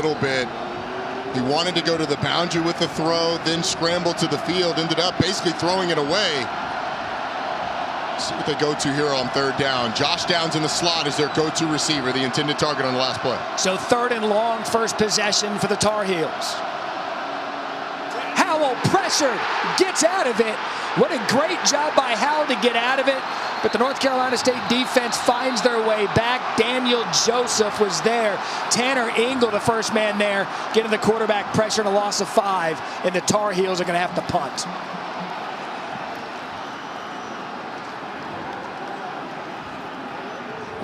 little bit. He wanted to go to the boundary with the throw, then scrambled to the field, ended up basically throwing it away. See what they go to here on third down. Josh Downs in the slot is their go-to receiver, the intended target on the last play. So third and long, first possession for the Tar Heels. Howell pressured, gets out of it. What a great job by Howell to get out of it. But the North Carolina State defense finds their way back. Daniel Joseph was there. Tanner Ingle, the first man there, getting the quarterback pressure and a loss of 5. And the Tar Heels are going to have to punt.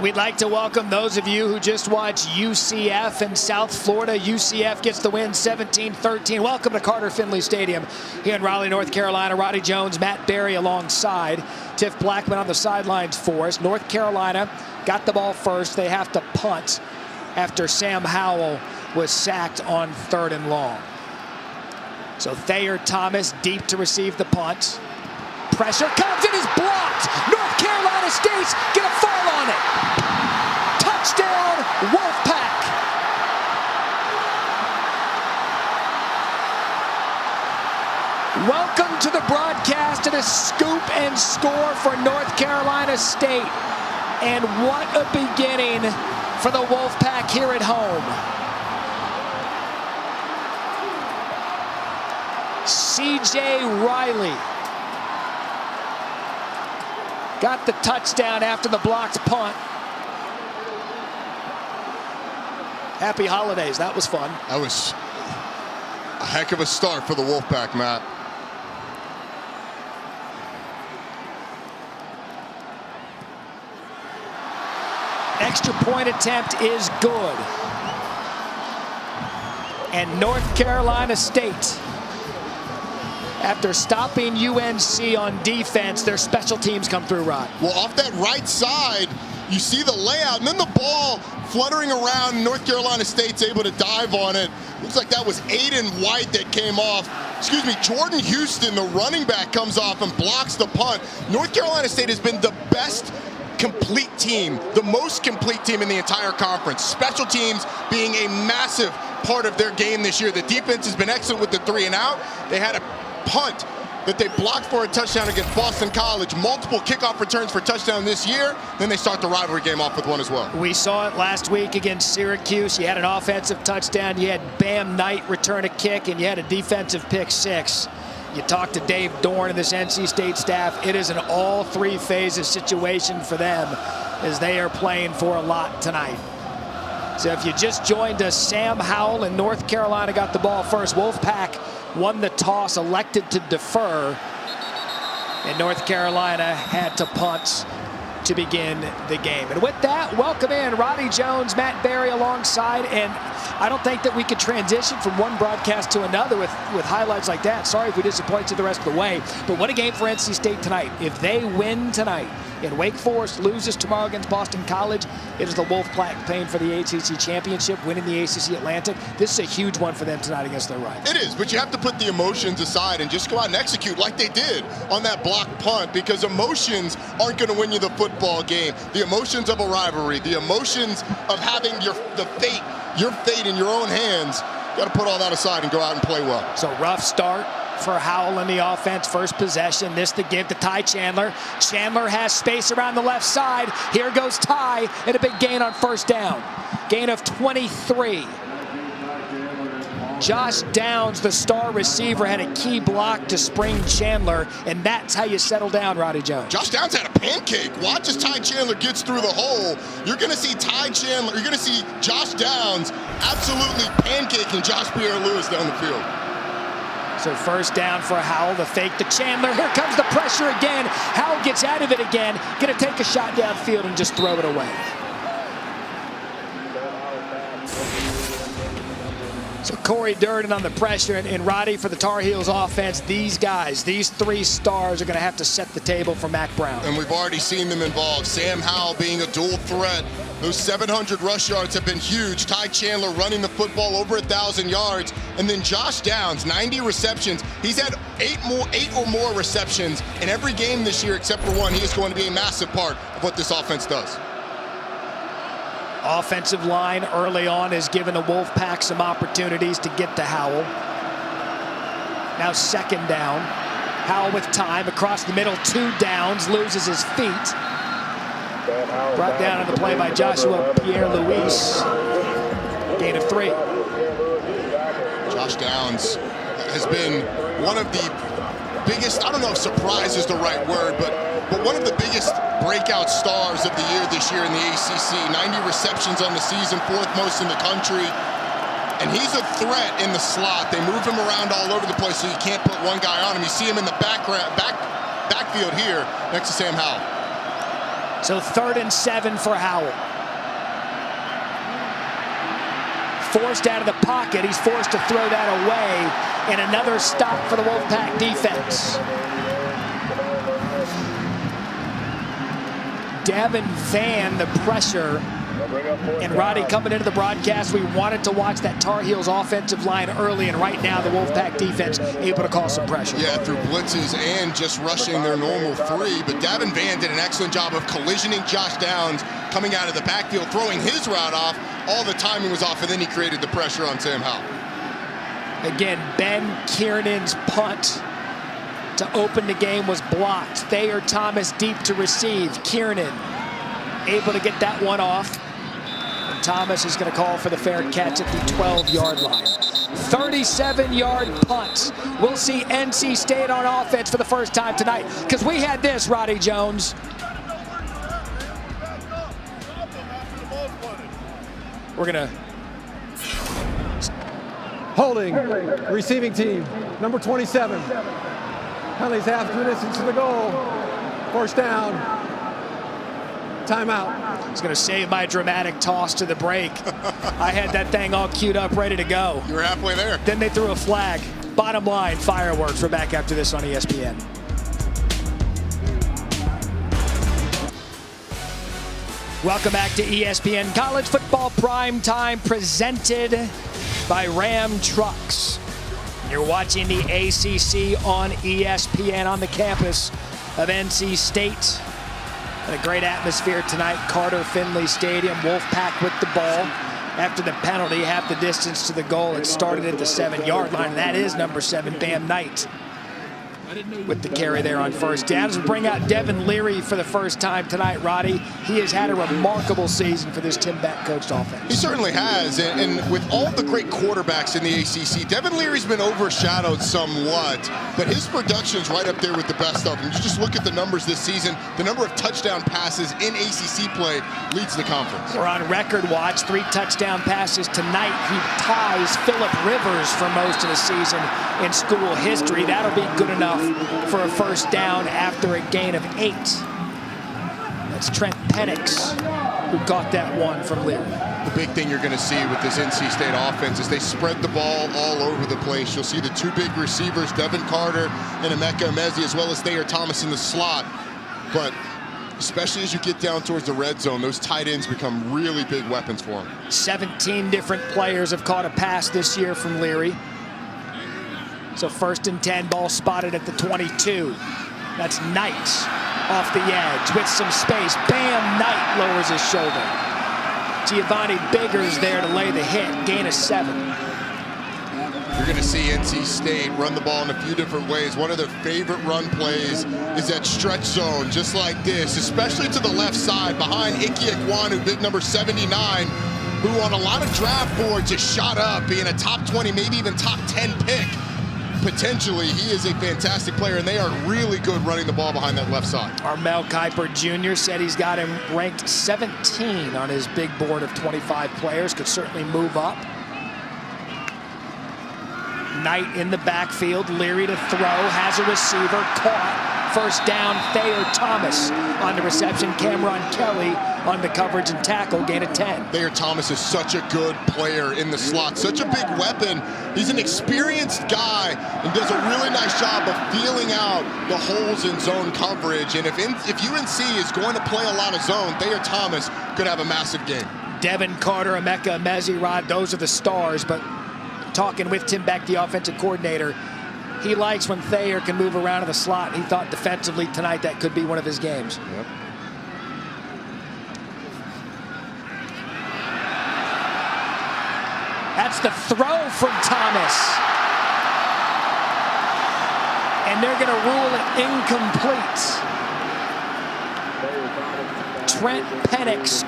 We'd like to welcome those of you who just watched UCF in South Florida. UCF gets the win 17-13. Welcome to Carter Finley Stadium here in Raleigh, North Carolina. Roddy Jones, Matt Berry alongside. Tiff Blackman on the sidelines for us. North Carolina got the ball first. They have to punt after Sam Howell was sacked on third and long. So Thayer Thomas deep to receive the punt. Pressure comes, it is blocked. North Carolina State's get a fall on it. Touchdown, Wolfpack. Welcome to the broadcast of the scoop and score for North Carolina State. And what a beginning for the Wolfpack here at home. C.J. Riley got the touchdown after the blocked punt. Happy holidays, that was fun. That was a heck of a start for the Wolfpack, Matt. Extra point attempt is good. And North Carolina State, after stopping UNC on defense, their special teams come through, Rod. Well, off that right side, you see the layout, and then the ball fluttering around. North Carolina State's able to dive on it. Looks like that was Aiden White that came off. Excuse me, Jordan Houston, the running back, comes off and blocks the punt. North Carolina State has been the best complete team, the most complete team in the entire conference. Special teams being a massive part of their game this year. The defense has been excellent with the 3 and out. They had a punt that they blocked for a touchdown against Boston College. Multiple kickoff returns for touchdown this year. Then they start the rivalry game off with one as well. We saw it last week against Syracuse. You had an offensive touchdown. You had Bam Knight return a kick, and you had a defensive pick 6. You talked to Dave Dorn and this NC State staff. It is an all 3 phases situation for them as they are playing for a lot tonight. So if you just joined us, Sam Howell and North Carolina got the ball first. Wolfpack won the toss, elected to defer, and North Carolina had to punt to begin the game. And with that, welcome in Roddy Jones, Matt Berry alongside, and I don't think that we could transition from one broadcast to another with highlights like that. Sorry if we disappoint you the rest of the way, but what a game for NC State tonight. If they win tonight and Wake Forest loses tomorrow against Boston College, it is the Wolfpack playing for the ACC championship, winning the ACC Atlantic. This is a huge one for them tonight against their rivals. It is, but you have to put the emotions aside and just go out and execute like they did on that blocked punt, because emotions aren't going to win you the football game. The emotions of a rivalry, the emotions of having your fate in your own hands, you got to put all that aside and go out and play well. So rough start for Howell in the offense, first possession. This to give to Ty Chandler. Chandler has space around the left side. Here goes Ty, and a big gain on first down. Gain of 23. Josh Downs, the star receiver, had a key block to spring Chandler, and that's how you settle down, Roddy Jones. Josh Downs had a pancake. Watch as Ty Chandler gets through the hole. You're going to see you're going to see Josh Downs absolutely pancaking Josh Pierre-Louis down the field. So first down for Howell, the fake to Chandler. Here comes the pressure again. Howell gets out of it again. Going to take a shot downfield and just throw it away. So Corey Durden on the pressure, and Roddy, for the Tar Heels offense, these guys, these 3 stars are going to have to set the table for Mac Brown. And we've already seen them involved. Sam Howell being a dual threat. Those 700 rush yards have been huge. Ty Chandler running the football over 1,000 yards. And then Josh Downs, 90 receptions. He's had 8 or more receptions in every game this year except for one. He is going to be a massive part of what this offense does. Offensive line early on has given the Wolfpack some opportunities to get to Howell. Now second down. Howell with time across the middle, 2 downs, loses his feet. Brought down on the play by Joshua Pierre-Louis. Gain of 3. Josh Downs has been one of the biggest, I don't know if surprise is the right word, but one of the biggest breakout stars of the year this year in the ACC. 90 receptions on the season, 4th most in the country. And he's a threat in the slot. They move him around all over the place, so you can't put one guy on him. You see him in the backfield here next to Sam Howell. So 3rd and 7 for Howell. Forced out of the pocket. He's forced to throw that away. And another stop for the Wolfpack defense. Devin Van, the pressure. And Roddy, coming into the broadcast, we wanted to watch that Tar Heels offensive line early, and right now the Wolfpack defense able to call some pressure. Yeah, through blitzes and just rushing their normal 3. But Devin Van did an excellent job of collisioning Josh Downs coming out of the backfield, throwing his route off. All the timing was off, and then he created the pressure on Sam Howell. Again, Ben Kiernan's punt to open the game was blocked. Thayer Thomas deep to receive. Kiernan able to get that one off. And Thomas is going to call for the fair catch at the 12-yard line. 37-yard punt. We'll see NC State on offense for the first time tonight, because we had this, Roddy Jones. We're going to... Holding, receiving team, number 27. Penalties half minutes into the goal. 1st down. Timeout. He's going to save my dramatic toss to the break. I had that thing all queued up, ready to go. You were halfway there. Then they threw a flag. Bottom line, fireworks. We're back after this on ESPN. Welcome back to ESPN College Football Prime Time, presented by Ram Trucks. You're watching the ACC on ESPN on the campus of NC State. And a great atmosphere tonight, Carter Finley Stadium. Wolfpack with the ball. After the penalty, half the distance to the goal. It started at the 7-yard line. That is number 7, Bam Knight, with the carry there on 1st down. As we bring out Devin Leary for the first time tonight, Roddy, he has had a remarkable season for this Tim Beck coached offense. He certainly has, and with all the great quarterbacks in the ACC, Devin Leary's been overshadowed somewhat, but his production's right up there with the best of them. You just look at the numbers this season, the number of touchdown passes in ACC play leads the conference. We're on record watch, 3 touchdown passes tonight. He ties Phillip Rivers for most of the season in school history. That'll be good enough for a 1st down after a gain of 8. That's Trent Penix who caught that one from Leary. The big thing you're going to see with this NC State offense is they spread the ball all over the place. You'll see the 2 big receivers, Devin Carter and Emeka Emezi, as well as Thayer Thomas in the slot. But especially as you get down towards the red zone, those tight ends become really big weapons for them. 17 different players have caught a pass this year from Leary. So 1st and 10, ball spotted at the 22. That's Knight off the edge with some space. Bam, Knight lowers his shoulder. Giovanni Bigger's there to lay the hit. Gain of 7. You're going to see NC State run the ball in a few different ways. One of their favorite run plays is that stretch zone, just like this, especially to the left side behind Ike Ekwonu, big number 79, who on a lot of draft boards has shot up, being a top 20, maybe even top 10 pick. Potentially, he is a fantastic player, and they are really good running the ball behind that left side. Armel Kiper Jr. said he's got him ranked 17 on his big board of 25 players. Could certainly move up. Knight in the backfield, Leary to throw, has a receiver, caught. 1st down, Thayer Thomas on the reception. Cameron Kelly on the coverage and tackle, gain of 10. Thayer Thomas is such a good player in the slot, such a big weapon. He's an experienced guy and does a really nice job of feeling out the holes in zone coverage. And if UNC is going to play a lot of zone, Thayer Thomas could have a massive game. Devin Carter, Emeka Emezi, Rod, those are the stars, but talking with Tim Beck, the offensive coordinator, he likes when Thayer can move around in the slot. He thought defensively tonight that could be one of his games. Yep. That's the throw from Thomas. And they're going to rule it incomplete. Trent Penix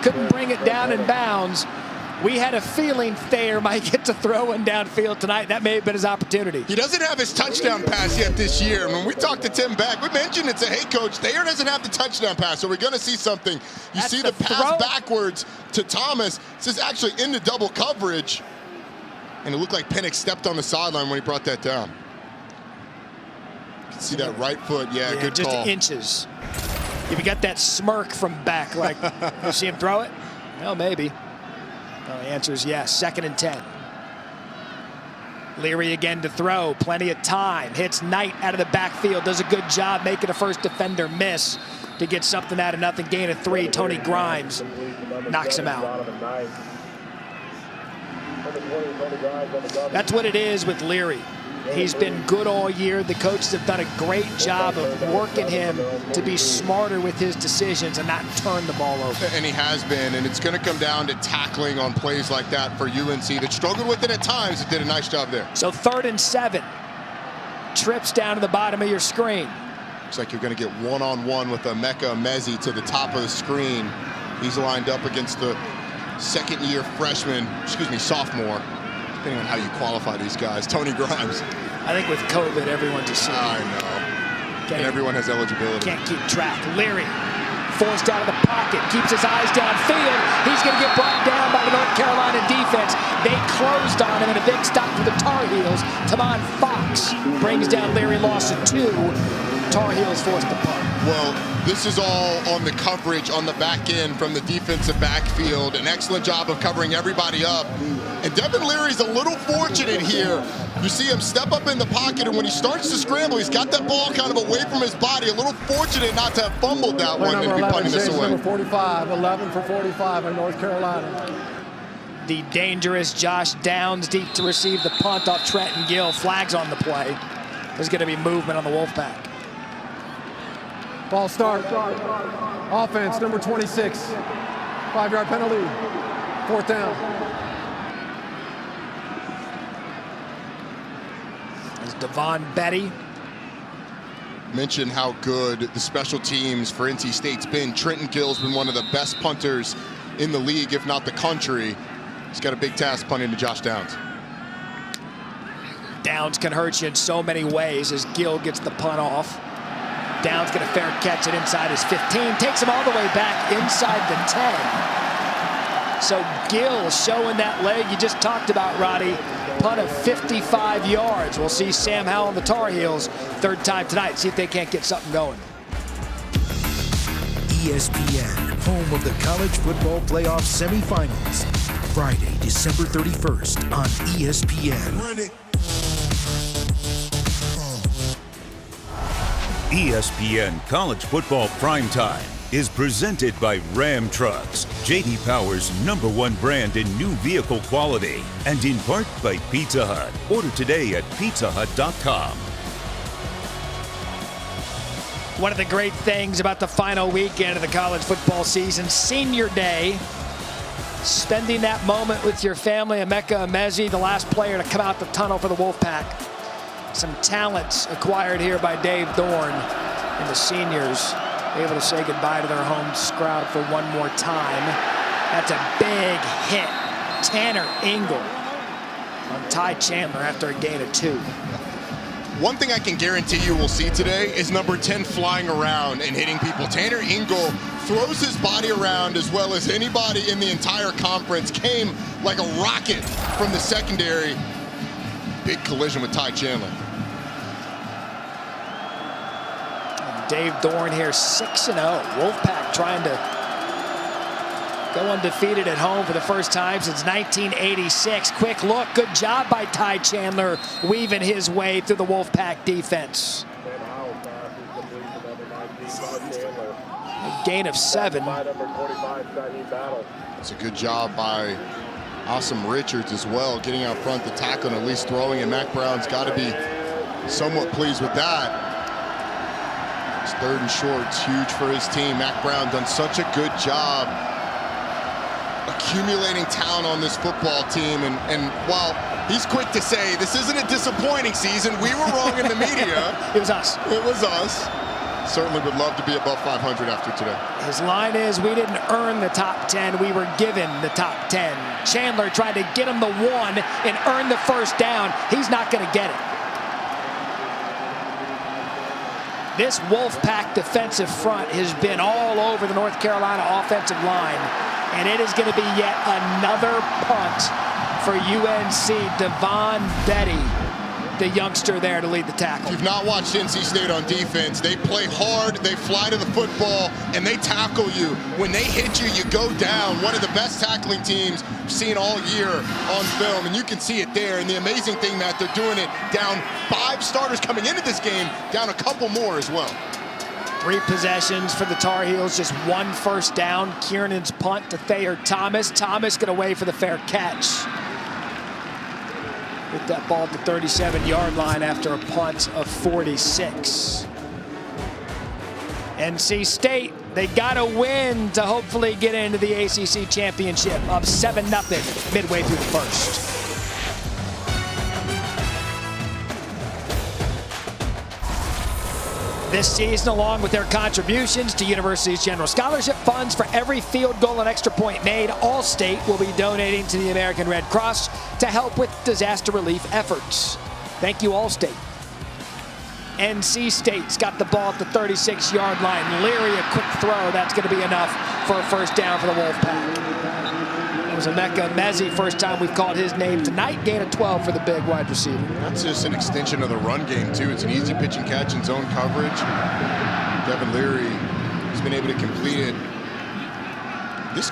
couldn't bring it down in bounds. We had a feeling Thayer might get to throw one downfield tonight. That may have been his opportunity. He doesn't have his touchdown pass yet this year. When we talked to Tim Beck, we mentioned it's a hey coach, Thayer doesn't have the touchdown pass, so we're going to see something. You see the pass backwards to Thomas. This is actually into double coverage. And it looked like Penix stepped on the sideline when he brought that down. You can see that right foot. Yeah, good just call. Inches. If you got that smirk from Beck, like, you see him throw it? Well, maybe. Well, the answer is yes. 2nd and 10. Leary again to throw. Plenty of time. Hits Knight out of the backfield. Does a good job making a first defender miss to get something out of nothing. Gain of 3. Tony Grimes knocks him out. That's what it is with Leary. He's been good all year. The coaches have done a great job of working him to be smarter with his decisions and not turn the ball over. And he has been, and it's going to come down to tackling on plays like that for UNC. That struggled with it at times, but did a nice job there. So 3rd and 7. Trips down to the bottom of your screen. Looks like you're going to get one-on-one with Emeka Emezi to the top of the screen. He's lined up against the second-year freshman, sophomore. Depending on how you qualify these guys. Tony Grimes. I think with COVID, everyone's a senior. I know. And everyone has eligibility. Can't keep track. Leary forced out of the pocket, keeps his eyes downfield. He's going to get brought down by the North Carolina defense. They closed on him, and a big stop for the Tar Heels. Tamon Fox brings down Leary, loss of 2. Tar Heels forced the punt. Well, this is all on the coverage on the back end from the defensive backfield. An excellent job of covering everybody up. And Devin Leary's a little fortunate here. You see him step up in the pocket, and when he starts to scramble, he's got that ball kind of away from his body. A little fortunate not to have fumbled that one and be punting this away. Number 45, 11 for 45 in North Carolina. The dangerous Josh Downs deep to receive the punt off Trenton Gill. Flags on the play. There's going to be movement on the Wolfpack. Ball start. Offense, number 26. 5-yard penalty. 4th down. As Devon Betty. Mentioned how good the special teams for NC State's been. Trenton Gill's been one of the best punters in the league, if not the country. He's got a big task punting to Josh Downs. Downs can hurt you in so many ways as Gill gets the punt off. Downs get a fair catch it inside his 15. Takes him all the way back inside the 10. So Gill showing that leg you just talked about, Roddy. Punt of 55 yards. We'll see Sam Howell and the Tar Heels 3rd time tonight. See if they can't get something going. ESPN, home of the college football playoff semifinals. Friday, December 31st on ESPN. ESPN College Football Primetime is presented by Ram Trucks, J.D. Power's #1 brand in new vehicle quality, and in part by Pizza Hut. Order today at pizzahut.com. One of the great things about the final weekend of the college football season, Senior Day, spending that moment with your family. Emeka Emezi, the last player to come out the tunnel for the Wolfpack. Some talents acquired here by Dave Dorn, and the seniors able to say goodbye to their home crowd for one more time. That's a big hit. Tanner Ingle on Ty Chandler after a gain of 2. One thing I can guarantee you we'll see today is number 10 flying around and hitting people. Tanner Ingle throws his body around as well as anybody in the entire conference. Came like a rocket from the secondary. Big collision with Ty Chandler. Dave Dorn here, 6-0. Wolfpack trying to go undefeated at home for the first time since 1986. Quick look, good job by Ty Chandler, weaving his way through the Wolfpack defense. A gain of 7. It's a good job by Awesome Richards as well, getting out front, the tackle, and at least throwing, and Mac Brown's got to be somewhat pleased with that. 3rd and short, it's huge for his team. Mac Brown done such a good job accumulating talent on this football team, and while he's quick to say this isn't a disappointing season, we were wrong in the media. It was us. It was us. Certainly would love to be above 500 after today. His line is, we didn't earn the top 10, we were given the top 10. Chandler tried to get him the 1 and earn the first down. He's not going to get it. This Wolfpack defensive front has been all over the North Carolina offensive line, and it is going to be yet another punt for UNC. Devon Betty, the youngster there to lead the tackle. If you've not watched NC State on defense, they play hard, they fly to the football, and they tackle you. When they hit you, you go down. One of the best tackling teams we've seen all year on film, and you can see it there. And the amazing thing, Matt, they're doing it down 5 starters coming into this game, down a couple more as well. 3 possessions for the Tar Heels, just 1 first down. Kiernan's punt to Thayer Thomas. Thomas going to wait for the fair catch. With that ball at the 37-yard line after a punt of 46. NC State, they got to win to hopefully get into the ACC championship. Up 7-0 midway through the first. This season, along with their contributions to universities' general scholarship funds for every field goal and extra point made, All-State will be donating to the American Red Cross to help with disaster relief efforts. Thank you, All-State. NC State's got the ball at the 36-yard line. Leary, a quick throw. That's going to be enough for a first down for the Wolfpack. It was Emeka Mezzi, first time we've called his name tonight. Gain of 12 for the big wide receiver. That's just an extension of the run game, too. It's an easy pitch and catch in zone coverage. Devin Leary has been able to complete it. This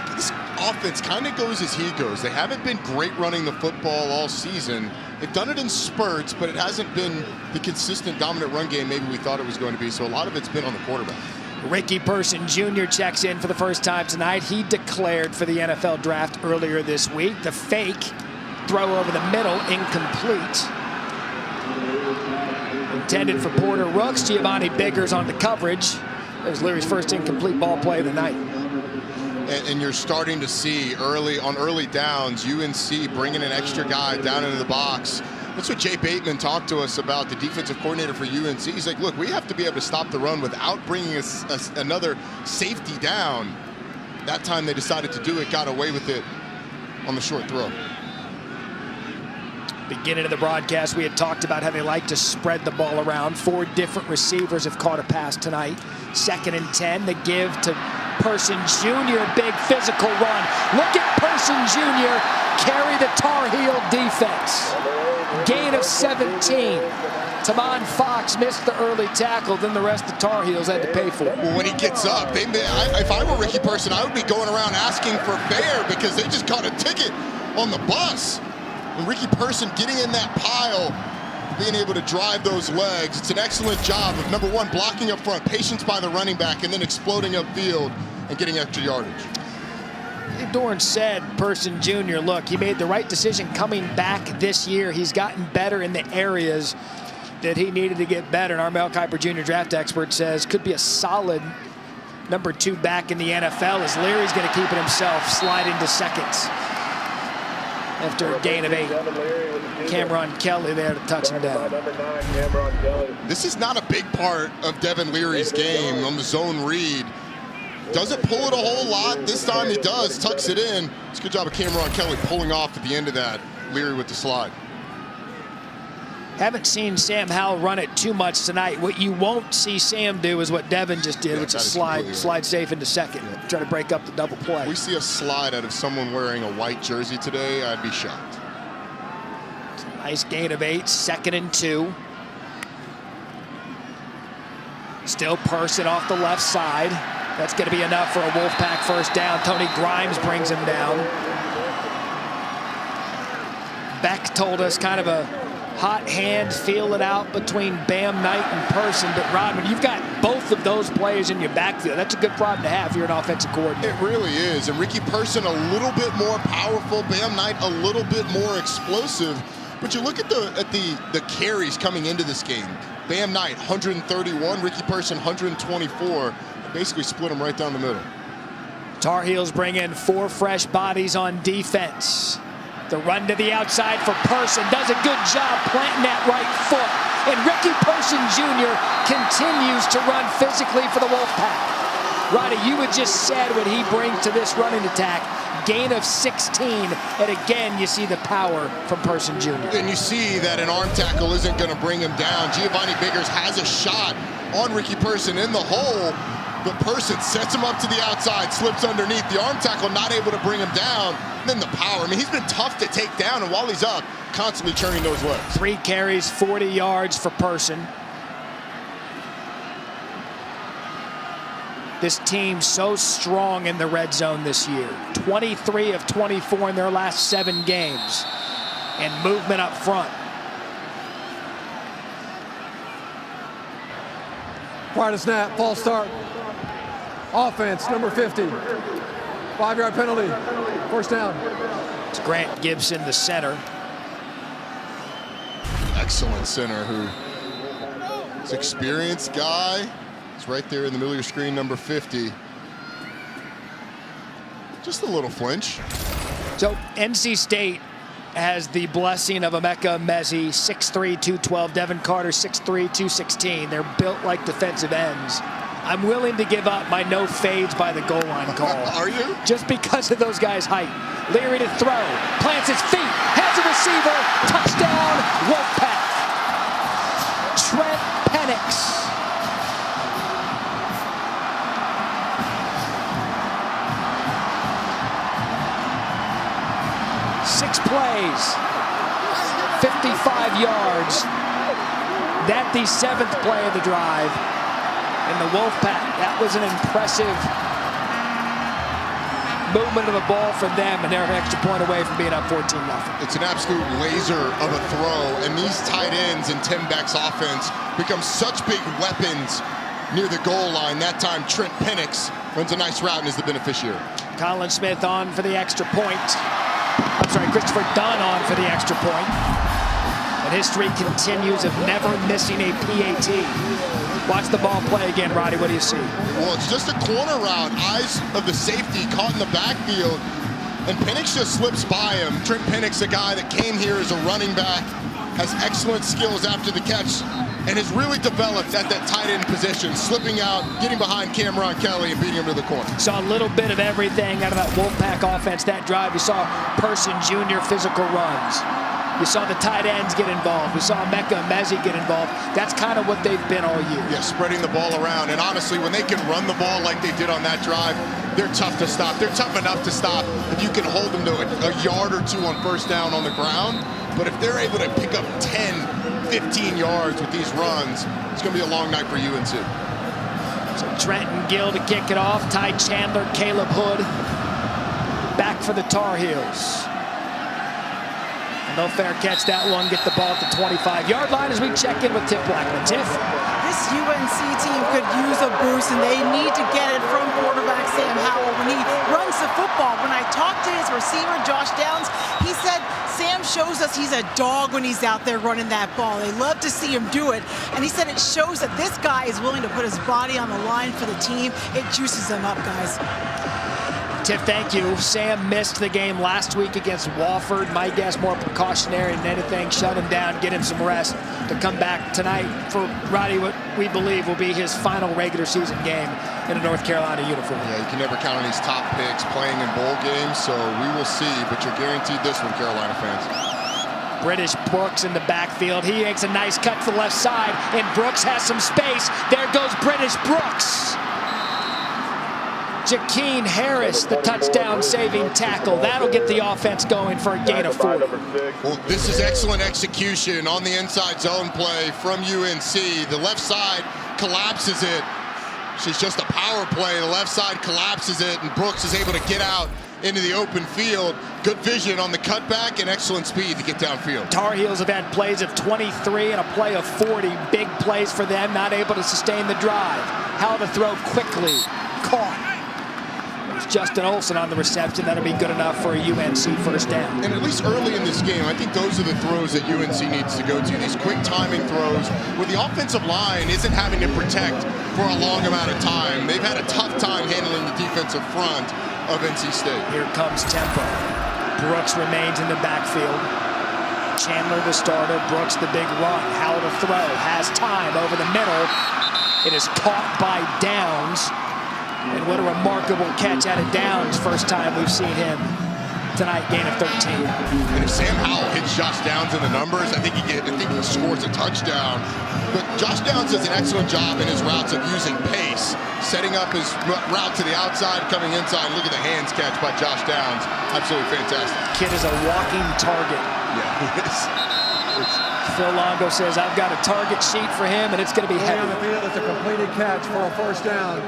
offense kind of goes as he goes. They haven't been great running the football all season. They've done it in spurts, but it hasn't been the consistent dominant run game maybe we thought it was going to be. So a lot of it's been on the quarterback. Ricky Person Jr. checks in for the first time tonight. He declared for the NFL draft earlier this week. The fake throw over the middle, incomplete. Intended for Porter Rooks. Giovanni Biggers on the coverage. There's Leary's first incomplete ball play of the night. And you're starting to see on early downs, UNC bringing an extra guy down into the box. That's what Jay Bateman talked to us about, the defensive coordinator for UNC. He's like, look, we have to be able to stop the run without bringing another safety down. That time they decided to do it, got away with it on the short throw. Beginning of the broadcast, we had talked about how they like to spread the ball around. 4 different receivers have caught a pass tonight. 2nd and 10, the give to Person Jr., big physical run. Look at Person Jr. carry the Tar Heel defense. Gain of 17. Tamon Fox missed the early tackle, then the rest of the Tar Heels had to pay for it. Well, when he gets up, if I were Ricky Person, I would be going around asking for fare because they just caught a ticket on the bus. And Ricky Person getting in that pile, being able to drive those legs. It's an excellent job of, number 1, blocking up front, patience by the running back, and then exploding upfield and getting extra yardage. Dorn said, Person Jr., look, he made the right decision coming back this year. He's gotten better in the areas that he needed to get better. And our Mel Kiper Jr. draft expert says could be a solid number 2 back in the NFL as Leary's going to keep it himself, slide into seconds after a gain of 8. Cameron Kelly there to touch him down. This is not a big part of Devin Leary's game on the zone read. Doesn't pull it a whole lot. This time he does, tucks it in. It's a good job of Cameron Kelly pulling off at the end of that. Leary with the slide. Haven't seen Sam Howell run it too much tonight. What you won't see Sam do is what Devin just did, which is slide safe into second. Try to break up the double play. If we see a slide out of someone wearing a white jersey today, I'd be shocked. Nice gain of 8, 2nd and 2. Still Person off the left side. That's going to be enough for a Wolfpack first down. Tony Grimes brings him down. Beck told us kind of a hot hand, feel it out between Bam Knight and Person. But Rodman, you've got both of those players in your backfield. That's a good problem to have if you're an offensive coordinator. It really is. And Ricky Person a little bit more powerful. Bam Knight a little bit more explosive. But you look at the carries coming into this game. Bam Knight 131, Ricky Person 124. Basically split them right down the middle. Tar Heels bring in 4 fresh bodies on defense. The run to the outside for Person. Does a good job planting that right foot. And Ricky Person Jr. continues to run physically for the Wolfpack. Roddy, you had just said what he brings to this running attack. Gain of 16, and again, you see the power from Person Jr. And you see that an arm tackle isn't going to bring him down. Giovanni Biggers has a shot on Ricky Person in the hole, but Person sets him up to the outside, slips underneath. The arm tackle not able to bring him down. And then the power. I mean, he's been tough to take down, and while he's up, constantly churning those legs. 3 carries, 40 yards for Person. This team so strong in the red zone this year. 23 of 24 in their last 7 games. And movement up front. Prior to snap, false start. Offense, number 50. 5-yard penalty. First down. It's Grant Gibson, the center. Excellent center who is an experienced guy. He's right there in the middle of your screen, number 50. Just a little flinch. So NC State has the blessing of Emeka Mezi, 6'3", 212. Devin Carter, 6'3", 216. They're built like defensive ends. I'm willing to give up my no fades by the goal line call. Are you? Just because of those guys' height. Leary to throw, plants his feet, has a receiver, touchdown, Wolfpack. Trent Penix. Six plays, 55 yards. That the 7th play of the drive. And the Wolfpack, that was an impressive movement of the ball for them, and they're an extra point away from being up 14-0. It's an absolute laser of a throw, and these tight ends in Tim Beck's offense become such big weapons near the goal line. That time, Trent Penix runs a nice route and is the beneficiary. Colin Smith on for the extra point. I'm sorry, Christopher Dunn on for the extra point. And his streak continues of never missing a PAT. Watch the ball play again, Roddy. What do you see? Well, it's just a corner route. Eyes of the safety caught in the backfield, and Penix just slips by him. Trent Penix, a guy that came here as a running back, has excellent skills after the catch, and has really developed at that tight end position, slipping out, getting behind Cameron Kelly, and beating him to the corner. Saw a little bit of everything out of that Wolfpack offense that drive. You saw Person Jr. physical runs. You saw the tight ends get involved. We saw Emeka Mezi get involved. That's kind of what they've been all year. Yeah, spreading the ball around. And honestly, when they can run the ball like they did on that drive, they're tough to stop. They're tough enough to stop if you can hold them to a yard or 2 on first down on the ground. But if they're able to pick up 10, 15 yards with these runs, it's going to be a long night for UNC. So Trenton Gill to kick it off. Ty Chandler, Caleb Hood back for the Tar Heels. No fair catch that one. Get the ball at the 25-yard line as we check in with Tiff Blackman. Tiff? This UNC team could use a boost, and they need to get it from quarterback Sam Howell when he runs the football. When I talked to his receiver, Josh Downs, he said Sam shows us he's a dog when he's out there running that ball. They love to see him do it, and he said it shows that this guy is willing to put his body on the line for the team. It juices them up, guys. Tiff, thank you. Sam missed the game last week against Wofford. My guess, more precautionary than anything. Shut him down, get him some rest to come back tonight for Roddy, what we believe will be his final regular season game in a North Carolina uniform. Yeah, you can never count on these top picks playing in bowl games, so we will see, but you're guaranteed this one, Carolina fans. British Brooks in the backfield. He makes a nice cut to the left side, and Brooks has some space. There goes British Brooks. Jakeen Harris, the touchdown-saving tackle. That'll get the offense going for a gain of 4. Well, this is excellent execution on the inside zone play from UNC. The left side collapses it. It's just a power play. The left side collapses it, and Brooks is able to get out into the open field. Good vision on the cutback and excellent speed to get downfield. Tar Heels have had plays of 23 and a play of 40. Big plays for them, not able to sustain the drive. How to throw quickly, caught. It's Justin Olsen on the reception. That'll be good enough for a UNC first down. And at least early in this game, I think those are the throws that UNC needs to go to. These quick timing throws where the offensive line isn't having to protect for a long amount of time. They've had a tough time handling the defensive front. of NC State. Here comes tempo. Brooks remains in the backfield. Chandler the starter, Brooks the big run. Howell to throw, has time over the middle. It is caught by Downs. And what a remarkable catch out of Downs. First time we've seen him tonight, gain of 13. And if Sam Howell hits Josh Downs in the numbers, I think he scores a touchdown. But Josh Downs does an excellent job in his routes of using pace, setting up his route to the outside, coming inside. Look at the hands catch by Josh Downs. Absolutely fantastic. Kid is a walking target. Yeah, he is. Phil Longo says, I've got a target sheet for him, and it's going to be heavy. On the field, it's a completed catch for a first down.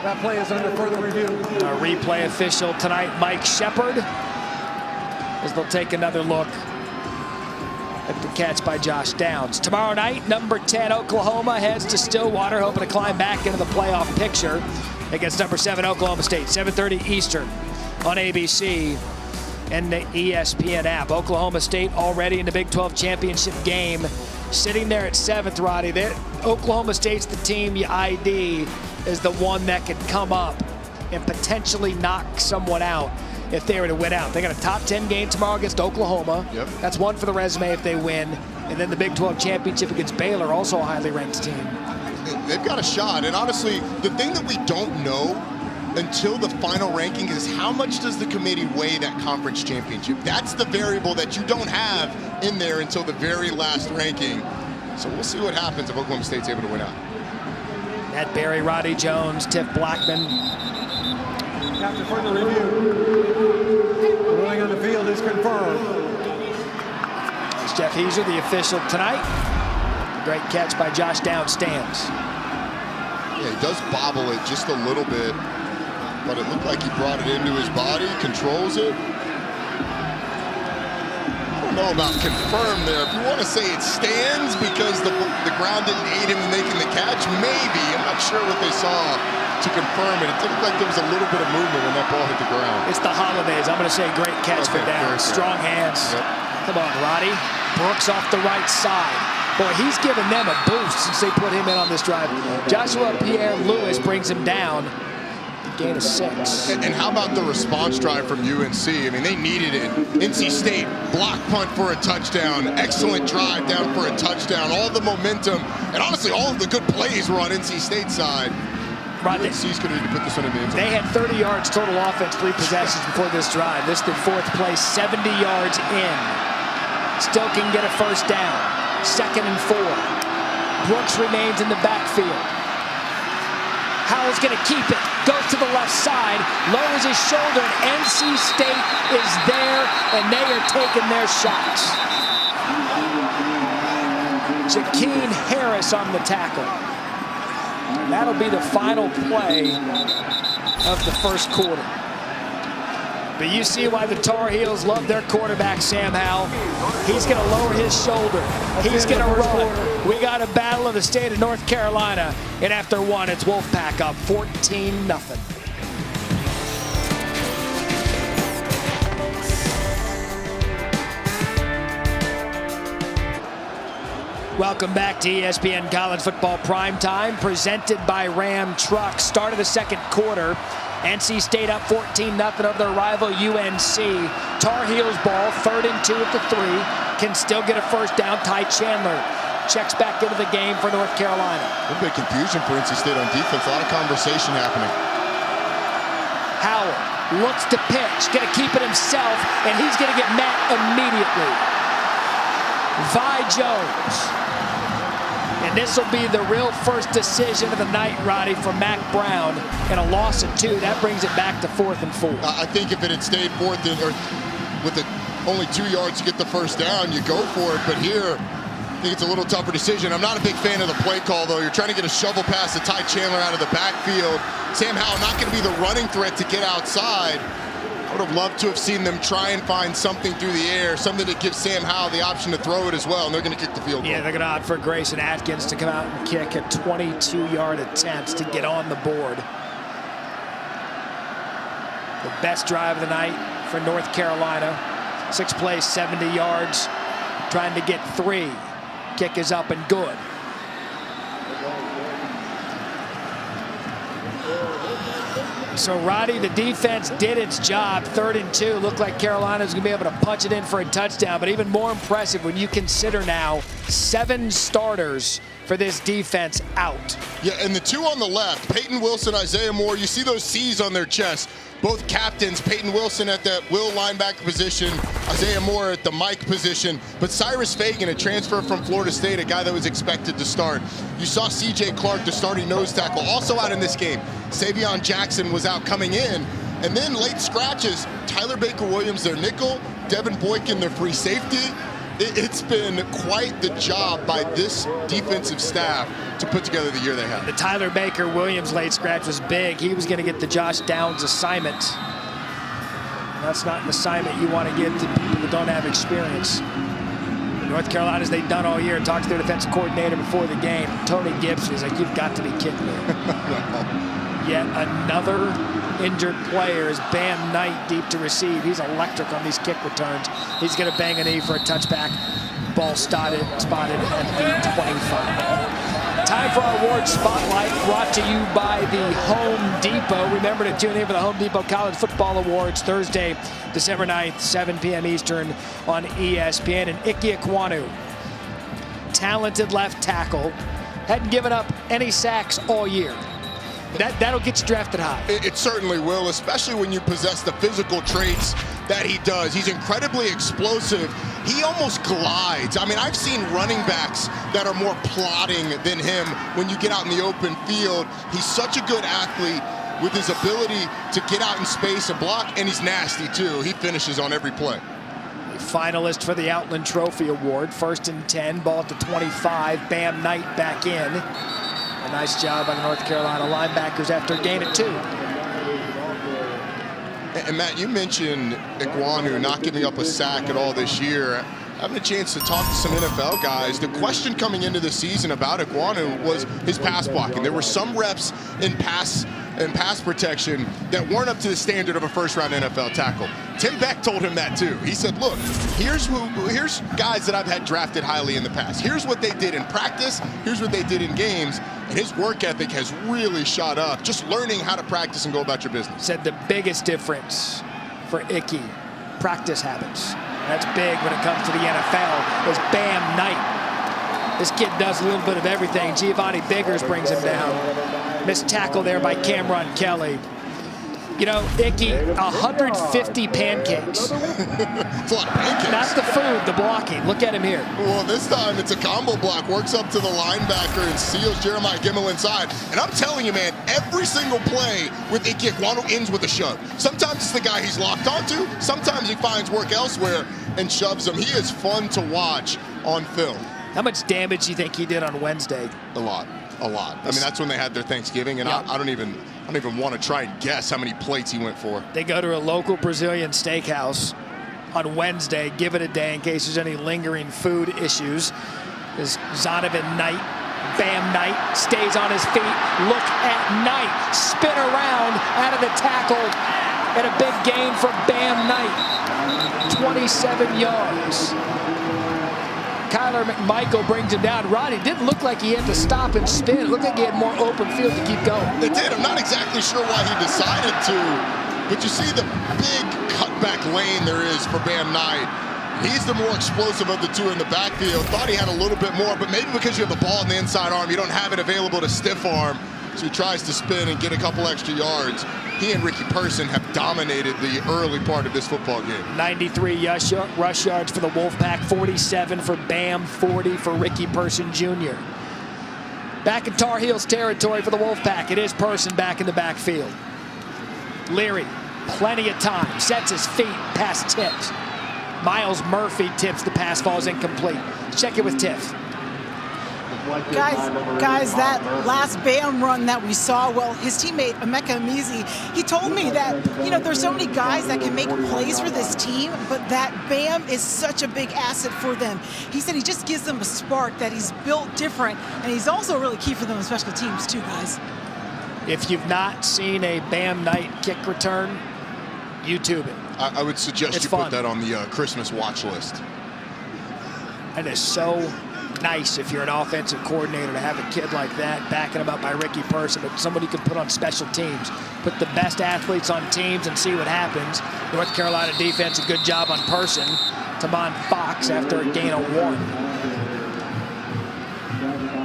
That play is under further review. Our replay official tonight, Mike Shepard, as they'll take another look at the catch by Josh Downs. Tomorrow night, number 10 Oklahoma heads to Stillwater, hoping to climb back into the playoff picture against number 7 Oklahoma State, 7:30 Eastern on ABC and the ESPN app. Oklahoma State already in the Big 12 championship game, sitting there at 7th, Roddy. Oklahoma State's the team you ID as the one that could come up and potentially knock someone out if they were to win out. They got a top 10 game tomorrow against Oklahoma. Yep. That's one for the resume if they win. And then the Big 12 championship against Baylor, also a highly ranked team. They've got a shot. And honestly, the thing that we don't know until the final ranking is how much does the committee weigh that conference championship? That's the variable that you don't have in there until the very last ranking. So we'll see what happens if Oklahoma State's able to win out. Matt Berry, Roddy Jones, Tiff Blackman. After further review, the ruling on the field is confirmed. It's Jeff Heiser, the official tonight. Great catch by Josh Downs stands. Yeah, he does bobble it just a little bit, but it looked like he brought it into his body, controls it. I don't know about confirm there. If you want to say it stands because the ground didn't aid him in making the catch, maybe. I'm not sure what they saw to confirm it. It didn't look like there was a little bit of movement when that ball hit the ground. It's the holidays. I'm going to say great catch for Downs. Strong hands. Yep. Come on, Roddy. Brooks off the right side. Boy, he's given them a boost since they put him in on this drive. Joshua Pierre-Louis brings him down. Gain of 6. And how about the response drive from UNC? I mean, they needed it. NC State, block punt for a touchdown. Excellent drive down for a touchdown. All the momentum, and honestly, all of the good plays were on NC State's side. UNC's going to put this one in the end zone. They had 30 yards total offense, 3 possessions before this drive. This is the 4th play, 70 yards in. Still can get a first down. 2nd and 4. Brooks remains in the backfield. Howell's going to keep it. Goes to the left side, lowers his shoulder, and NC State is there, and they are taking their shots. Jakeem Harris on the tackle. That'll be the final play of the first quarter. But you see why the Tar Heels love their quarterback, Sam Howell. He's going to lower his shoulder. He's going to run. We got a battle of the state of North Carolina. And after one, it's Wolfpack up 14-0. Welcome back to ESPN College Football Primetime, presented by Ram Trucks. Start of the second quarter. NC State up 14-0 over their rival UNC. Tar Heels ball, 3rd and 2 at the 3. Can still get a first down. Ty Chandler checks back into the game for North Carolina. A little bit of confusion for NC State on defense. A lot of conversation happening. Howell looks to pitch. Going to keep it himself, and he's going to get met immediately. Vi Jones. And this will be the real first decision of the night, Roddy, for Mac Brown. And a loss of 2. That brings it back to 4th and 4. I think if it had stayed 4th and, or with only 2 yards to get the first down, you go for it. But here, I think it's a little tougher decision. I'm not a big fan of the play call, though. You're trying to get a shovel pass to Ty Chandler out of the backfield. Sam Howell not going to be the running threat to get outside. I would have loved to have seen them try and find something through the air, something that gives Sam Howell the option to throw it as well, and they're going to kick the field goal. Yeah, they're going to opt for Grayson Atkins to come out and kick a 22-yard attempt to get on the board. The best drive of the night for North Carolina. 6 plays, 70 yards, trying to get 3. Kick is up and good. So, Roddy, the defense did its job. 3rd and 2. Looked like Carolina's going to be able to punch it in for a touchdown. But even more impressive when you consider now 7 starters for this defense out. Yeah, and the 2 on the left, Peyton Wilson, Isaiah Moore, you see those C's on their chest. Both captains, Peyton Wilson at the will linebacker position, Isaiah Moore at the Mike position. But Cyrus Fagan, a transfer from Florida State, a guy that was expected to start. You saw C.J. Clark, the starting nose tackle, also out in this game. Savion Jackson was out coming in. And then late scratches, Tyler Baker-Williams, their nickel, Devin Boykin, their free safety. It's been quite the job by this defensive staff to put together the year they had. The Tyler Baker-Williams late scratch was big. He was going to get the Josh Downs assignment. That's not an assignment you want to give to people that don't have experience. North Carolina, as they've done all year, talked to their defensive coordinator before the game. Tony Gibson is like, you've got to be kidding me. Yet another injured player is Bam Knight deep to receive. He's electric on these kick returns. He's going to bang a knee for a touchback. Ball spotted at the 25. Time for our award spotlight, brought to you by the Home Depot. Remember to tune in for the Home Depot College Football Awards Thursday, December 9th, 7 p.m. Eastern on ESPN. And Ike Ekwonu, talented left tackle, hadn't given up any sacks all year. That'll get you drafted high. It certainly will, especially when you possess the physical traits that he does. He's incredibly explosive. He almost glides. I mean, I've seen running backs that are more plodding than him when you get out in the open field. He's such a good athlete with his ability to get out in space and block, and he's nasty too. He finishes on every play. A finalist for the Outland Trophy Award. 1st and 10, ball at the 25. Bam Knight back in. A nice job by the North Carolina linebackers after a gain of 2. And Matt, you mentioned Ekwonu not giving up a sack at all this year. Having a chance to talk to some NFL guys, the question coming into the season about Ekwonu was his pass blocking. There were some reps in pass protection that weren't up to the standard of a first-round NFL tackle. Tim Beck told him that too. He said, look, here's guys that I've had drafted highly in the past. Here's what they did in practice. Here's what they did in games. And his work ethic has really shot up, just learning how to practice and go about your business. Said the biggest difference for Icky, practice habits. That's big when it comes to the NFL, is Bam Knight. This kid does a little bit of everything. Giovanni Biggers brings him down. Missed tackle there by Cameron Kelly. You know, Icky, 150 pancakes. It's a lot of pancakes. Not the food, the blocking. Look at him here. Well, this time it's a combo block. Works up to the linebacker and seals Jeremiah Gemmel inside. And I'm telling you, man, every single play with Ike Ekwonu ends with a shove. Sometimes it's the guy he's locked onto. Sometimes he finds work elsewhere and shoves him. He is fun to watch on film. How much damage do you think he did on Wednesday? A lot. I mean, that's when they had their Thanksgiving, and yeah. I don't even want to try and guess how many plates he went for. They go to a local Brazilian steakhouse on Wednesday. Give it a day in case there's any lingering food issues. Is Zonovan Knight, Bam Knight stays on his feet. Look at Knight spin around out of the tackle, and a big gain for Bam Knight. 27 yards. Kyler McMichael brings him down. Roddy didn't look like he had to stop and spin. It looked like he had more open field to keep going. It did. I'm not exactly sure why he decided to, but you see the big cutback lane there is for Bam Knight. He's the more explosive of the two in the backfield. Thought he had a little bit more, but maybe because you have the ball in the inside arm, you don't have it available to stiff arm. So he tries to spin and get a couple extra yards. He and Ricky Person have dominated the early part of this football game. 93 rush yards for the Wolfpack, 47 for Bam, 40 for Ricky Person Jr. Back in Tar Heels territory for the Wolfpack. It is Person back in the backfield. Leary, plenty of time, sets his feet, pass tips. Miles Murphy tips, the pass falls incomplete. Check it with Tiff. Guys, that last Bam run that we saw, well, his teammate, Emeka Amizi, he told me that, you know, there's so many guys that can make plays for this team, but that Bam is such a big asset for them. He said he just gives them a spark, that he's built different, and he's also really key for them in special teams too, guys. If you've not seen a Bam Knight kick return, YouTube it. I would suggest it's you fun. put that on the Christmas watch list. It is so nice if you're an offensive coordinator to have a kid like that backing him up by Ricky Person, but somebody you can put on special teams. Put the best athletes on teams and see what happens. North Carolina defense, a good job on Person. Tamon Fox after a gain of 1.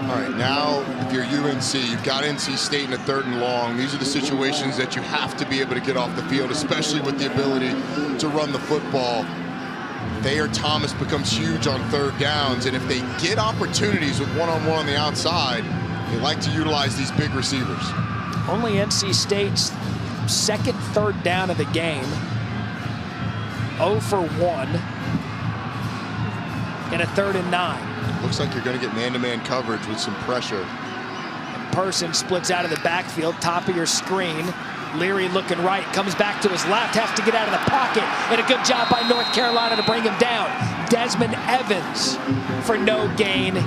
All right, now if you're UNC, you've got NC State in a 3rd and long. These are the situations that you have to be able to get off the field, especially with the ability to run the football. Thayer Thomas becomes huge on 3rd downs, and if they get opportunities with one-on-one on the outside, they like to utilize these big receivers. Only NC State's 2nd 3rd down of the game. 0 for 1 in a 3rd and 9. Looks like you're going to get man-to-man coverage with some pressure. Person splits out of the backfield, top of your screen. Leary looking right, comes back to his left, has to get out of the pocket, and a good job by North Carolina to bring him down. Desmond Evans for no gain. Here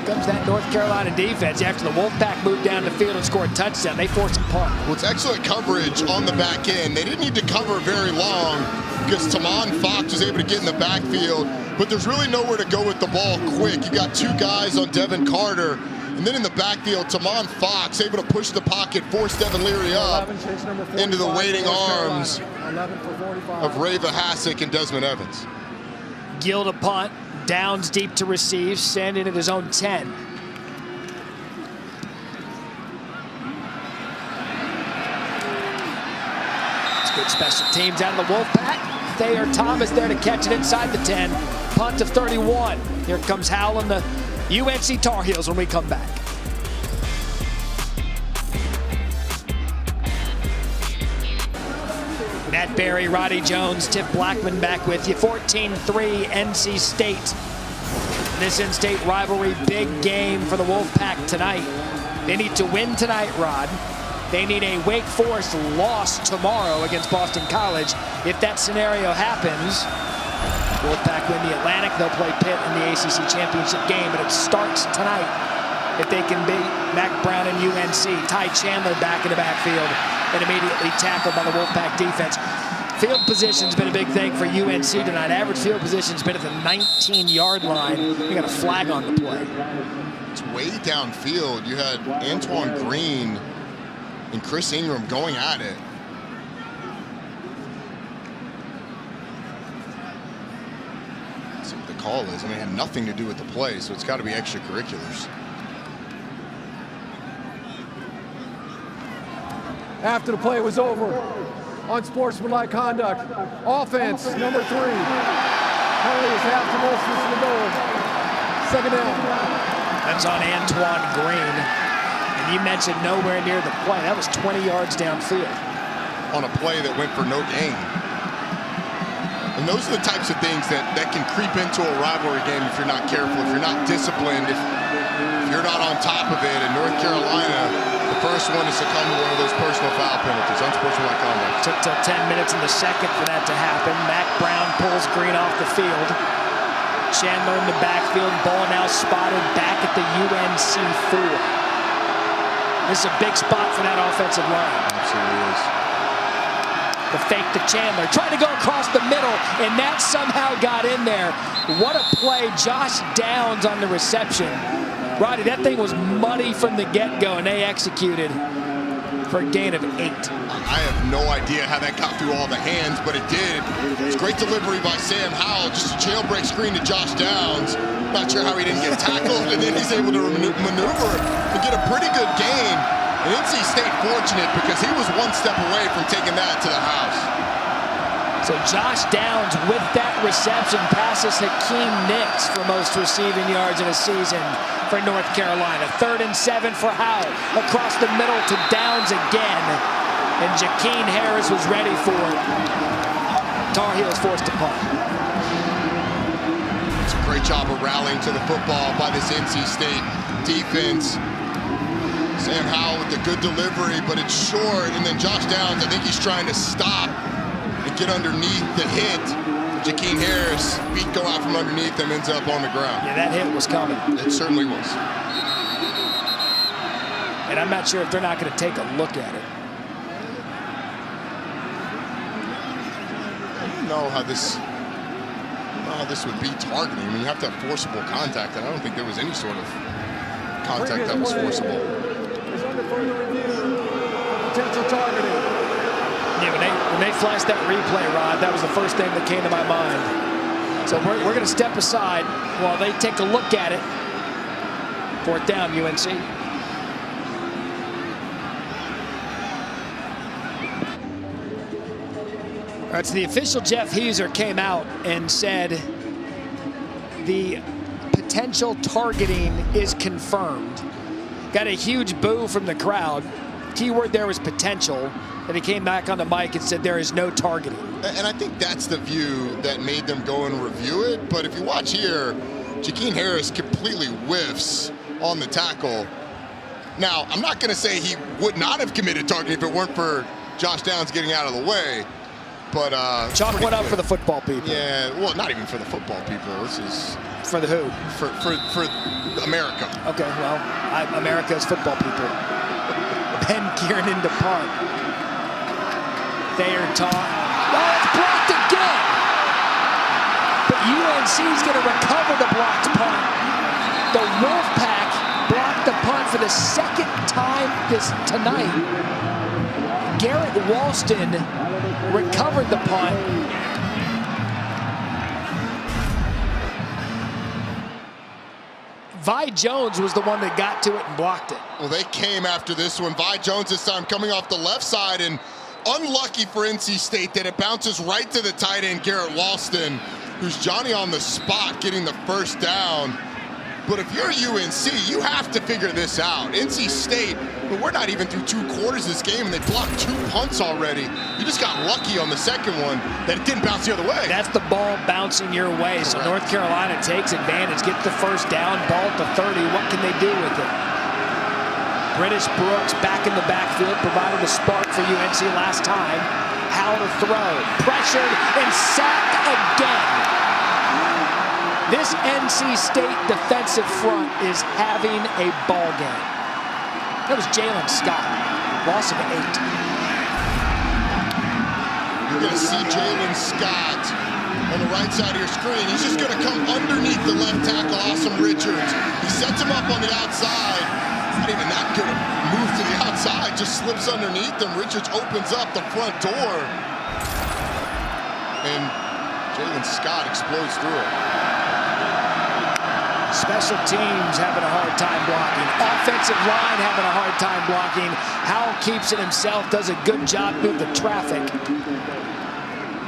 comes that North Carolina defense. After the Wolfpack moved down the field and scored a touchdown, they forced a punt. Well, it's excellent coverage on the back end. They didn't need to cover very long because Tamon Fox was able to get in the backfield, but there's really nowhere to go with the ball quick. You got 2 guys on Devin Carter, and then in the backfield, Tamon Fox able to push the pocket, force Devin Leary up into the waiting arms of Rava Hassick and Desmond Evans. Gill to punt, Downs deep to receive, sending at his own 10. It's good special teams out of the Wolfpack. Thayer Thomas there to catch it inside the 10. Punt of 31. Here comes Howell and the UNC Tar Heels when we come back. Matt Berry, Roddy Jones, Tip Blackman back with you. 14-3 NC State. This in-state rivalry, big game for the Wolfpack tonight. They need to win tonight, Rod. They need a Wake Forest loss tomorrow against Boston College. If that scenario happens, Wolfpack win the Atlantic. They'll play Pitt in the ACC championship game, but it starts tonight. If they can beat Mac Brown and UNC, Ty Chandler back in the backfield and immediately tackled by the Wolfpack defense. Field position's been a big thing for UNC tonight. Average field position's been at the 19-yard line. They got a flag on the play. It's way downfield. You had Antoine Green and Chris Ingram going at it. Let's see what the call is. I mean, it had nothing to do with the play, so it's got to be extracurriculars. After the play was over, unsportsmanlike conduct. Offense, number 3. Penalty is half the motions to the goal. 2nd down. That's on Antoine Green. And you mentioned nowhere near the play. That was 20 yards downfield. On a play that went for no gain. And those are the types of things that can creep into a rivalry game if you're not careful, if you're not disciplined, if you're not on top of it. And North Carolina, the first one to succumb to one of those personal foul penalties, unsportsmanlike conduct. Took till 10 minutes in the second for that to happen. Mac Brown pulls Green off the field. Chandler in the backfield, ball now spotted back at the UNC 4. This is a big spot for that offensive line. Absolutely is. The fake to Chandler, trying to go across the middle, and that somehow got in there. What a play. Josh Downs on the reception. Roddy, that thing was muddy from the get-go, and they executed for a gain of 8. I have no idea how that got through all the hands, but it did. It's great delivery by Sam Howell, just a jailbreak screen to Josh Downs. Not sure how he didn't get tackled, and then he's able to maneuver and get a pretty good gain. And NC State fortunate because he was one step away from taking that to the house. So Josh Downs with that reception passes Hakeem Nicks for most receiving yards in a season for North Carolina. 3rd and 7 for Howell. Across the middle to Downs again. And Jakeem Harris was ready for it. Tar Heels forced to punt. It's a great job of rallying to the football by this NC State defense. Sam Howell with the good delivery, but it's short. And then Josh Downs, I think he's trying to stop and get underneath the hit. Jakeem Harris, feet go out from underneath him, ends up on the ground. Yeah, that hit was coming. It certainly was. And I'm not sure if they're not going to take a look at it. I don't know how this This would be targeting. I mean, you have to have forcible contact, and I don't think there was any sort of contact that was forcible. Is under further review. Potential targeting. Yeah, when they flashed that replay, Rod, that was the first thing that came to my mind. So we're going to step aside while they take a look at it. 4th down, UNC. All right, so the official Jeff Heiser came out and said the potential targeting is confirmed. Got a huge boo from the crowd. Keyword there was potential. And he came back on the mic and said there is no targeting. And I think that's the view that made them go and review it. But if you watch here, Jakeem Harris completely whiffs on the tackle. Now, I'm not going to say he would not have committed targeting if it weren't for Josh Downs getting out of the way. But chalk one up for the football people. Yeah, well, not even for the football people. This is for the who? For America. Okay, well, America's football people. Ben Kieran into punt. Thayer taught. Oh, it's blocked again. But UNC is going to recover the blocked punt. The Wolfpack blocked the punt for the 2nd time tonight. Garrett Walston recovered the punt. Vi Jones was the one that got to it and blocked it. Well, they came after this one. Vi Jones this time coming off the left side, and unlucky for NC State that it bounces right to the tight end, Garrett Walston, who's Johnny on the spot getting the 1st down. But if you're UNC, you have to figure this out. NC State, but we're not even through 2 quarters of this game, and they blocked 2 punts already. You just got lucky on the 2nd one that it didn't bounce the other way. That's the ball bouncing your way. Correct. So North Carolina takes advantage, gets the 1st down, ball to 30. What can they do with it? British Brooks back in the backfield, provided a spark for UNC last time. How to throw, pressured and sacked again. This NC State defensive front is having a ball game. That was Jalen Scott, loss of 8. You're going to see Jalen Scott on the right side of your screen. He's just going to come underneath the left tackle, Awesome Richards. He sets him up on the outside. Not even that good a move to the outside, just slips underneath him. Richards opens up the front door. And Jalen Scott explodes through it. Special teams having a hard time blocking. Offensive line having a hard time blocking. Howell keeps it himself, does a good job through the traffic.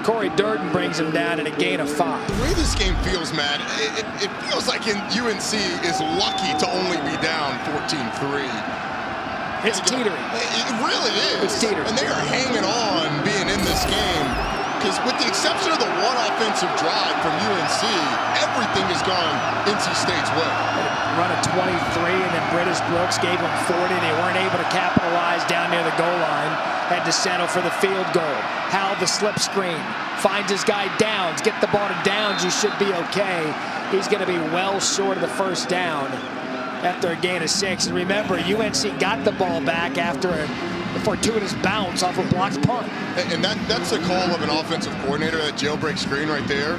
Corey Durden brings him down in a gain of 5. The way this game feels, Matt, it feels like UNC is lucky to only be down 14-3. It's teetering. It really is. It's teetering. And they are hanging on being in this game. Because with the exception of the 1 offensive drive from UNC, everything has gone NC State's way. Run a 23, and then British Brooks gave them 40. They weren't able to capitalize down near the goal line. Had to settle for the field goal. Howell the slip screen. Finds his guy Downs. Get the ball to Downs, you should be okay. He's going to be well short of the 1st down after a gain of 6. And remember, UNC got the ball back after a fortuitous bounce off a blocked punt. And that's the call of an offensive coordinator, that jailbreak screen right there,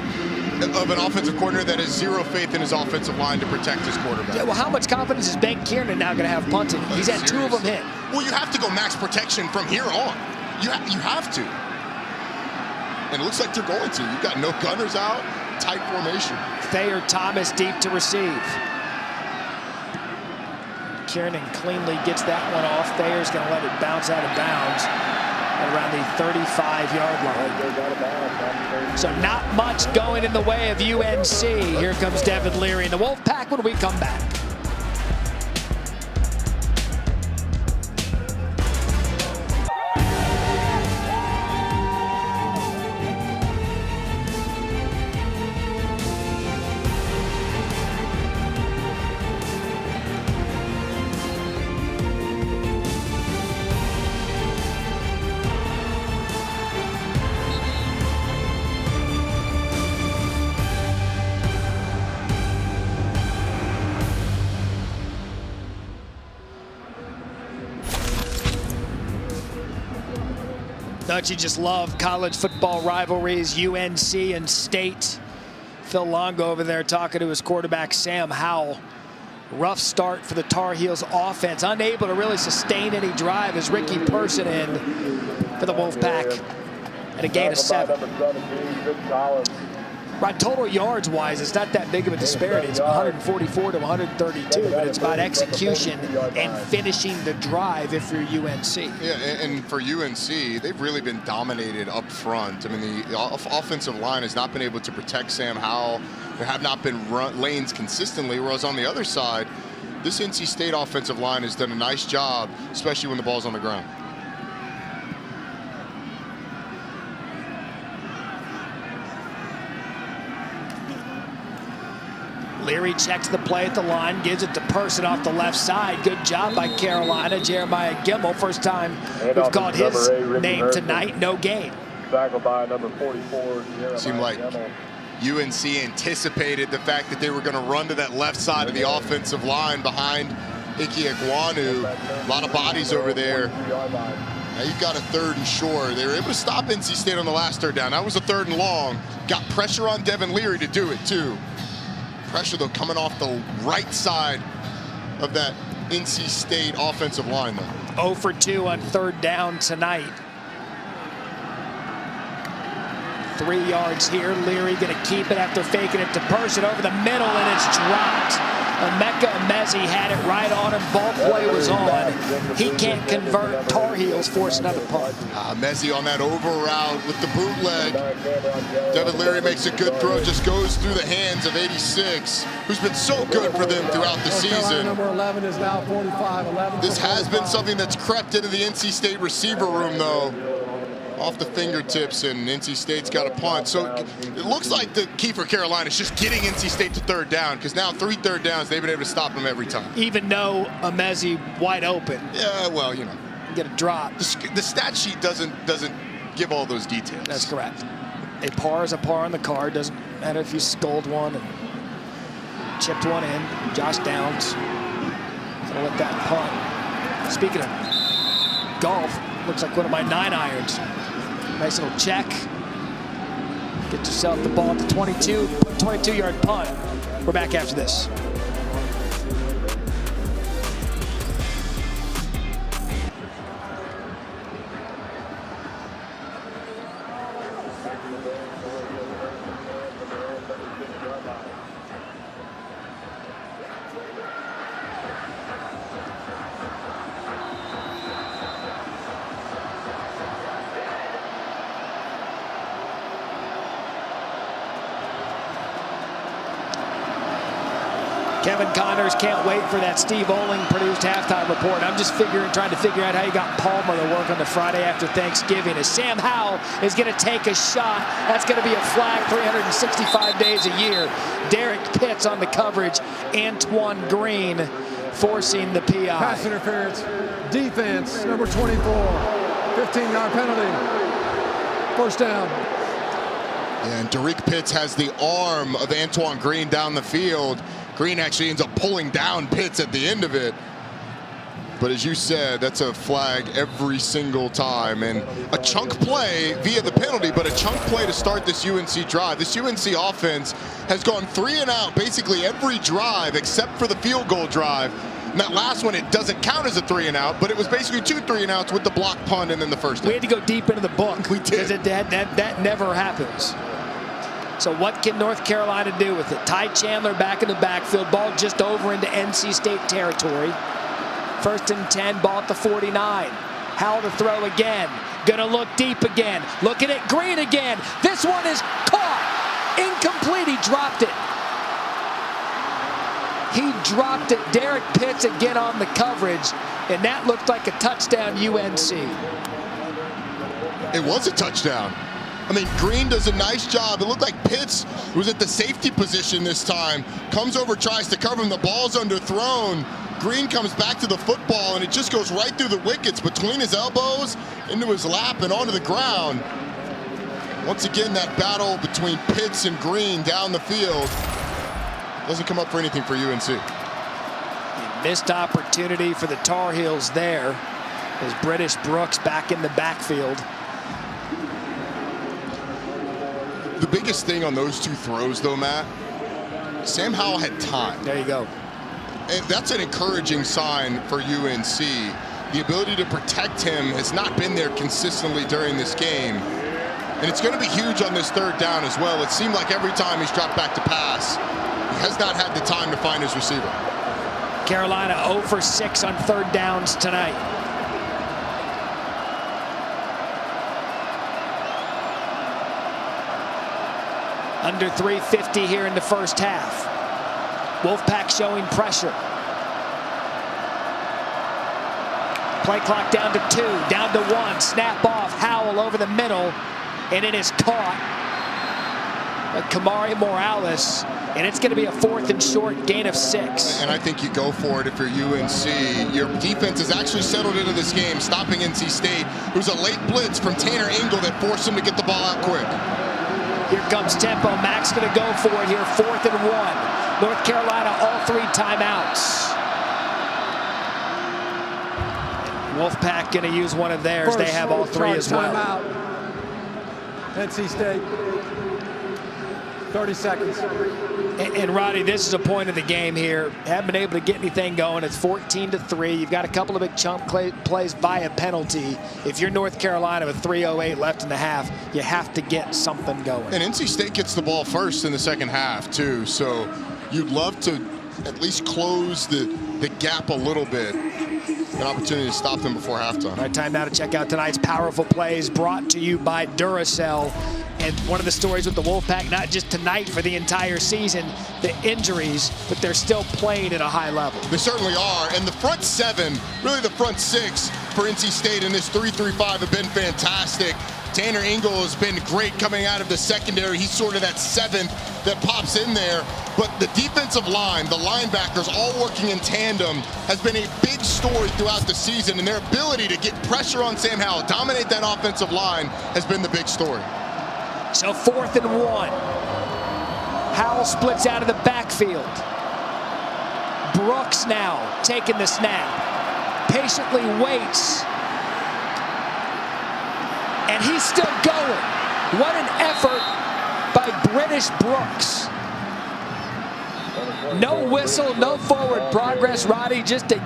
of an offensive coordinator that has 0 faith in his offensive line to protect his quarterback. Yeah, well, how much confidence is Ben Kieran now going to have punting? He's had 2 of them hit. Well, you have to go max protection from here on. You have to. And it looks like they're going to. You've got no gunners out, tight formation. Thayer Thomas deep to receive. Kiernan cleanly gets that one off. Thayer's going to let it bounce out of bounds at around the 35-yard line. So not much going in the way of UNC. Here comes Devin Leary and the Wolfpack when we come back. Don't you just love college football rivalries? UNC and State Phil Longo over there talking to his quarterback, Sam Howell. Rough start for the Tar Heels offense. Unable to really sustain any drive as Ricky Person in for the Wolfpack at a gain of 7. Right, total yards-wise, it's not that big of a disparity. It's 144 to 132, but it's about execution and finishing the drive if you're UNC. Yeah, and for UNC, they've really been dominated up front. I mean, the offensive line has not been able to protect Sam Howell. There have not been lanes consistently, whereas on the other side, this NC State offensive line has done a nice job, especially when the ball's on the ground. Leary checks the play at the line, gives it to Person off the left side. Good job by Carolina. Jeremiah Gimmel, first time we've called his name tonight, no gain. Tackled by number 44. Seemed like UNC anticipated the fact that they were going to run to that left side of the offensive line behind Ike Ekwonu. A lot of bodies over there. Now you've got a 3rd and short. They were able to stop NC State on the last 3rd down. That was a 3rd and long. Got pressure on Devin Leary to do it too. Pressure, though, coming off the right side of that NC State offensive line, though. 0 for 2 on 3rd down tonight. 3 yards here. Leary going to keep it after faking it to Person over the middle, and it's dropped. Emeka Emezi had it right on him. Ball play was on. He can't convert. Tar Heels force another punt. Emezi on that over route with the bootleg. Devin Leary makes a good throw, just goes through the hands of 86, who's been so good for them throughout the season. Number 11 is now 45. 11 this has been something that's crept into the NC State receiver room, though. Off the fingertips, and NC State's got a punt. So it looks like the key for Carolina is just getting NC State to 3rd down, because now 3 3rd downs, they've been able to stop them every time. Even though Emezi wide open. Yeah, well, you know. Get a drop. The stat sheet doesn't give all those details. That's correct. A par is a par on the card. Doesn't matter if you scold one and chipped one in. Josh Downs gonna let that punt. Speaking of golf, looks like one of my 9 irons. Nice little check. Get yourself the ball at the 22-yard punt. We're back after this. Kevin Connors can't wait for that Steve Oling produced halftime report. I'm just trying to figure out how you got Palmer to work on the Friday after Thanksgiving. As Sam Howell is going to take a shot. That's going to be a flag 365 days a year. Derek Pitts on the coverage. Antoine Green forcing the PI. Pass interference. Defense, number 24. 15-yard penalty. 1st down. And Derek Pitts has the arm of Antoine Green down the field. Green actually ends up pulling down Pitts at the end of it. But as you said, that's a flag every single time. And a chunk play via the penalty, but a chunk play to start this UNC drive. This UNC offense has gone 3 and out basically every drive except for the field goal drive. And that last one, it doesn't count as a 3 and out, but it was basically 2 3 and outs with the block punt and then the first. We had to go deep into the book. We did. Because that never happens. So what can North Carolina do with it? Ty Chandler back in the backfield, ball just over into NC State territory. 1st and 10, ball at the 49. Howell to throw again. Gonna look deep again. Looking at Green again. This one is caught. Incomplete, he dropped it. He dropped it. Derek Pitts again on the coverage, and that looked like a touchdown UNC. It was a touchdown. I mean, Green does a nice job. It looked like Pitts was at the safety position this time. Comes over, tries to cover him. The ball's underthrown. Green comes back to the football, and it just goes right through the wickets between his elbows, into his lap, and onto the ground. Once again, that battle between Pitts and Green down the field doesn't come up for anything for UNC. Missed opportunity for the Tar Heels there as British Brooks back in the backfield. The biggest thing on those two throws, though, Matt, Sam Howell had time. There you go. And that's an encouraging sign for UNC. The ability to protect him has not been there consistently during this game. And it's going to be huge on this third down as well. It seemed like every time he's dropped back to pass, he has not had the time to find his receiver. Carolina 0 for 6 on third downs tonight. Under 3:50 here in the first half. Wolfpack showing pressure. Play clock down to 2, down to 1. Snap off, Howell over the middle, and it is caught by Kamari Morales, and it's going to be a 4th and short, gain of 6. And I think you go for it if you're UNC. Your defense has actually settled into this game, stopping NC State. It was a late blitz from Tanner Ingle that forced him to get the ball out quick. Here comes tempo. Mac's going to go for it here. 4th and 1. North Carolina, all 3 timeouts. Wolfpack going to use one of theirs. They have all 3 as well. Timeout. NC State. 30 seconds. And Roddy, this is a point of the game here. Haven't been able to get anything going. It's 14-3. You've got a couple of big chunk plays by a penalty. If you're North Carolina with 3:08 left in the half, you have to get something going. And NC State gets the ball first in the second half, too. So you'd love to at least close the gap a little bit. An opportunity to stop them before halftime. All right, time now to check out tonight's powerful plays brought to you by Duracell. And one of the stories with the Wolfpack, not just tonight for the entire season, the injuries, but they're still playing at a high level. They certainly are. And the front 7, really the front 6 for NC State in this 3-3-5 have been fantastic. Tanner Ingle has been great coming out of the secondary. He's sort of that 7th that pops in there. But the defensive line, the linebackers all working in tandem has been a big story throughout the season. And their ability to get pressure on Sam Howell, dominate that offensive line, has been the big story. So 4th and 1. Howell splits out of the backfield. Brooks now taking the snap. Patiently waits. And he's still going. What an effort by British Brooks. No whistle, no forward progress, Roddy, just a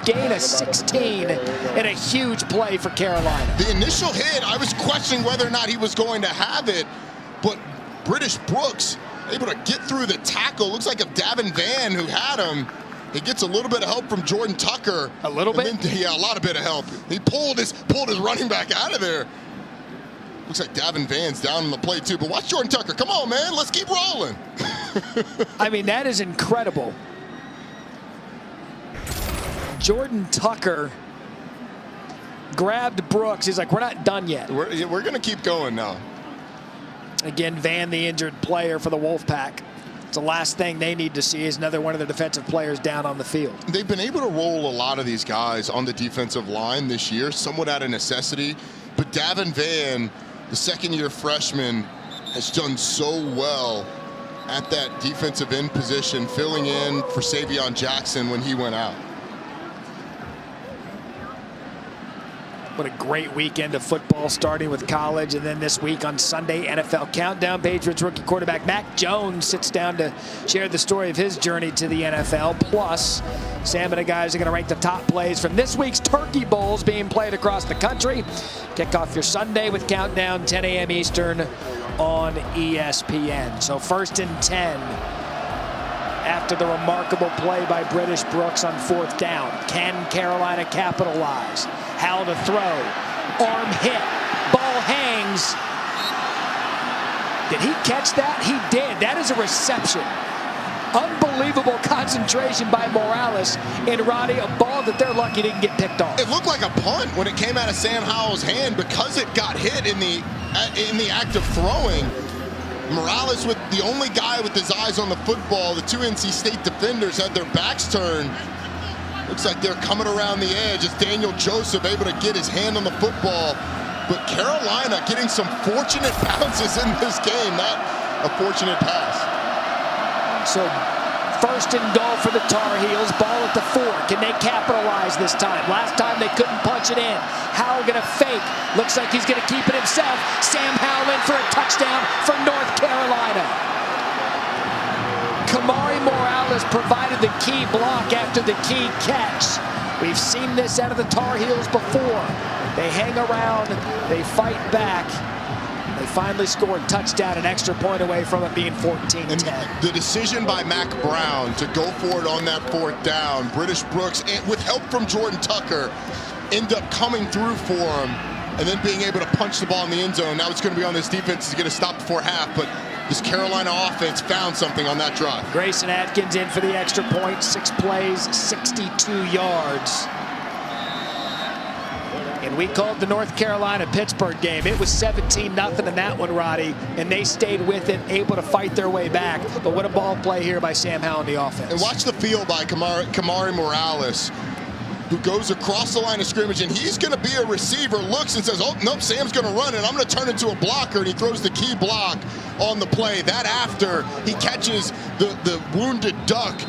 gain of 16 and a huge play for Carolina. The initial hit, I was questioning whether or not he was going to have it, but British Brooks able to get through the tackle. Looks like if Davin Van, who had him, he gets a little bit of help from Jordan Tucker. A little bit? Then, yeah, a lot of bit of help. He pulled his running back out of there. Looks like Davin Van's down on the play too, but watch Jordan Tucker. Come on, man, let's keep rolling. I mean, that is incredible. Jordan Tucker grabbed Brooks. He's like, we're not done yet. We're going to keep going now. Again, Van, the injured player for the Wolfpack. It's the last thing they need to see is another one of their defensive players down on the field. They've been able to roll a lot of these guys on the defensive line this year, somewhat out of necessity. But Davin Van, the second-year freshman, has done so well at that defensive end position, filling in for Savion Jackson when he went out. What a great weekend of football, starting with college, and then this week on Sunday, NFL Countdown. Patriots rookie quarterback Mac Jones sits down to share the story of his journey to the NFL. Plus, Sam and the guys are going to rank the top plays from this week's Turkey Bowls being played across the country. Kick off your Sunday with Countdown, 10 a.m. Eastern on ESPN. So 1st and 10 after the remarkable play by British Brooks on 4th down. Can Carolina capitalize? Howell to throw. Arm hit. Ball hangs. Did he catch that? He did. That is a reception. Unbelievable concentration by Morales. And Roddy, a ball that they're lucky didn't get picked off. It looked like a punt when it came out of Sam Howell's hand because it got hit in the act of throwing. Morales, with the only guy with his eyes on the football. The 2 NC State defenders had their backs turned. Looks like they're coming around the edge. It's Daniel Joseph able to get his hand on the football. But Carolina getting some fortunate bounces in this game. Not a fortunate pass. So First and goal for the Tar Heels. Ball at the 4. Can they capitalize this time? Last time they couldn't punch it in. Howell gonna fake. Looks like he's gonna keep it himself. Sam Howell in for a touchdown for North Carolina. Kamari Morales provided the key block after the key catch. We've seen this out of the Tar Heels before. They hang around, they fight back. They finally scored touchdown, an extra point away from it being 14-10. The decision by Mac Brown to go for it on that 4th down, British Brooks, and with help from Jordan Tucker, end up coming through for him and then being able to punch the ball in the end zone. Now it's going to be on this defense to get a stop before half, but this Carolina offense found something on that drive. Grayson Atkins in for the extra point, 6 plays, 62 yards. And we called the North Carolina-Pittsburgh game. It was 17-0 in that one, Roddy, and they stayed with it, able to fight their way back. But what a ball play here by Sam Howell in the offense. And watch the field by Kamari Morales, who goes across the line of scrimmage, and he's going to be a receiver, looks and says, oh, nope, Sam's going to run it. I'm going to turn into a blocker, and he throws the key block on the play. That after he catches the wounded duck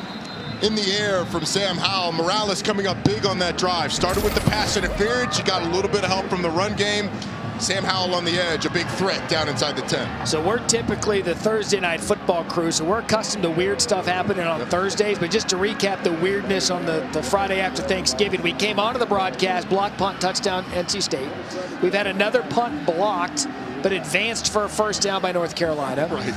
in the air from Sam Howell. Morales coming up big on that drive. Started with the pass interference. You got a little bit of help from the run game. Sam Howell on the edge, a big threat down inside the 10. So we're typically the Thursday night football crew, so we're accustomed to weird stuff happening on Thursdays. But just to recap the weirdness on the Friday after Thanksgiving, we came onto the broadcast, block, punt, touchdown, NC State. We've had another punt blocked, but advanced for a first down by North Carolina. Right.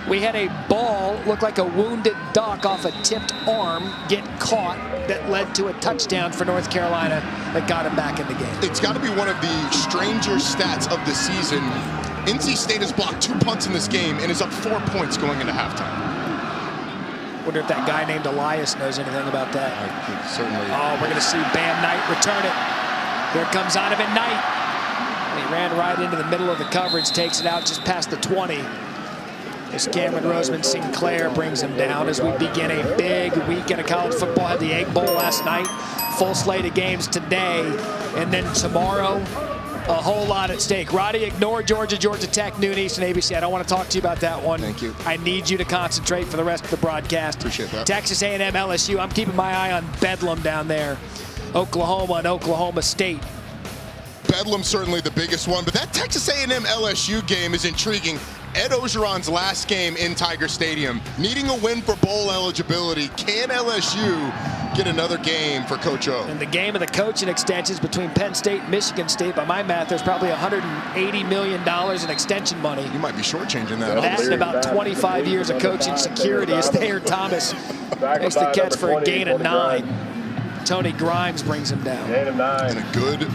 We had a ball, look like a wounded duck off a tipped arm, get caught that led to a touchdown for North Carolina that got him back in the game. It's got to be one of the stranger stats of the season. NC State has blocked 2 punts in this game and is up 4 points going into halftime. Wonder if that guy named Elias knows anything about that. I think certainly. Oh, we're going to see Bam Knight return it. Here comes Donovan Knight. And he ran right into the middle of the coverage, takes it out just past the 20. As Cameron Roseman Sinclair brings him down as we begin a big weekend of college football. Had the Egg Bowl last night, full slate of games today, and then tomorrow, a whole lot at stake. Roddy, ignore Georgia Tech, noon Eastern ABC. I don't want to talk to you about that one. Thank you. I need you to concentrate for the rest of the broadcast. Appreciate that. Texas A&M, LSU. I'm keeping my eye on Bedlam down there. Oklahoma and Oklahoma State. Bedlam's certainly the biggest one, but that Texas A&M LSU game is intriguing. Ed Ogeron's last game in Tiger Stadium, needing a win for bowl eligibility. Can LSU get another game for Coach O? And the game of the coaching extensions between Penn State and Michigan State, by my math, there's probably $180 million in extension money. You might be shortchanging that. That and about 25 years of coaching security as Thayer Thomas makes the catch for a gain of 9. Tony Grimes brings him down. Gain of 9. And a good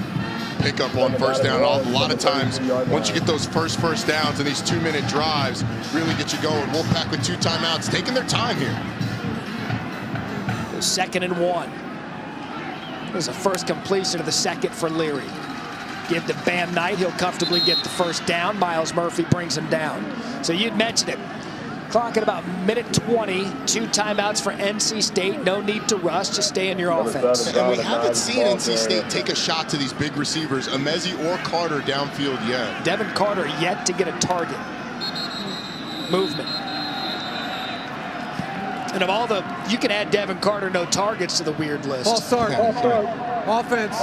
pickup on first down. A lot of times, once you get those first downs and these 2-minute drives, really get you going. Wolfpack with 2 timeouts, taking their time here. 2nd and 1. It was a first completion of the second for Leary. Give to Bam Knight. He'll comfortably get the first down. Miles Murphy brings him down. So you'd mentioned it. Clock at about minute 20. 2 timeouts for NC State. No need to rush. Just stay in your offense. And we haven't seen NC State take a shot to these big receivers, Emezi or Carter, downfield yet. Devin Carter yet to get a target. Movement. And of all the, you can add Devin Carter, no targets to the weird list. False start. Offense.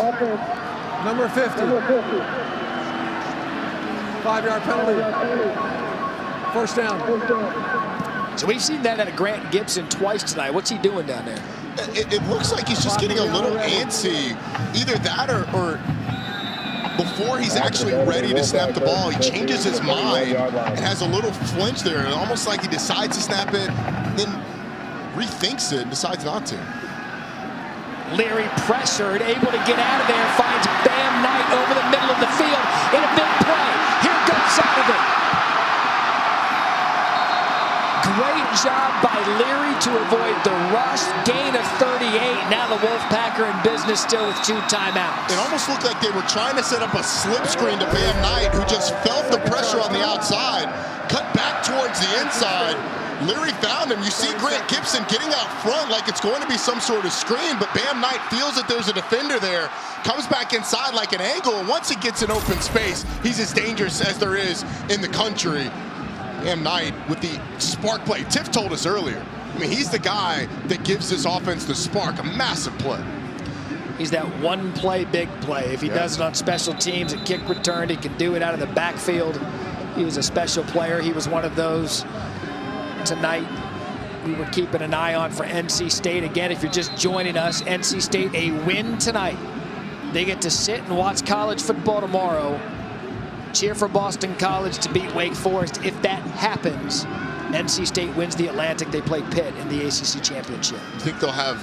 Number 50. 5-yard penalty. First down. So we've seen that out of Grant Gibson twice tonight. What's he doing down there? It looks like he's just getting a little antsy. Either that or before he's actually ready to snap the ball, he changes his mind and has a little flinch there. And almost like he decides to snap it, then rethinks it and decides not to. Leary pressured, able to get out of there, finds Bam Knight over the middle of the field in a big play. Here goes Donovan. Great job by Leary to avoid the rush. Gain of 38. Now the Wolfpacker in business still with 2 timeouts. It almost looked like they were trying to set up a slip screen to Bam Knight, who just felt the pressure on the outside, cut back towards the inside. Leary found him. You see Grant Gibson getting out front like it's going to be some sort of screen, but Bam Knight feels that there's a defender there, comes back inside like an angle, and once he gets in open space, he's as dangerous as there is in the country. Bam Knight with the spark play. Tiff told us earlier, I mean, he's the guy that gives this offense the spark, a massive play. He's that one play, big play. If he does it on special teams, a kick return, he can do it out of the backfield. He was a special player. He was one of those tonight we were keeping an eye on for NC State. Again, if you're just joining us, NC State a win tonight. They get to sit and watch college football tomorrow. Cheer for Boston College to beat Wake Forest. If that happens, NC State wins the Atlantic. They play Pitt in the ACC Championship. You think they'll have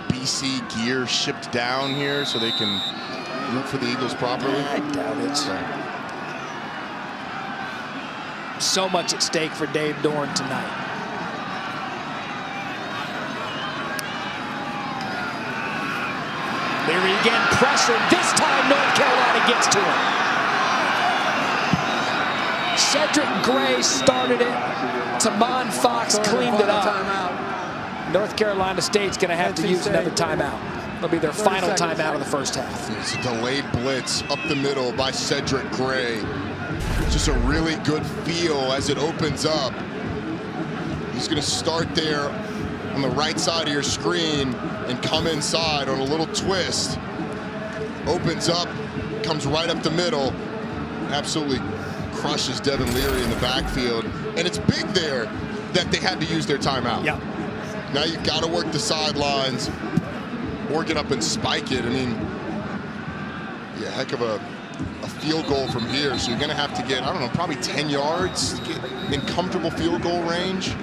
BC gear shipped down here so they can root for the Eagles properly? I doubt it. So much at stake for Dave Dorn tonight. Leary again, pressure. This time North Carolina gets to him. Cedric Gray started it. Tamon Fox cleaned it up. North Carolina State's going to have to use another timeout. It'll be their final timeout of the first half. It's a delayed blitz up the middle by Cedric Gray. Just a really good feel as it opens up. He's going to start there on the right side of your screen and come inside on a little twist. Opens up, comes right up the middle. Absolutely crushes Devin Leary in the backfield. And it's big there that they had to use their timeout. Yep. Now you've got to work the sidelines or get up and spike it. I mean, yeah, heck of a field goal from here. So you're going to have to get, I don't know, probably 10 yards to get in comfortable field goal range.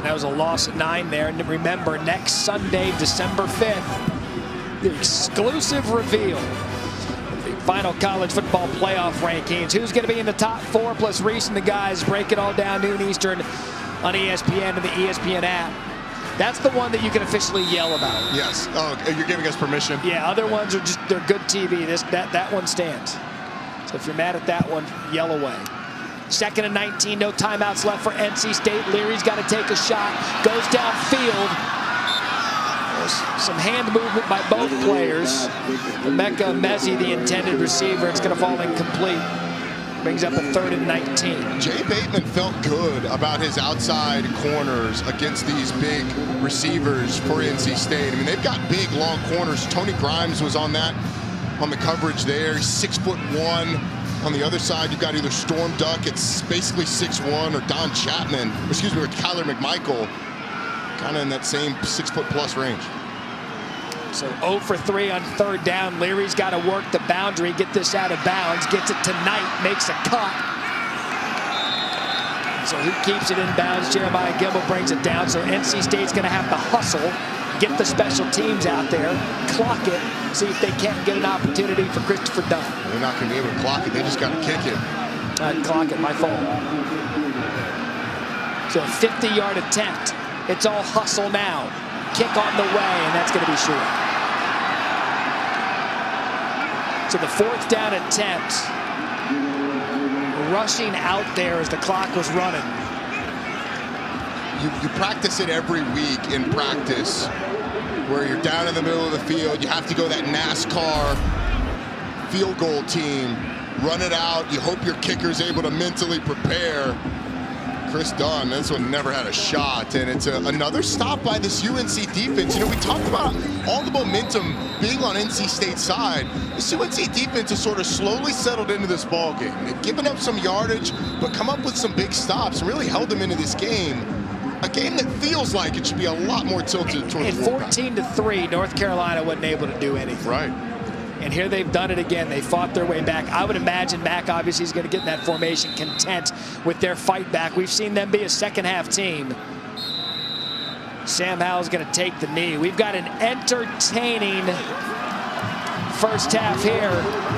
That was a loss at 9 there. And remember, next Sunday, December 5th, the exclusive reveal of the final college football playoff rankings. Who's going to be in the top 4 plus Reese and the guys break it all down noon Eastern on ESPN and the ESPN app. That's the one that you can officially yell about. Yes. Oh, you're giving us permission? Yeah, other ones are just, they're good TV. That one stands. So if you're mad at that one, yell away. 2nd and 19, no timeouts left for NC State. Leary's got to take a shot, goes downfield. There's some hand movement by both players. Emeka Mezi, the intended receiver, it's going to fall incomplete. Brings up a 3rd and 19. Jay Bateman felt good about his outside corners against these big receivers for NC State. I mean, they've got big, long corners. Tony Grimes was on the coverage there. He's 6'1". On the other side, you've got either Storm Duck, it's basically 6'1", or Don Chapman, or Kyler McMichael, kind of in that same 6-foot-plus range. So 0 for 3 on 3rd down. Leary's got to work the boundary, get this out of bounds, gets it to Knight, makes a cut. So he keeps it in bounds. Jeremiah Gimble brings it down. So NC State's going to have to hustle, get the special teams out there, clock it, see if they can't get an opportunity for Christopher Dunn. They're not going to be able to clock it. They just got to kick it. Clock it, my fault. So a 50-yard attempt. It's all hustle now. Kick on the way, and that's going to be short. So the 4th down attempt, rushing out there as the clock was running. You practice it every week in practice, where you're down in the middle of the field. You have to go that NASCAR field goal team, run it out. You hope your kicker's able to mentally prepare. Chris Dunn, this one never had a shot, and it's another stop by this UNC defense. You know, we talked about all the momentum being on NC State's side. This UNC defense has sort of slowly settled into this ball game. They've given up some yardage, but come up with some big stops and really held them into this game. A game that feels like it should be a lot more tilted towards the Wolfpack. 14-3, North Carolina wasn't able to do anything. Right. And here they've done it again. They fought their way back. I would imagine Mac obviously is going to get in that formation content with their fight back. We've seen them be a second-half team. Sam Howell's going to take the knee. We've got an entertaining first half here.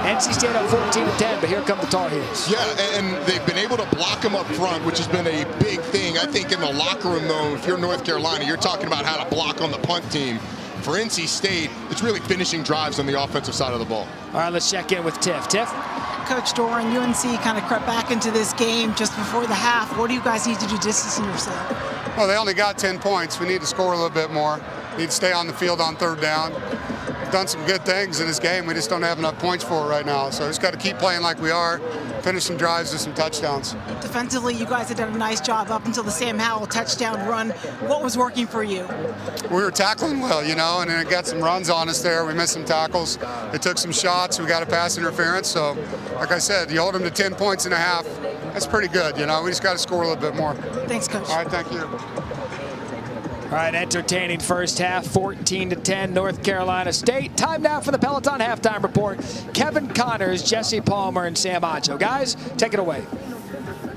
NC State up 14-10, but here come the Tar Heels. Yeah, and they've been able to block them up front, which has been a big thing. I think in the locker room, though, if you're North Carolina, you're talking about how to block on the punt team. For NC State, it's really finishing drives on the offensive side of the ball. All right, let's check in with Tiff. Tiff? Coach Doran, UNC kind of crept back into this game just before the half. What do you guys need to do distancing yourself? Well, they only got 10 points. We need to score a little bit more. Need to stay on the field on 3rd down. we've done some good things in this game. We just don't have enough points for it right now. So we just got to keep playing like we are, finish some drives with some touchdowns. Defensively, you guys have done a nice job up until the Sam Howell touchdown run. What was working for you? We were tackling well, you know, and then it got some runs on us there. We missed some tackles. It took some shots. We got a pass interference. So, like I said, you hold them to 10 points and a half. That's pretty good, you know. We just got to score a little bit more. Thanks, Coach. All right, thank you. All right, entertaining first half, 14-10, North Carolina State. Time now for the Peloton halftime report. Kevin Connors, Jesse Palmer, and Sam Acho. Guys, take it away.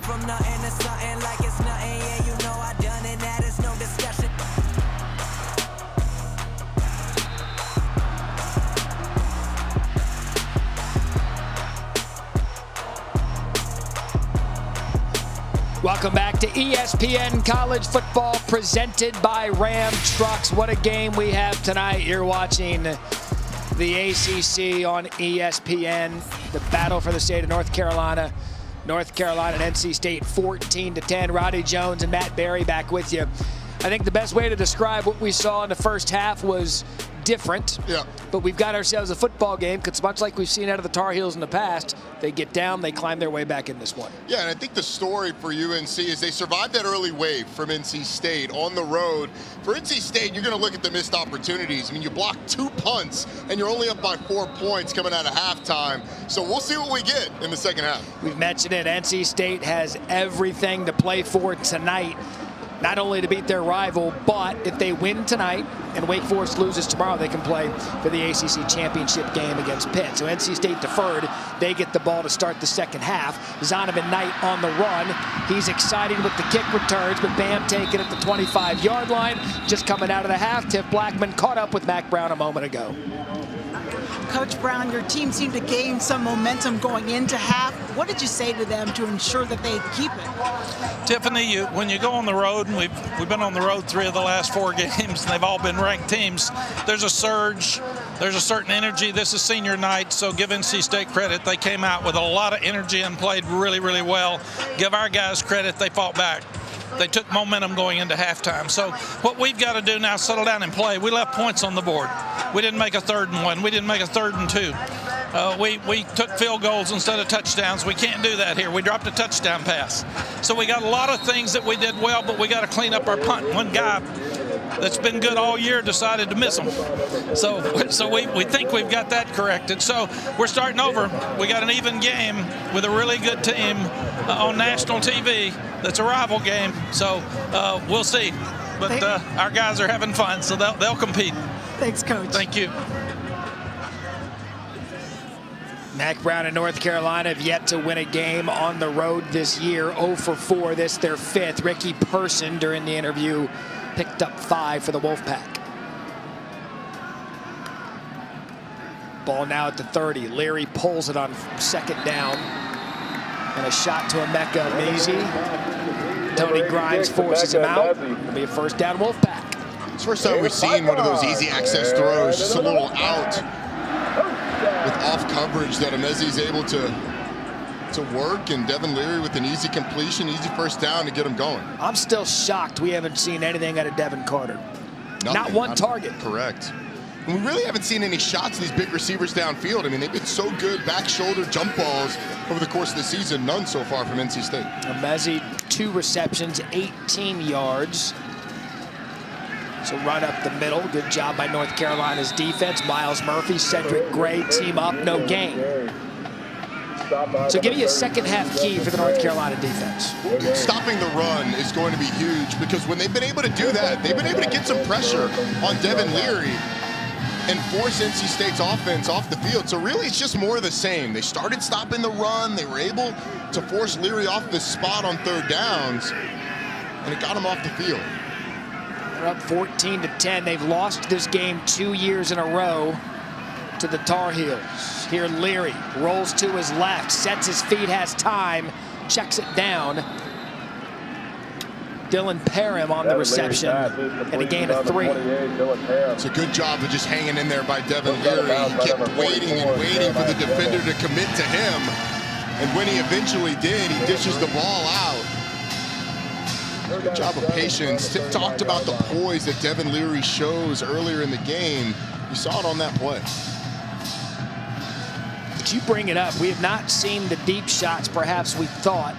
From nothing to something like it's nothing, yeah, you know I done it, that is no discussion. Welcome back to ESPN College Football presented by Ram Trucks. What a game we have tonight. You're watching the ACC on ESPN, the battle for the state of North Carolina. North Carolina and NC State 14-10. Roddy Jones and Matt Berry back with you. I think the best way to describe what we saw in the first half was different. Yeah. But we've got ourselves a football game because much like we've seen out of the Tar Heels in the past, they get down, they climb their way back in this one. Yeah, and I think the story for UNC is they survived that early wave from NC State on the road. For NC State, you're going to look at the missed opportunities. I mean, you blocked 2 punts, and you're only up by 4 points coming out of halftime. So we'll see what we get in the second half. We've mentioned it. NC State has everything to play for tonight. Not only to beat their rival, but if they win tonight and Wake Forest loses tomorrow, they can play for the ACC championship game against Pitt. So NC State deferred. They get the ball to start the second half. Zonovan Knight on the run. He's excited with the kick returns, but Bam taken at the 25-yard line. Just coming out of the half, Tiff Blackman caught up with Mac Brown a moment ago. Coach Brown, your team seemed to gain some momentum going into half. What did you say to them to ensure that they keep it? Tiffany, when you go on the road, and we've been on the road 3 of the last 4 games, and they've all been ranked teams, there's a surge, there's a certain energy. This is senior night, so give NC State credit. They came out with a lot of energy and played really, really well. Give our guys credit, they fought back. They took momentum going into halftime. So what we've got to do now is settle down and play. We left points on the board. We didn't make a 3rd and 1. We didn't make a 3rd and 2. We took field goals instead of touchdowns. We can't do that here. We dropped a touchdown pass. So we got a lot of things that we did well, but we got to clean up our punt. One guy that's been good all year decided to miss them. So we think we've got that corrected. So we're starting over. We got an even game with a really good team on national TV. That's a rival game. So we'll see. But our guys are having fun, so they'll compete. Thanks, Coach. Thank you. Mac Brown and North Carolina have yet to win a game on the road this year. 0 for 4, this their 5th. Ricky Person, during the interview, picked up 5 for the Wolfpack. Ball now at the 30. Leary pulls it on 2nd down. And a shot to Emeka Emezi. Tony Grimes forces him out. It'll be a 1st down Wolfpack. It's the first time we've seen one of those easy access throws, just a little out with off coverage that Emezi's able to work, and Devin Leary with an easy completion, easy 1st down to get him going. I'm still shocked we haven't seen anything out of Devin Carter. Not one target. Correct. And we really haven't seen any shots of these big receivers downfield. I mean, they've been so good back shoulder jump balls over the course of the season. None so far from NC State. Emezi, 2 receptions, 18 yards. So run up the middle. Good job by North Carolina's defense. Miles Murphy, Cedric Gray team up, no gain. So give me a second half key for the North Carolina defense. Stopping the run is going to be huge, because when they've been able to do that, they've been able to get some pressure on Devin Leary and force NC State's offense off the field. So really, it's just more of the same. They started stopping the run. They were able to force Leary off this spot on 3rd downs, and it got him off the field. They're up 14-10. They've lost this game 2 years in a row to the Tar Heels. Here Leary rolls to his left, sets his feet, has time, checks it down. Dylan Parham on the reception and a gain of 3. It's a good job of just hanging in there by Devin Leary. He kept waiting and waiting for the defender to commit to him. And when he eventually did, he dishes the ball out. Good job of patience. Tip talked about the poise that Devin Leary shows earlier in the game. You saw it on that play. But you bring it up. We have not seen the deep shots perhaps we thought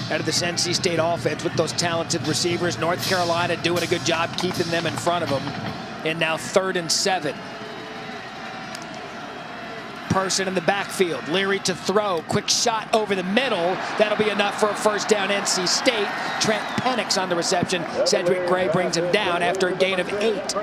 out of this NC State offense with those talented receivers. North Carolina doing a good job keeping them in front of them. And now 3rd and 7. Person in the backfield. Leary to throw. Quick shot over the middle. That'll be enough for a first down, NC State. Trent Penix on the reception. Cedric Gray brings him down after a gain of 8.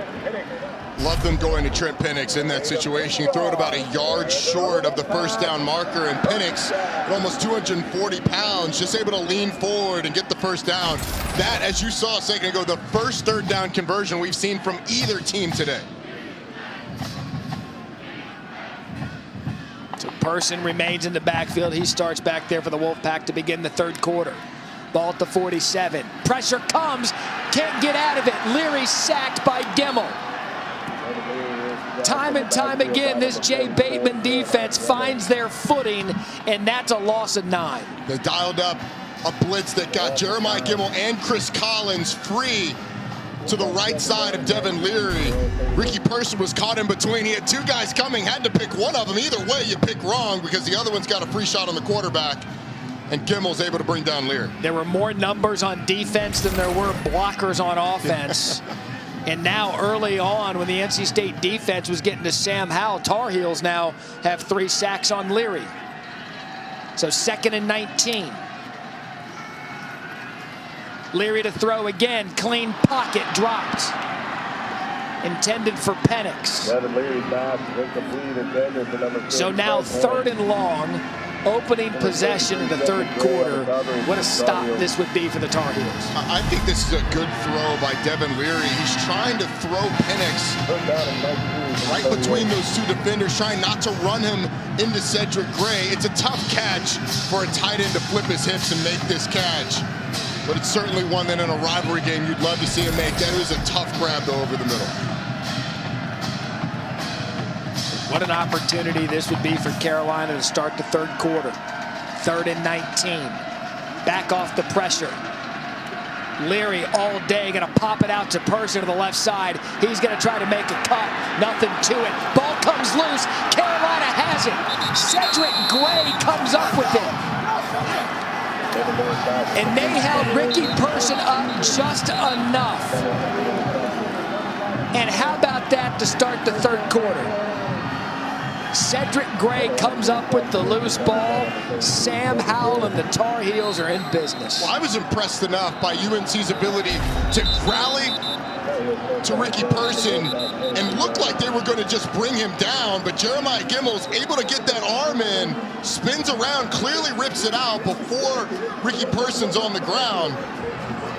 Love them going to Trent Penix in that situation. You throw it about a yard short of the first down marker, and Penix, at almost 240 pounds, just able to lean forward and get the first down. That, as you saw a second ago, the first 3rd down conversion we've seen from either team today. So Person remains in the backfield. He starts back there for the Wolfpack to begin the 3rd quarter. Ball at the 47. Pressure comes. Can't get out of it. Leary sacked by Gemmel. Time and time again, this Jay Bateman defense finds their footing, and that's a loss of 9. They dialed up a blitz that got Jeremiah Gemmel and Chris Collins free to the right side of Devin Leary. Ricky Person was caught in between. He had 2 guys coming, had to pick one of them. Either way, you pick wrong because the other one's got a free shot on the quarterback, and Gemmel's able to bring down Leary. There were more numbers on defense than there were blockers on offense. And now early on, when the NC State defense was getting to Sam Howell, Tar Heels now have 3 sacks on Leary. So 2nd and 19. Leary to throw again. Clean pocket dropped. Intended for Penix. So now 3rd and long. Opening possession in the 3rd quarter. What a stop this would be for the Tar Heels. I think this is a good throw by Devin Leary. He's trying to throw Penix right between those 2 defenders, trying not to run him into Cedric Gray. It's a tough catch for a tight end to flip his hips and make this catch. But it's certainly one that in a rivalry game you'd love to see him make. That is a tough grab, though, over the middle. What an opportunity this would be for Carolina to start the 3rd quarter. 3rd and 19. Back off the pressure. Leary all day, gonna pop it out to Person to the left side. He's gonna try to make a cut. Nothing to it. Ball comes loose. Carolina has it. Cedric Gray comes up with it. And they held Ricky Person up just enough. And how about that to start the 3rd quarter? Cedric Gray comes up with the loose ball. Sam Howell and the Tar Heels are in business. Well, I was impressed enough by UNC's ability to rally to Ricky Person and look like they were going to just bring him down, but Jeremiah Gemmel's able to get that arm in, spins around, clearly rips it out before Ricky Person's on the ground.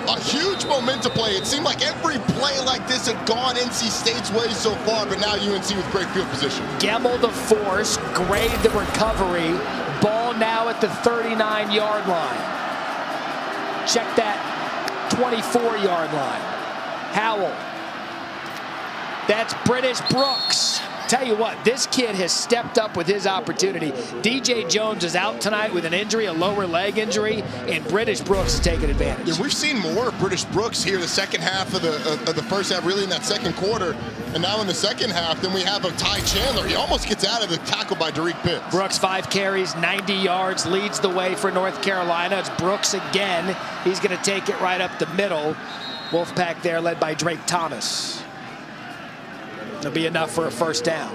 A huge momentum play. It seemed like every play like this had gone NC State's way so far, but now UNC with great field position. Gemmel the force, Gray the recovery. Ball now at the 39-yard line. Check that 24-yard line. Howell. That's British Brooks. Tell you what, this kid has stepped up with his opportunity. DJ Jones is out tonight with an injury, a lower leg injury, and British Brooks is taking advantage. Yeah, we've seen more of British Brooks here the second half of the first half, really in that 2nd quarter, and now in the second half, then we have a Ty Chandler. He almost gets out of the tackle by Derek Pitts. Brooks 5 carries, 90 yards, leads the way for North Carolina. It's Brooks again. He's going to take it right up the middle. Wolfpack there led by Drake Thomas. It'll be enough for a first down.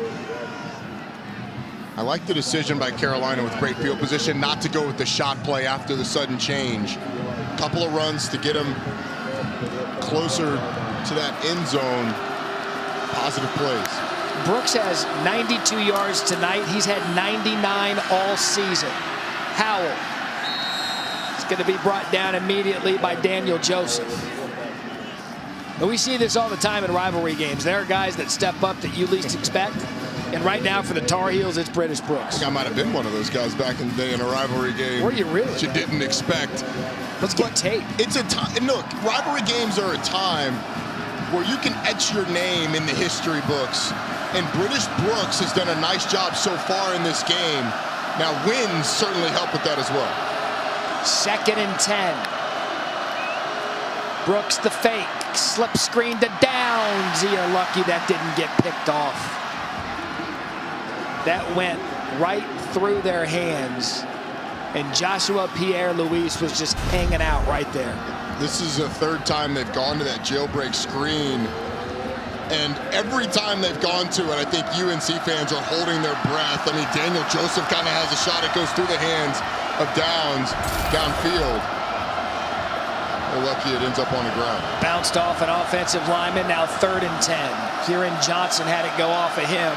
I like the decision by Carolina with great field position not to go with the shot play after the sudden change. A couple of runs to get him closer to that end zone. Positive plays. Brooks has 92 yards tonight. He's had 99 all season. Howell is going to be brought down immediately by Daniel Joseph. And we see this all the time in rivalry games. There are guys that step up that you least expect. And right now for the Tar Heels, it's British Brooks. I think I might have been one of those guys back in the day in a rivalry game. Were you really? That you didn't expect. Let's get tape. It's a time. Look, rivalry games are a time where you can etch your name in the history books. And British Brooks has done a nice job so far in this game. Now wins certainly help with that as well. 2nd and 10. Brooks the fake, slip screen to Downs. You're lucky that didn't get picked off. That went right through their hands, and Joshua Pierre-Louis was just hanging out right there. This is the third time they've gone to that jailbreak screen, and every time they've gone to it, I think UNC fans are holding their breath. I mean, Daniel Joseph kind of has a shot. It goes through the hands of Downs downfield. They're lucky it ends up on the ground. Bounced off an offensive lineman, now 3rd and 10. Kieran Johnson had it go off of him.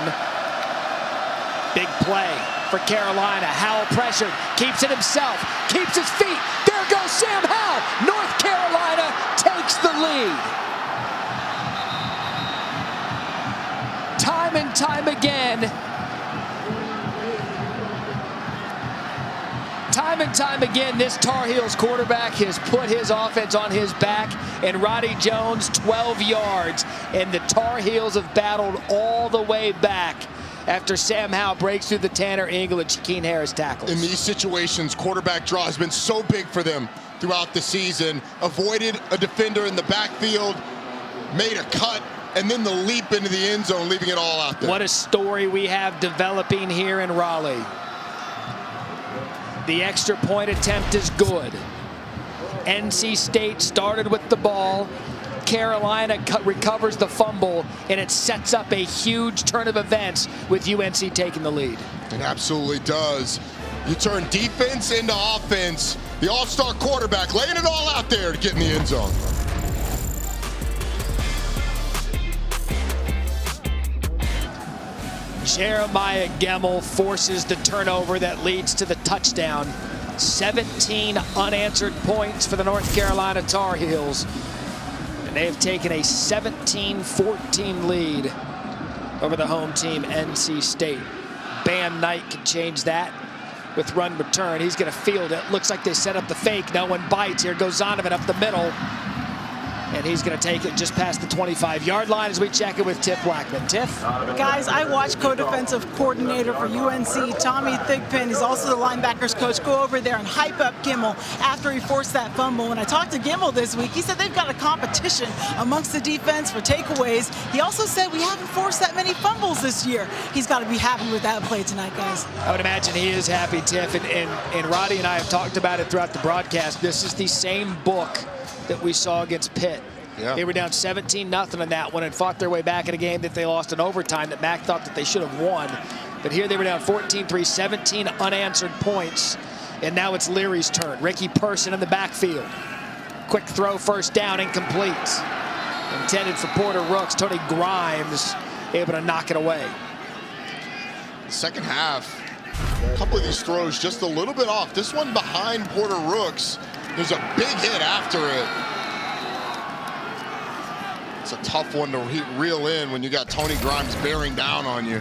Big play for Carolina. Howell pressured, keeps it himself, keeps his feet. There goes Sam Howell. North Carolina takes the lead. Time and time again. Time and time again, this Tar Heels quarterback has put his offense on his back, and Roddy Jones 12 yards, and the Tar Heels have battled all the way back after Sam Howell breaks through the Tanner Ingle and Shaquille Harris tackles. In these situations, quarterback draw has been so big for them throughout the season. Avoided a defender in the backfield, made a cut, and then the leap into the end zone, leaving it all out there. What a story we have developing here in Raleigh. The extra point attempt is good. NC State started with the ball. Carolina recovers the fumble, and it sets up a huge turn of events with UNC taking the lead. It absolutely does. You turn defense into offense. The all-star quarterback laying it all out there to get in the end zone. Jeremiah Gemmel forces the turnover that leads to the touchdown. 17 unanswered points for the North Carolina Tar Heels. And they have taken a 17-14 lead over the home team, NC State. Bam Knight can change that with run return. He's going to field it. Looks like they set up the fake. No one bites. Here goes Zonovan up the middle. And he's going to take it just past the 25-yard line as we check it with Tiff Blackman. Tiff? Guys, I watched co-defensive coordinator for UNC, Tommy Thigpen. He's also the linebackers coach. Go over there and hype up Gemmel after he forced that fumble. When I talked to Gemmel this week, he said they've got a competition amongst the defense for takeaways. He also said we haven't forced that many fumbles this year. He's got to be happy with that play tonight, guys. I would imagine he is happy, Tiff. And Roddy and I have talked about it throughout the broadcast. This is the same book that we saw against Pitt. Yeah. They were down 17-0 in that one and fought their way back in a game that they lost in overtime that Mac thought that they should have won. But here they were down 14-3, 17 unanswered points. And now it's Leary's turn. Ricky Person in the backfield. Quick throw, first down, incomplete. Intended for Porter Rooks. Tony Grimes able to knock it away. Second half, a couple of these throws just a little bit off. This one behind Porter Rooks. There's a big hit after it. It's a tough one to reel in when you got Tony Grimes bearing down on you.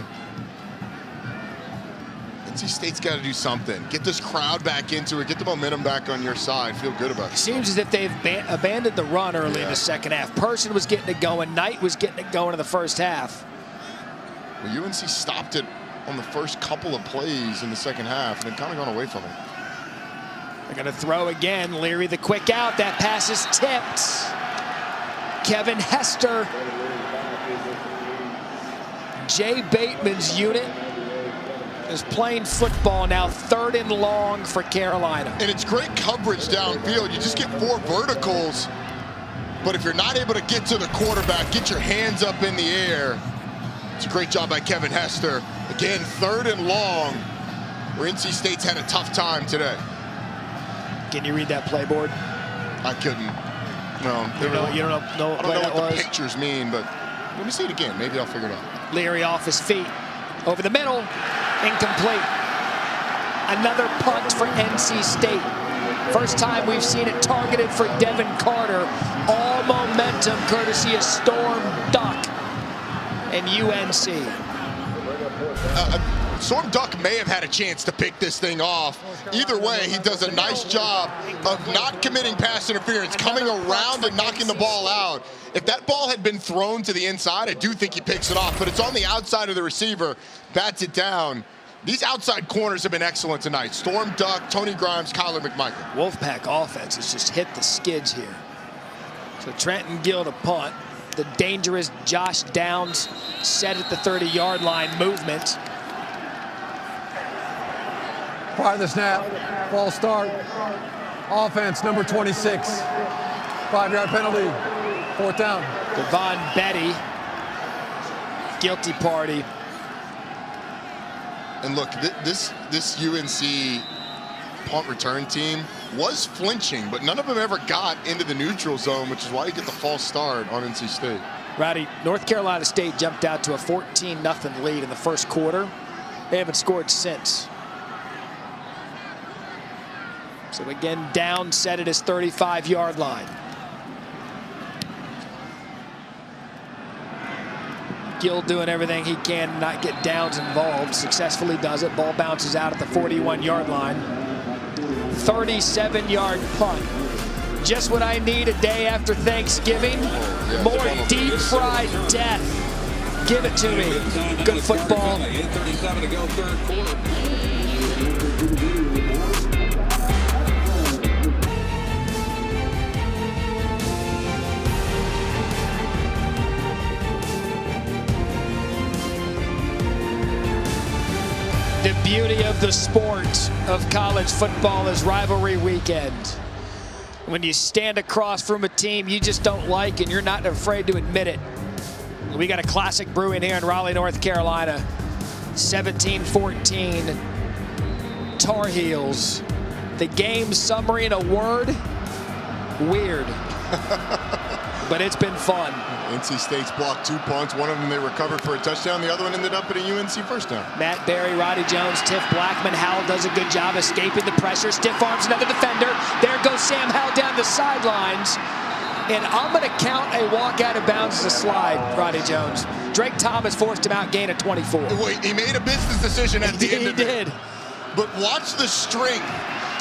NC State's got to do something. Get this crowd back into it. Get the momentum back on your side. Feel good about it. Seems as if they've abandoned the run early in the second half. Person was getting it going. Knight was getting it going in the first half. Well, UNC stopped it on the first couple of plays in the second half and then kind of gone away from it. They're going to throw again. Leary the quick out. That pass is tipped. Kevin Hester. Jay Bateman's unit is playing football now, 3rd and long for Carolina. And it's great coverage downfield. You just get 4 verticals. But if you're not able to get to the quarterback, get your hands up in the air. It's a great job by Kevin Hester. Again, 3rd and long, where NC State's had a tough time today. Can you read that playboard? I couldn't. No. You don't know what play that was? I don't know what the pictures mean, but let me see it again. Maybe I'll figure it out. Leary off his feet. Over the middle. Incomplete. Another punt for NC State. First time we've seen it targeted for Devin Carter. All momentum courtesy of Storm Duck and UNC. Storm Duck may have had a chance to pick this thing off. Either way, he does a nice job of not committing pass interference, coming around and knocking the ball out. If that ball had been thrown to the inside, I do think he picks it off, but it's on the outside of the receiver, bats it down. These outside corners have been excellent tonight. Storm Duck, Tony Grimes, Kyler McMichael. Wolfpack offense has just hit the skids here. So Trenton Gill to punt. The dangerous Josh Downs set at the 30-yard line movement. Prior to the snap, false start. Offense, number 26. 5-yard penalty. 4th down. Devon Betty, guilty party. And look, this UNC punt return team was flinching, but none of them ever got into the neutral zone, which is why you get the false start on NC State. Roddy, North Carolina State jumped out to a 14-0 lead in the first quarter. They haven't scored since. So again, down set at his 35-yard line. Gill doing everything he can to not get Downs involved. Successfully does it. Ball bounces out at the 41-yard line. 37-yard punt. Just what I need a day after Thanksgiving. More deep-fried death. Give it to me. Good football. 8:37 to go, third quarter. The beauty of the sport of college football is rivalry weekend. When you stand across from a team you just don't like and you're not afraid to admit it. We got a classic brewing here in Raleigh, North Carolina. 17-14 Tar Heels. The game summary in a word, weird. But it's been fun. NC State's blocked 2 punts. One of them they recovered for a touchdown. The other one ended up at a UNC first down. Matt Berry, Roddy Jones, Tiff Blackman. Howell does a good job escaping the pressure. Stiff arms another defender. There goes Sam Howell down the sidelines. And I'm going to count a walk out of bounds as a slide, Roddy Jones. Drake Thomas forced him out, gain of 24. Wait, he made a business decision at the end of it. He did. But watch the strength.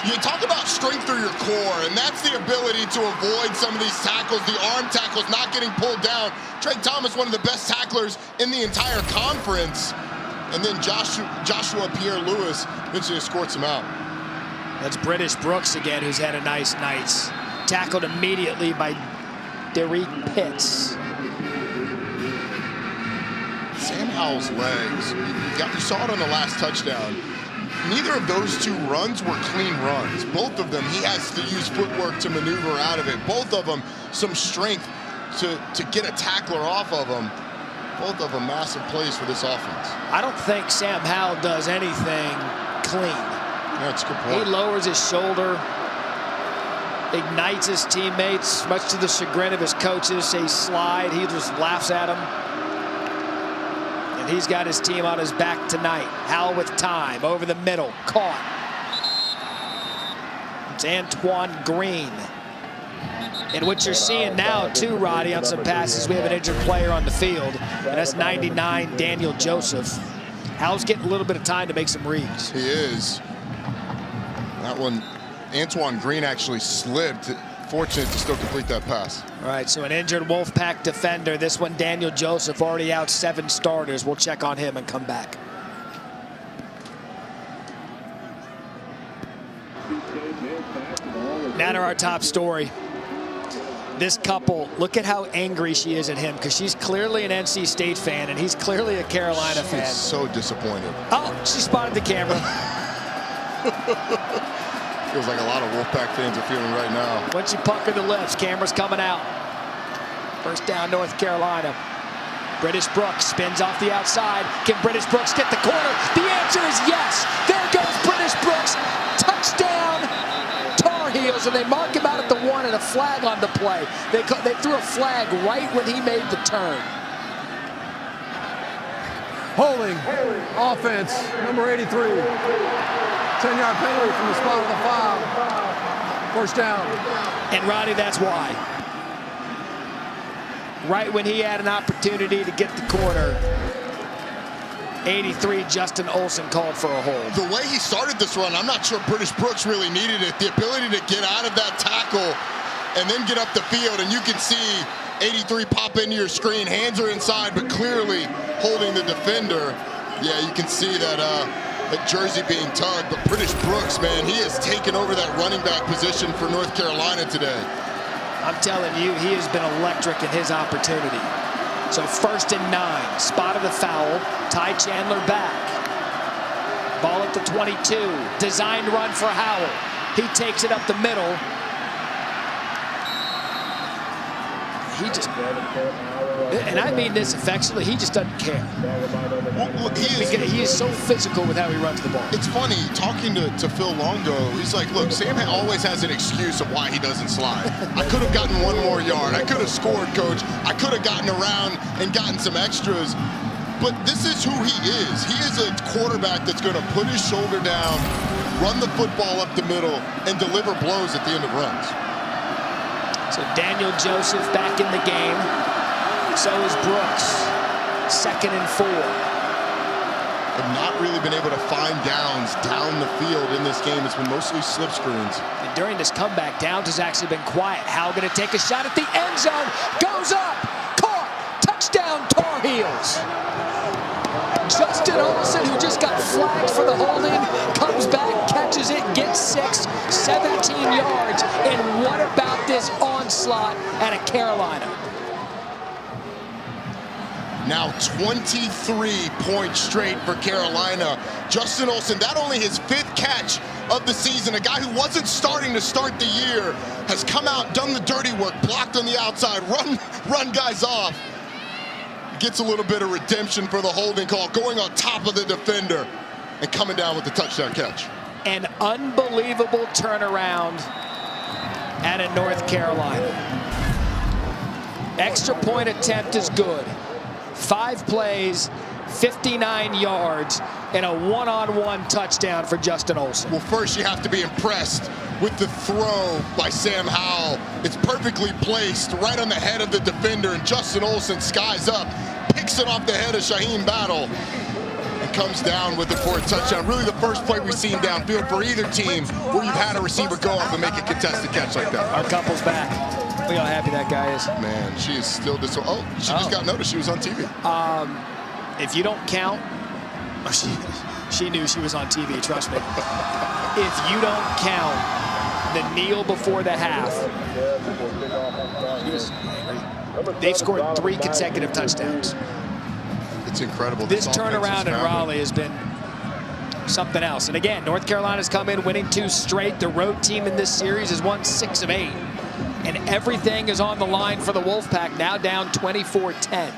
You talk about strength through your core, and that's the ability to avoid some of these tackles, the arm tackles, not getting pulled down. Drake Thomas, one of the best tacklers in the entire conference. And then Joshua Pierre-Louis eventually escorts him out. That's British Brooks again, who's had a nice night. Tackled immediately by Derek Pitts. Sam Howell's legs, you saw it on the last touchdown. Neither of those 2 runs were clean runs. Both of them, he has to use footwork to maneuver out of it. Both of them, some strength to get a tackler off of them. Both of them, massive plays for this offense. I don't think Sam Howell does anything clean. That's a good point. He lowers his shoulder, ignites his teammates, much to the chagrin of his coaches. Say slide, he just laughs at him. He's got his team on his back tonight. Howell with time, over the middle, caught. It's Antoine Green. And what you're seeing now, too, Roddy, on some passes, we have an injured player on the field, and that's 99, Daniel Joseph. Howell's getting a little bit of time to make some reads. He is. That one, Antoine Green actually slipped. Fortunate to still complete that pass. All right, so an injured Wolfpack defender. This one, Daniel Joseph, already out 7 starters. We'll check on him and come back. Now to our top story. This couple, look at how angry she is at him, because she's clearly an NC State fan and he's clearly a Carolina fan. She's so disappointed. Oh, she spotted the camera. Feels like a lot of Wolfpack fans are feeling right now. Once you pucker the lips, camera's coming out. First down, North Carolina. British Brooks spins off the outside. Can British Brooks get the corner? The answer is yes. There goes British Brooks. Touchdown, Tar Heels, and they mark him out at the 1 and a flag on the play. They threw a flag right when he made the turn. Holding. Offense, number 83. 10-yard penalty from the spot of the foul. First down. And Roddy, that's why. Right when he had an opportunity to get the corner, 83 Justin Olsen called for a hold. The way he started this run, I'm not sure British Brooks really needed it. The ability to get out of that tackle and then get up the field, and you can see 83 pop into your screen. Hands are inside, but clearly holding the defender. Yeah, you can see that that jersey being tugged, but British Brooks, man, he has taken over that running back position for North Carolina today. I'm telling you, he has been electric in his opportunity. So 1st and 9, spot of the foul, Ty Chandler back. Ball at the 22, designed run for Howell. He takes it up the middle. He just, and I mean this affectionately, he just doesn't care. Well, he is so physical with how he runs the ball. It's funny, talking to Phil Longo, he's like, look, Sam always has an excuse of why he doesn't slide. I could have gotten 1 more yard. I could have scored, coach. I could have gotten around and gotten some extras. But this is who he is. He is a quarterback that's going to put his shoulder down, run the football up the middle, and deliver blows at the end of runs. So Daniel Joseph back in the game. So is Brooks. 2nd and 4. Have not really been able to find downs down the field in this game. It's been mostly slip screens. And during this comeback, Downs has actually been quiet. Howell going to take a shot at the end zone. Goes up. Caught. Touchdown, Tar Heels. Justin Olsen, who just got flagged for the holding, comes back, catches it, gets 6, 17 yards. And what about this onslaught out of Carolina? Now 23 points straight for Carolina. Justin Olsen, that only his 5th catch of the season. A guy who wasn't starting to start the year has come out, done the dirty work, blocked on the outside, run guys off. Gets a little bit of redemption for the holding call, going on top of the defender and coming down with the touchdown catch. An unbelievable turnaround out of North Carolina. Extra point attempt is good. 5 plays, 59 yards, and a one-on-one touchdown for Justin Olsen. Well, first you have to be impressed with the throw by Sam Howell. It's perfectly placed right on the head of the defender, and Justin Olsen skies up, picks it off the head of Shaheem Battle, and comes down with it for a touchdown. Really the first play we've seen downfield for either team where you've had a receiver go off and make a contested catch like that. Our couple's back. Look how happy that guy is. Man, she is still this. Oh, she just got noticed. She was on TV. If you don't count, she knew she was on TV, trust me. If you don't count the kneel before the half, they've scored 3 consecutive touchdowns. It's incredible. This turnaround in Raleigh has been something else. And again, North Carolina's come in winning 2 straight. The road team in this series has won 6 of 8. And everything is on the line for the Wolfpack, now down 24-10.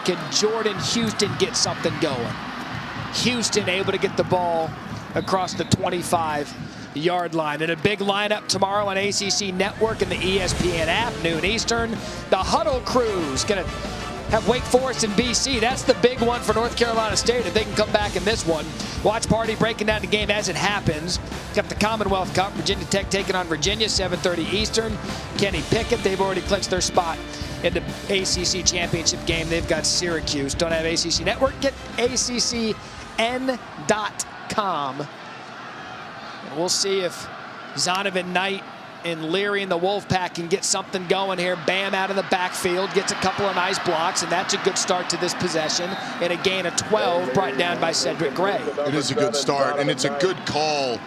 Can Jordan Houston get something going? Houston able to get the ball across the 25-yard line. And a big lineup tomorrow on ACC Network and the ESPN app, noon Eastern. The Huddle Crew's going to have Wake Forest and BC. That's the big one for North Carolina State if they can come back in this one. Watch party breaking down the game as it happens. Got the Commonwealth Cup, Virginia Tech taking on Virginia, 7:30 Eastern. Kenny Pickett, they've already clinched their spot in the ACC championship game. They've got Syracuse. Don't have ACC Network? Get ACCN.com. And we'll see if Zonovan Knight and Leary and the Wolfpack can get something going here. Bam out of the backfield, gets a couple of nice blocks, and that's a good start to this possession. And a gain of 12 brought down by Cedric Gray. It is a good start, and it's a good call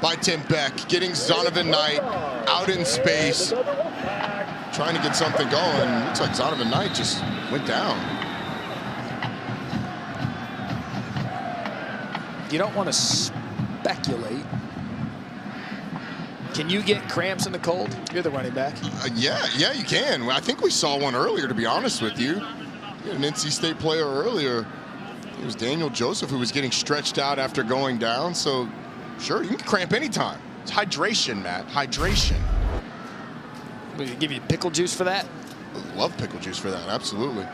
by Tim Beck, getting Zonovan Knight out in space, trying to get something going. Looks like Zonovan Knight just went down. You don't want to speculate. Can you get cramps in the cold? You're the running back. Yeah, you can. I think we saw one earlier, to be honest with you. We had an NC State player earlier. It was Daniel Joseph who was getting stretched out after going down. So, sure, you can cramp anytime. It's hydration, Matt. Hydration. Will you give you pickle juice for that? I love pickle juice for that, absolutely.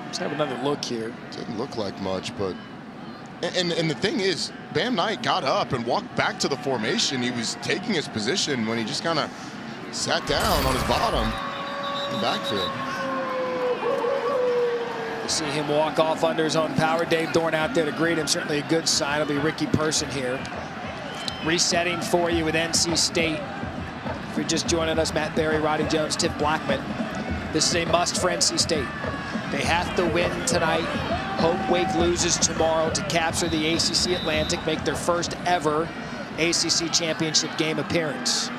Let's have another look here. Didn't look like much, but... And the thing is, Bam Knight got up and walked back to the formation. He was taking his position when he just kind of sat down on his bottom in the backfield. You see him walk off under his own power. Dave Dorn out there to greet him. Certainly a good sign. It'll be Ricky Person here. Resetting for you with NC State. If you're just joining us, Matt Berry, Roddy Jones, Tiff Blackman. This is a must for NC State. They have to win tonight. Hope Wake loses tomorrow to capture the ACC Atlantic, make their first ever ACC championship game appearance.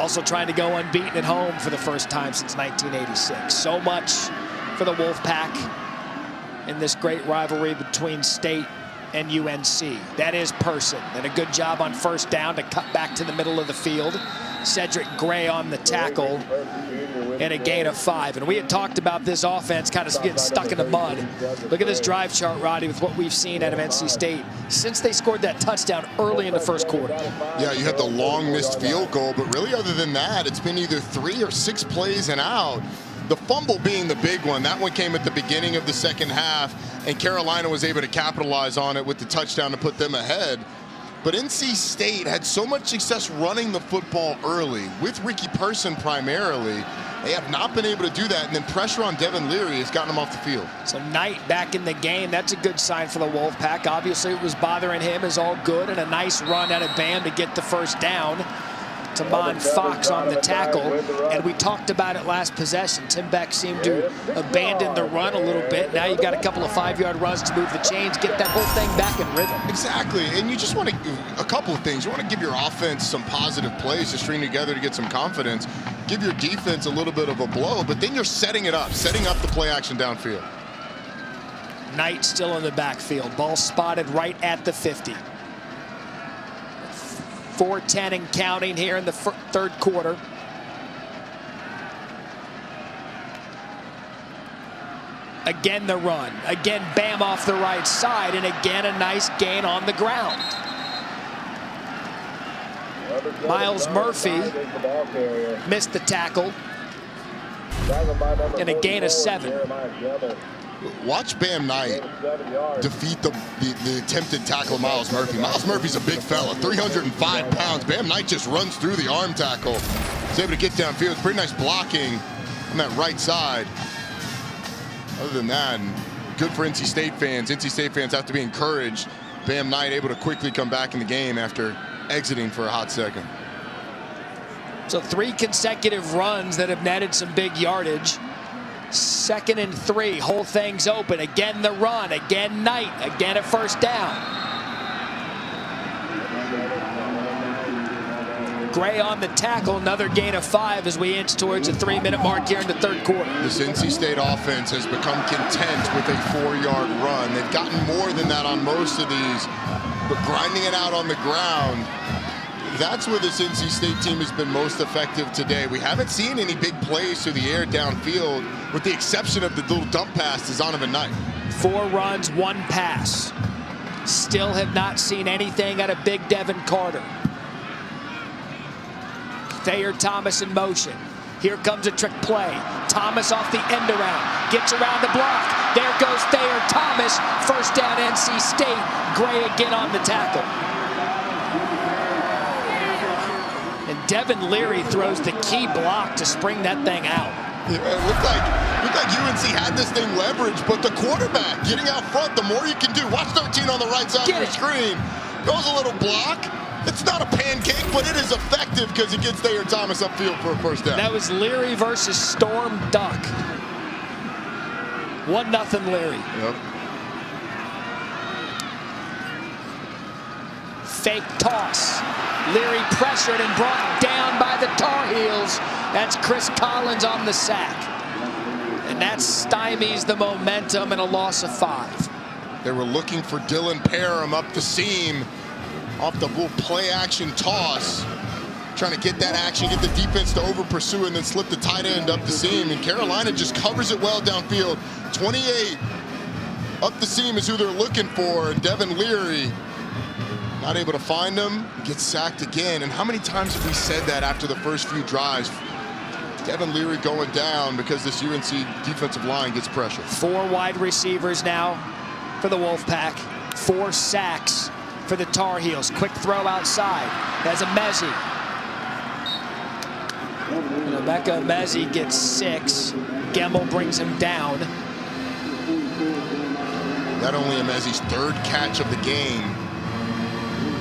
Also trying to go unbeaten at home for the first time since 1986. So much for the Wolfpack in this great rivalry between State and UNC. That is Person. And a good job on first down to cut back to the middle of the field. Cedric Gray on the tackle and a gain of 5. And we had talked about this offense kind of getting stuck in the mud. Look at this drive chart, Roddy, with what we've seen out of NC State since they scored that touchdown early in the first quarter. Yeah, you had the long missed field goal, but really other than that, it's been either 3 or 6 plays and out. The fumble being the big one. That one came at the beginning of the second half, and Carolina was able to capitalize on it with the touchdown to put them ahead. But NC State had so much success running the football early, with Ricky Person primarily. They have not been able to do that, and then pressure on Devin Leary has gotten him off the field. So Knight back in the game. That's a good sign for the Wolfpack. Obviously, it was bothering him, is all good, and a nice run out of Bam to get the first down. Tamon Fox on the tackle, and we talked about it last possession. Tim Beck seemed to abandon the run a little bit. Now you've got a couple of 5-yard runs to move the chains, get that whole thing back in rhythm. Exactly, and you just want to a couple of things. You want to give your offense some positive plays to string together to get some confidence. Give your defense a little bit of a blow, but then you're setting it up, setting up the play action downfield. Knight still in the backfield. Ball spotted right at the 50. 4:10 and counting here in the third quarter. Again the run. Again Bam off the right side, and again a nice gain on the ground. Miles Murphy missed the tackle, and a gain of 7. Watch Bam Knight defeat the attempted tackle of Miles Murphy. Miles Murphy's a big fella, 305 pounds. Bam Knight just runs through the arm tackle. He's able to get downfield. It's pretty nice blocking on that right side. Other than that, good for NC State fans. NC State fans have to be encouraged. Bam Knight able to quickly come back in the game after exiting for a hot second. So 3 consecutive runs that have netted some big yardage. 2nd and 3, whole thing's open. Again the run, again Knight, again a first down. Gray on the tackle, another gain of 5 as we inch towards the 3-minute mark here in the third quarter. This NC State offense has become content with a 4-yard run. They've gotten more than that on most of these, but grinding it out on the ground, that's where this NC State team has been most effective today. We haven't seen any big plays through the air downfield, with the exception of the little dump pass to Zonovan Knight. 4 runs, 1 pass. Still have not seen anything out of Big Devin Carter. Thayer Thomas in motion. Here comes a trick play. Thomas off the end around, gets around the block. There goes Thayer Thomas. First down NC State. Gray again on the tackle. And Devin Leary throws the key block to spring that thing out. It looked like UNC had this thing leveraged, but the quarterback getting out front, the more you can do. Watch 13 on the right side of the screen. Goes a little block. It's not a pancake, but it is effective because it gets Thayer Thomas upfield for a first down. That was Leary versus Storm Duck. 1-0 Leary. Yep. Fake toss. Leary pressured and brought down by the Tar Heels. That's Chris Collins on the sack. And that stymies the momentum and a loss of 5. They were looking for Dylan Parham up the seam off the little play action toss. Trying to get that action, get the defense to over pursue, and then slip the tight end up the seam. And Carolina just covers it well downfield. 28 up the seam is who they're looking for. And Devin Leary not able to find him, gets sacked again. And how many times have we said that after the first few drives? Devin Leary going down because this UNC defensive line gets pressure. 4 wide receivers now for the Wolfpack. 4 sacks for the Tar Heels. Quick throw outside. There's a Mezzi. Rebecca Mezzi gets 6. Gemmel brings him down. Not only Mezzi's 3rd catch of the game,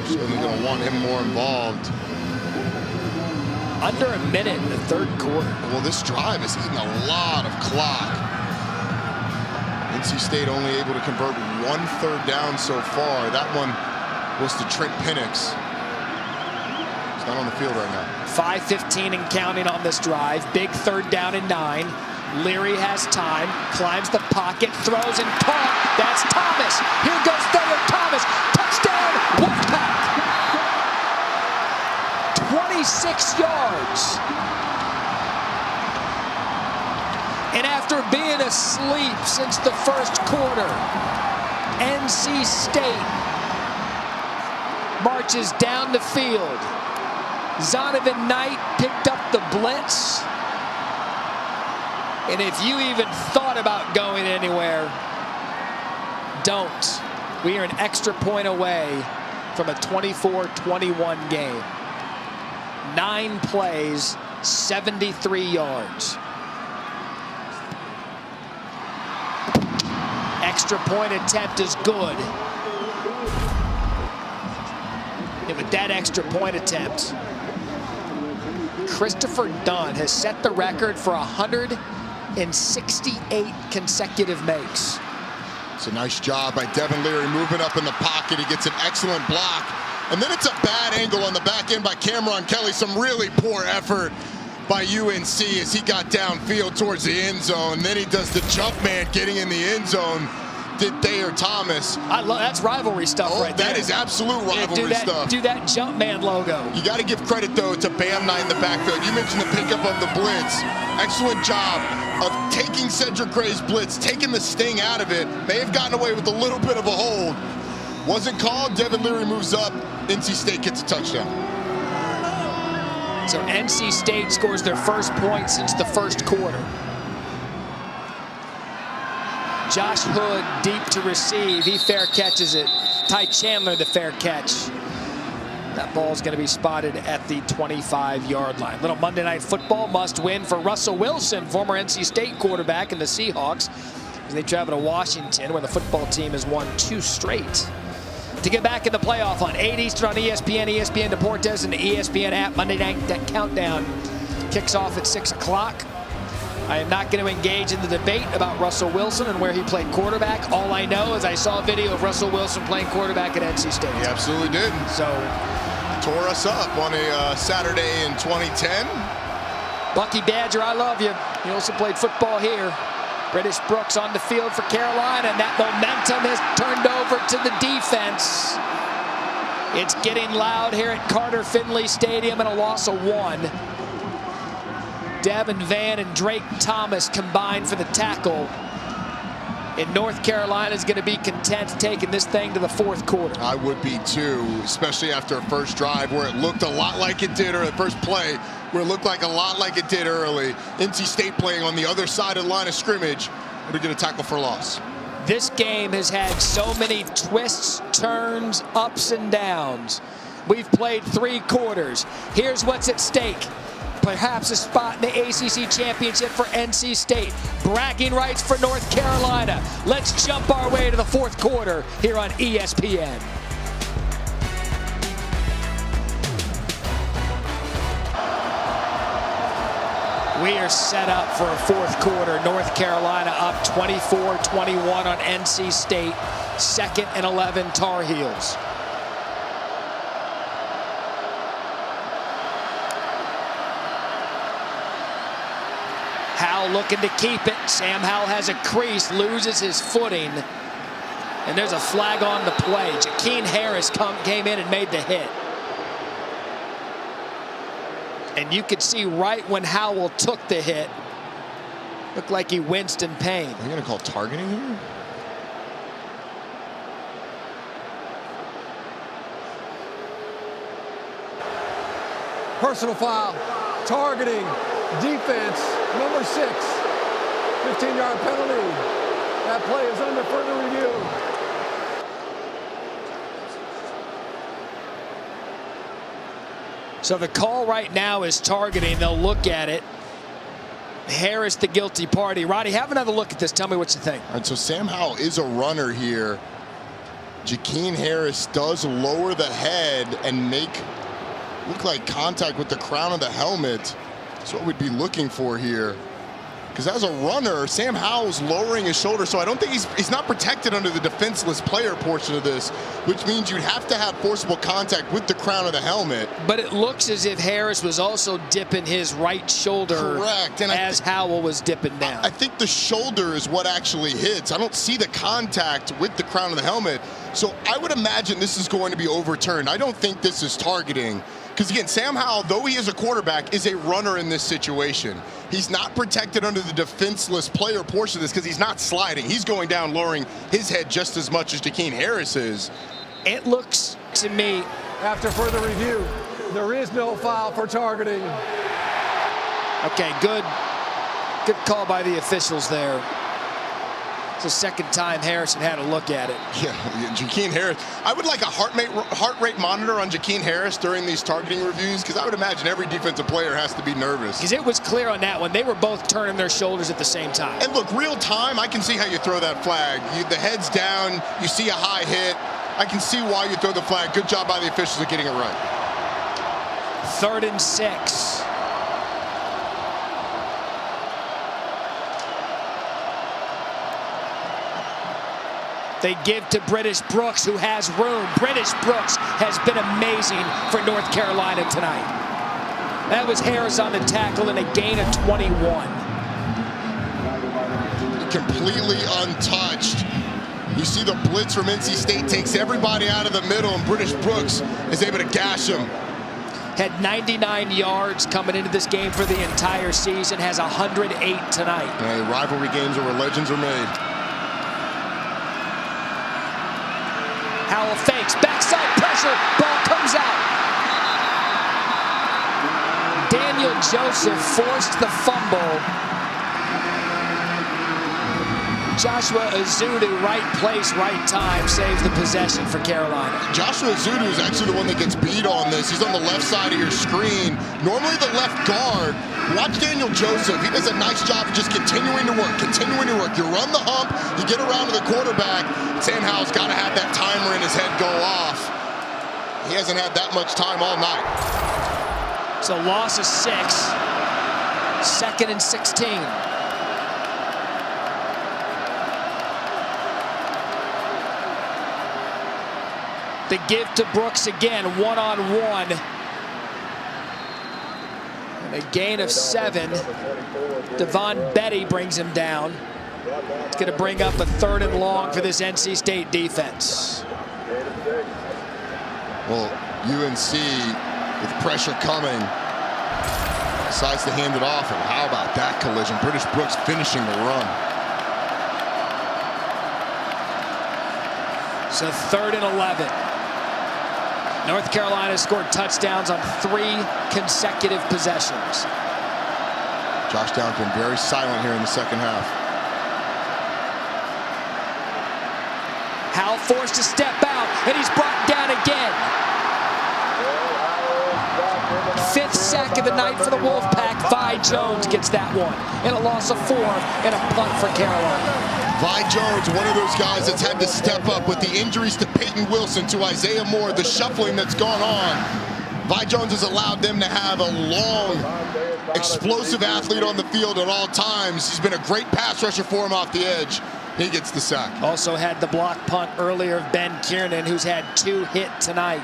certainly going to want him more involved. Under a minute in the third quarter. Well, this drive is eating a lot of clock. NC State only able to convert 1 third down so far. That one was to Trent Penix. He's Not on the field right now. 5:15 and counting on this drive. Big 3rd down and 9. Leary has time, climbs the pocket, throws and caught. That's Thomas. Here goes Thayer Thomas. Touchdown, Wolfpack. 26 yards. And after being asleep since the first quarter, NC State marches down the field. Zonovan Knight picked up the blitz. And if you even thought about going anywhere, don't. We are an extra point away from a 24-21 game. 9 plays, 73 yards. Extra point attempt is good. And with that extra point attempt, Christopher Dunn has set the record for 168 consecutive makes. It's a nice job by Devin Leary moving up in the pocket. He gets an excellent block. And then it's a bad angle on the back end by Cameron Kelly. Some really poor effort by UNC as he got downfield towards the end zone. And then he does the jump man getting in the end zone. Did Thayer Thomas. I love that's rivalry stuff right there. That is absolute rivalry stuff. Do that jump man logo. You got to give credit though to Bam Knight in the backfield. You mentioned the pickup of the blitz. Excellent job of taking Cedric Gray's blitz, taking the sting out of it. May have gotten away with a little bit of a hold. Wasn't called. Devin Leary moves up. NC State gets a touchdown. So NC State scores their first point since the first quarter. Josh Hood deep to receive. He fair catches it. Ty Chandler the fair catch. That ball's going to be spotted at the 25-yard line. Little Monday Night Football must win for Russell Wilson, former NC State quarterback, and the Seahawks, as they travel to Washington, where the football team has won 2 straight. To get back in the playoff on 8 Eastern on ESPN, ESPN Deportes, and the ESPN app, Monday Night Countdown kicks off at 6 o'clock. I am not going to engage in the debate about Russell Wilson and where he played quarterback. All I know is I saw a video of Russell Wilson playing quarterback at NC State. He absolutely did. So, tore us up on a Saturday in 2010. Bucky Badger, I love you. He also played football here. British Brooks on the field for Carolina, and that momentum has turned over to the defense. It's getting loud here at Carter Finley Stadium, and a loss of 1. Devin Van and Drake Thomas combined for the tackle. And North Carolina is going to be content taking this thing to the 4th quarter. I would be too, especially after a first drive where it looked a lot like it did, or the first play where it looked like a lot like it did early. NC State playing on the other side of the line of scrimmage. We're going to tackle for loss. This game has had so many twists, turns, ups and downs. We've played 3 quarters. Here's what's at stake. Perhaps a spot in the ACC championship for NC State. Bragging rights for North Carolina. Let's jump our way to the 4th quarter here on ESPN. We are set up for a 4th quarter. North Carolina up 24-21 on NC State. 2nd and 11 Tar Heels. Howell looking to keep it. Sam Howell has a crease, loses his footing. And there's a flag on the play. Jakeem Harris came in and made the hit. And you could see right when Howell took the hit, looked like he winced in pain. Are you going to call targeting here? Personal foul, targeting, defense, number 6, 15-yard penalty. That play is under further review. So the call right now is targeting. They'll look at it. Harris, the guilty party. Roddy, have another look at this. Tell me what you think. All right, so Sam Howell is a runner here. Jakeem Harris does lower the head and look like contact with the crown of the helmet. That's what we'd be looking for here. Because as a runner, Sam Howell's lowering his shoulder, so I don't think he's not protected under the defenseless player portion of this, which means you'd have to have forcible contact with the crown of the helmet. But it looks as if Harris was also dipping his right shoulder. Correct. And as Howell was dipping down. I think the shoulder is what actually hits. I don't see the contact with the crown of the helmet. So I would imagine this is going to be overturned. I don't think this is targeting. Because again, Sam Howell, though he is a quarterback, is a runner in this situation. He's not protected under the defenseless player portion of this because he's not sliding. He's going down, lowering his head just as much as Jakeem Harris is. It looks to me, After further review, there is no foul for targeting. okay, good call by the officials there. It's the second time Harrison had a look at it. Yeah, Jakeem Harris. I would like a heart rate monitor on Jakeem Harris during these targeting reviews, because I would imagine every defensive player has to be nervous. Because it was clear on that one. They were both turning their shoulders at the same time. And look, real time, I can see how you throw that flag. The head's down, you see a high hit. I can see why you throw the flag. Good job by the officials of getting it right. 3rd and 6. They give to British Brooks, who has room. British Brooks has been amazing for North Carolina tonight. That was Harris on the tackle and a gain of 21. Completely untouched. You see the blitz from NC State takes everybody out of the middle, and British Brooks is able to gash him. Had 99 yards coming into this game for the entire season, has 108 tonight. Hey, rivalry games are where legends are made. Howell fakes, backside pressure, ball comes out. Daniel Joseph forced the fumble. Joshua Azudu, right place, right time, saves the possession for Carolina. Joshua Azudu is actually the one that gets beat on this. He's on the left side of your screen. Normally the left guard. Watch Daniel Joseph. He does a nice job of just continuing to work. You run the hump, you get around to the quarterback. Sam Howell's got to have that timer in his head go off. He hasn't had that much time all night. So loss of 6. 2nd and 16. The give to Brooks again, one-on-one. And a gain of 7. Devon Betty brings him down. It's going to bring up a 3rd and long for this NC State defense. Well, UNC, with pressure coming, decides to hand it off. And how about that collision? British Brooks finishing the run. So 3rd and 11. North Carolina scored touchdowns on 3 consecutive possessions. Josh Downs been very silent here in the second half. Howell forced to step out, and he's brought down again. 5th sack of the night for the Wolfpack. Vi Jones gets that one. And a loss of 4 and a punt for Carolina. Vi Jones, one of those guys that's had to step up with the injuries to Peyton Wilson, to Isaiah Moore, the shuffling that's gone on. Vi Jones has allowed them to have a long, explosive athlete on the field at all times. He's been a great pass rusher for him off the edge. He gets the sack. Also had the block punt earlier of Ben Kiernan, who's had 2 hit tonight.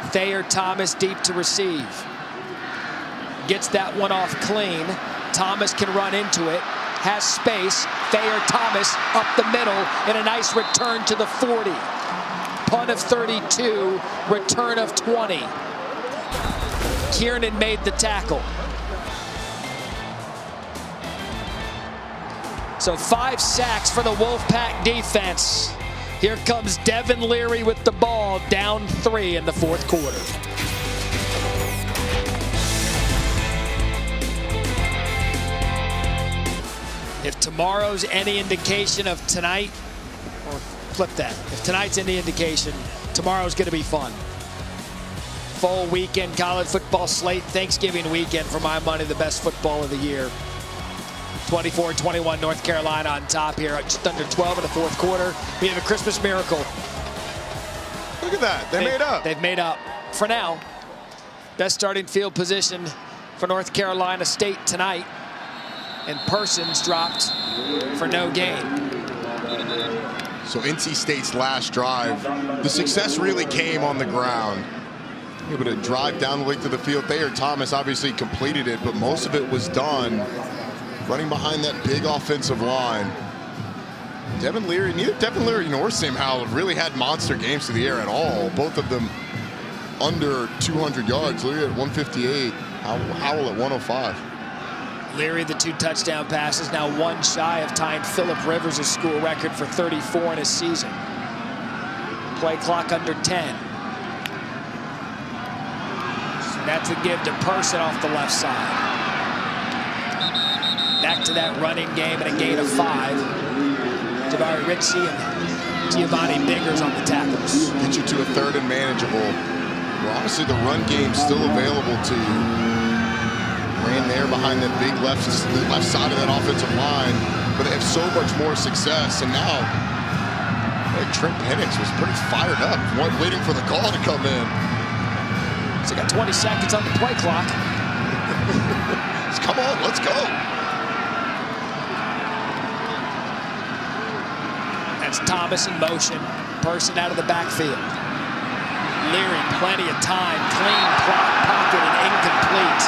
Thayer Thomas deep to receive. Gets that one off clean. Thomas can run into it. Has space. Thayer Thomas up the middle, and a nice return to the 40. Punt of 32, return of 20. Kiernan made the tackle. So 5 sacks for the Wolfpack defense. Here comes Devin Leary with the ball, down 3 in the 4th quarter. If tomorrow's any indication of tonight, or flip that, if tonight's any indication, tomorrow's going to be fun. Full weekend college football slate, Thanksgiving weekend, for my money, the best football of the year. 24-21 North Carolina on top here, just under 12 in the 4th quarter. We have a Christmas miracle. Look at that, they made up. They've made up for now. Best starting field position for North Carolina State tonight. and Persons dropped for no gain. So NC State's last drive, the success really came on the ground. Able to drive down the length of the field. Thayer Thomas obviously completed it, but most of it was done running behind that big offensive line. Devin Leary, neither Devin Leary nor Sam Howell really had monster games to the air at all. Both of them under 200 yards. Leary at 158, Howell at 105. Leary, the 2 touchdown passes, now 1 shy of tying Phillip Rivers' school record for 34 in a season. Play clock under 10. That's a give to Person off the left side. Back to that running game and a gain of 5. Jabari Ritchie and Giovanni Biggers on the tackles. Get you to a 3rd and manageable. Well, honestly, the run game's still available to you. Ran there behind that big left side of that offensive line, but they have so much more success. And now, Trent Penix was pretty fired up, waiting for the call to come in. So got 20 seconds on the play clock. Come on, let's go. That's Thomas in motion. Person out of the backfield. Leary, plenty of time. Clean pocket and incomplete.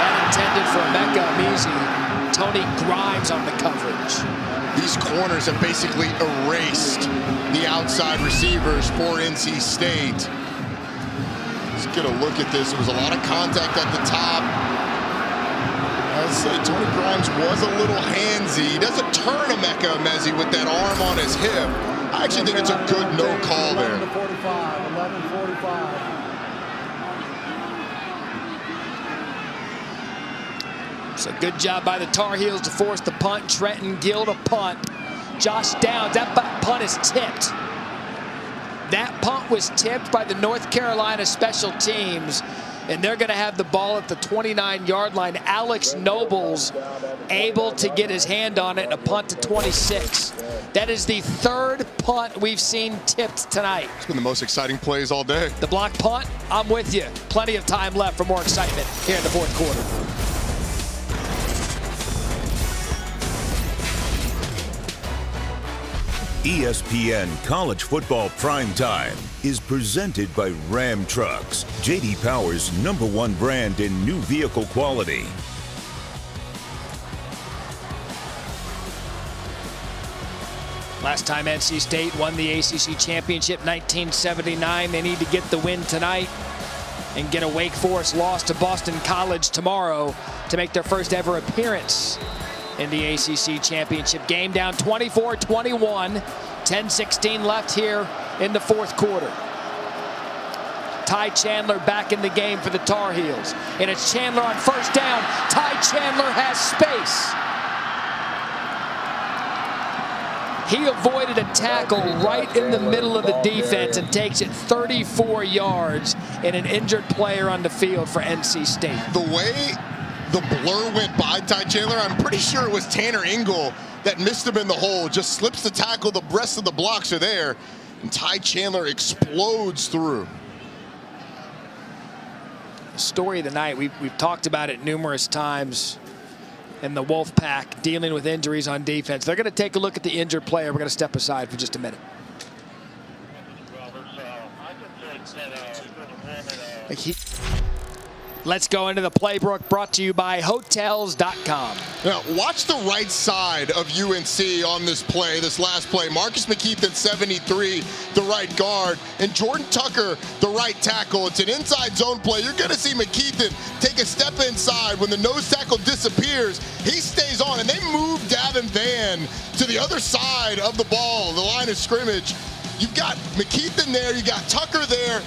That intended for Emeka Emezie. Tony Grimes on the coverage. These corners have basically erased the outside receivers for NC State. Let's get a look at this. There was a lot of contact at the top. I'd say Tony Grimes was a little handsy. He doesn't turn Emeka Emezie with that arm on his hip. I actually think it's a good no call there. 11:45. So good job by the Tar Heels to force the punt. Trenton Gill to punt. Josh Downs, that punt is tipped. That punt was tipped by the North Carolina special teams, and they're going to have the ball at the 29-yard line. Alex Nobles able to get his hand on it and a punt to 26. That is the 3rd punt we've seen tipped tonight. It's been the most exciting plays all day. The block punt, I'm with you. Plenty of time left for more excitement here in the 4th quarter. ESPN College Football Primetime is presented by Ram Trucks, J.D. Power's #1 brand in new vehicle quality. Last time NC State won the ACC Championship, 1979. They need to get the win tonight and get a Wake Forest loss to Boston College tomorrow to make their first ever appearance in the ACC Championship game. Down 24-21, 10-16 left here in the 4th quarter. Ty Chandler back in the game for the Tar Heels. And it's Chandler on 1st down. Ty Chandler has space. He avoided a tackle right in the middle of the defense and takes it 34 yards and an injured player on the field for NC State. The way the blur went by Ty Chandler, I'm pretty sure it was Tanner Ingle that missed him in the hole. Just slips the tackle, the rest of the blocks are there, and Ty Chandler explodes through. Story of the night, we've talked about it numerous times, and the Wolfpack dealing with injuries on defense. They're going to take a look at the injured player. We're going to step aside for just a minute. Let's go into the playbook, brought to you by Hotels.com. Now, watch the right side of UNC on this play, this last play. Marcus McKeithen, 73, the right guard, and Jordan Tucker, the right tackle. It's an inside zone play. You're going to see McKeithen take a step inside. When the nose tackle disappears, he stays on, and they move Davin Van to the other side of the ball, the line of scrimmage. You've got McKeithen there. You got Tucker there.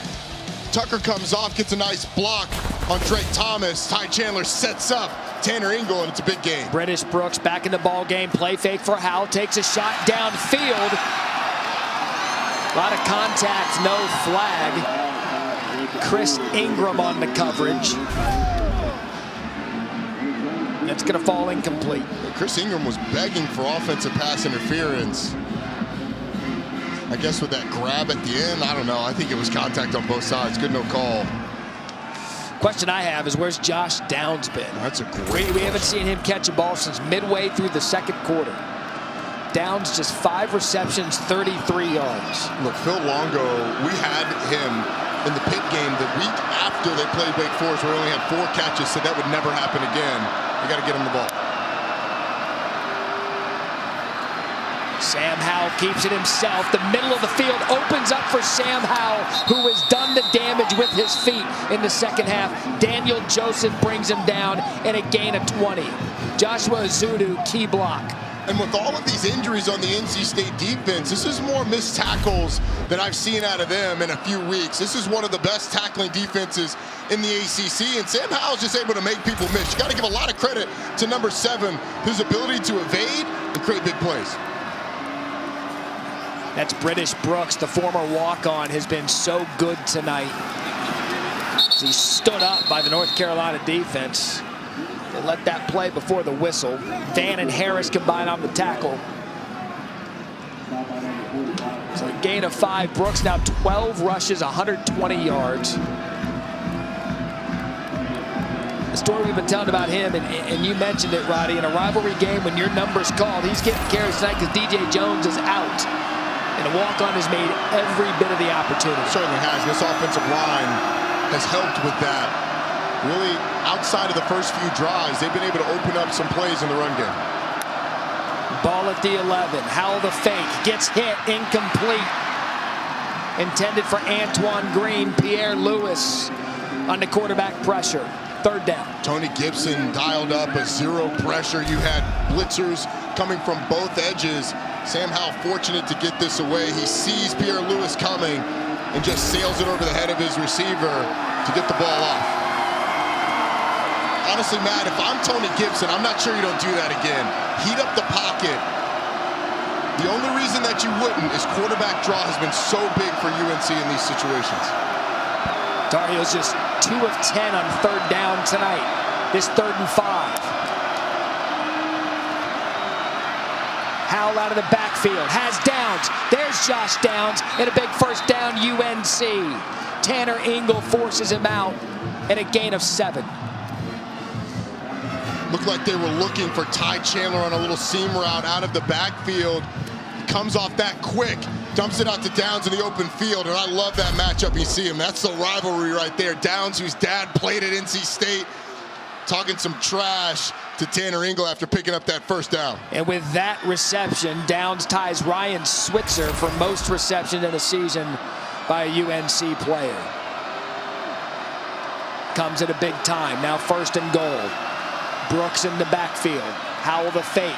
Tucker comes off, gets a nice block on Drake Thomas. Ty Chandler sets up Tanner Ingle, and it's a big game. British Brooks back in the ball game. Play fake for Howell. Takes a shot downfield. A lot of contact, no flag. Chris Ingram on the coverage. That's going to fall incomplete. Chris Ingram was begging for offensive pass interference. I guess with that grab at the end, I don't know. I think it was contact on both sides. Good no call. Question I have is, where's Josh Downs been? That's a great We haven't seen him catch a ball since midway through the second quarter. Downs just 5 receptions, 33 yards. Look, Phil Longo, we had him in the Pitt game the week after they played Wake Forest, where he only had 4 catches, said that would never happen again. You got to get him the ball. Sam Howell keeps it himself. The middle of the field opens up for Sam Howell, who has done the damage with his feet in the second half. Daniel Joseph brings him down in a gain of 20. Joshua Azudu, key block. And with all of these injuries on the NC State defense, this is more missed tackles than I've seen out of them in a few weeks. This is one of the best tackling defenses in the ACC, and Sam Howell's just able to make people miss. You got to give a lot of credit to number 7, his ability to evade and create big plays. That's British Brooks, the former walk-on, has been so good tonight. He stood up by the North Carolina defense. They let that play before the whistle. Van and Harris combine on the tackle. So a gain of 5. Brooks now 12 rushes, 120 yards. The story we've been telling about him, and you mentioned it, Roddy, in a rivalry game when your number's called, he's getting carries tonight because DJ Jones is out. And the walk-on has made every bit of the opportunity. Certainly has. This offensive line has helped with that. Really, outside of the first few drives, they've been able to open up some plays in the run game. Ball at the 11. Howell the fake. Gets hit. Incomplete. Intended for Antoine Green. Pierre Lewis on the quarterback pressure. Third down. Tony Gibson dialed up a 0 pressure. You had blitzers coming from both edges. Sam Howell fortunate to get this away. He sees Pierre Lewis coming and just sails it over the head of his receiver to get the ball off. Honestly, Matt, if I'm Tony Gibson, I'm not sure you don't do that again. Heat up the pocket. The only reason that you wouldn't is quarterback draw has been so big for UNC in these situations. Tar Heels just 2 of 10 on third down tonight. This 3rd and 5. Howell out of the backfield, has Downs. There's Josh Downs, and a big first down, UNC. Tanner Ingle forces him out, and a gain of 7. Looked like they were looking for Ty Chandler on a little seam route out of the backfield. Comes off that quick, dumps it out to Downs in the open field, and I love that matchup. You see him, that's the rivalry right there. Downs, whose dad played at NC State, talking some trash to Tanner Ingle after picking up that first down. And with that reception, Downs ties Ryan Switzer for most reception in a season by a UNC player. Comes at a big time. Now 1st and goal. Brooks in the backfield. Howell the fake.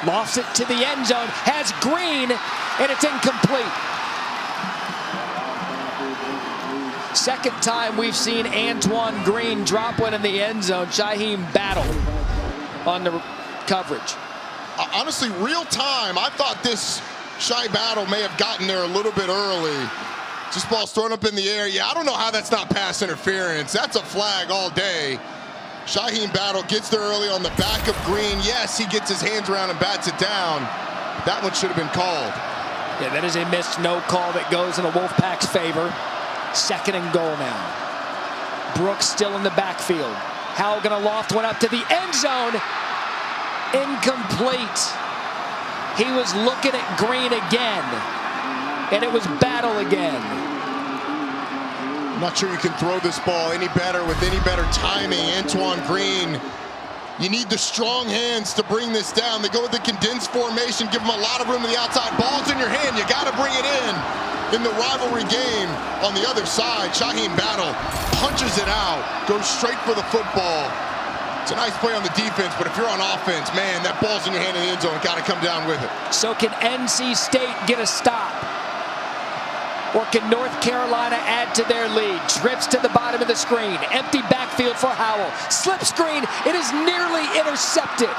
Lofts it to the end zone. Has Green, and it's incomplete. Second time we've seen Antoine Green drop one in the end zone. Shaheem Battle on the coverage. Honestly, real time, I thought this Shy Battle may have gotten there a little bit early. This ball's thrown up in the air. Yeah, I don't know how that's not pass interference. That's a flag all day. Shaheem Battle gets there early on the back of Green. Yes, he gets his hands around and bats it down. That one should have been called. Yeah, that is a missed no call that goes in the Wolfpack's favor. 2nd and goal now. Brooks still in the backfield. Howell gonna loft one up to the end zone. Incomplete. He was looking at Green again, and it was Battle again. I'm not sure you can throw this ball any better with any better timing. Antoine Green, you need the strong hands to bring this down. They go with the condensed formation, give them a lot of room to the outside. Ball's in your hand, you gotta bring it in the rivalry game. On the other side, Shaheem Battle punches it out, goes straight for the football. It's a nice play on the defense, but if you're on offense, man, that ball's in your hand in the end zone, gotta come down with it. So can NC State get a stop? Or can North Carolina add to their lead? Trips to the bottom of the screen. Empty backfield for Howell. Slip screen. It is nearly intercepted.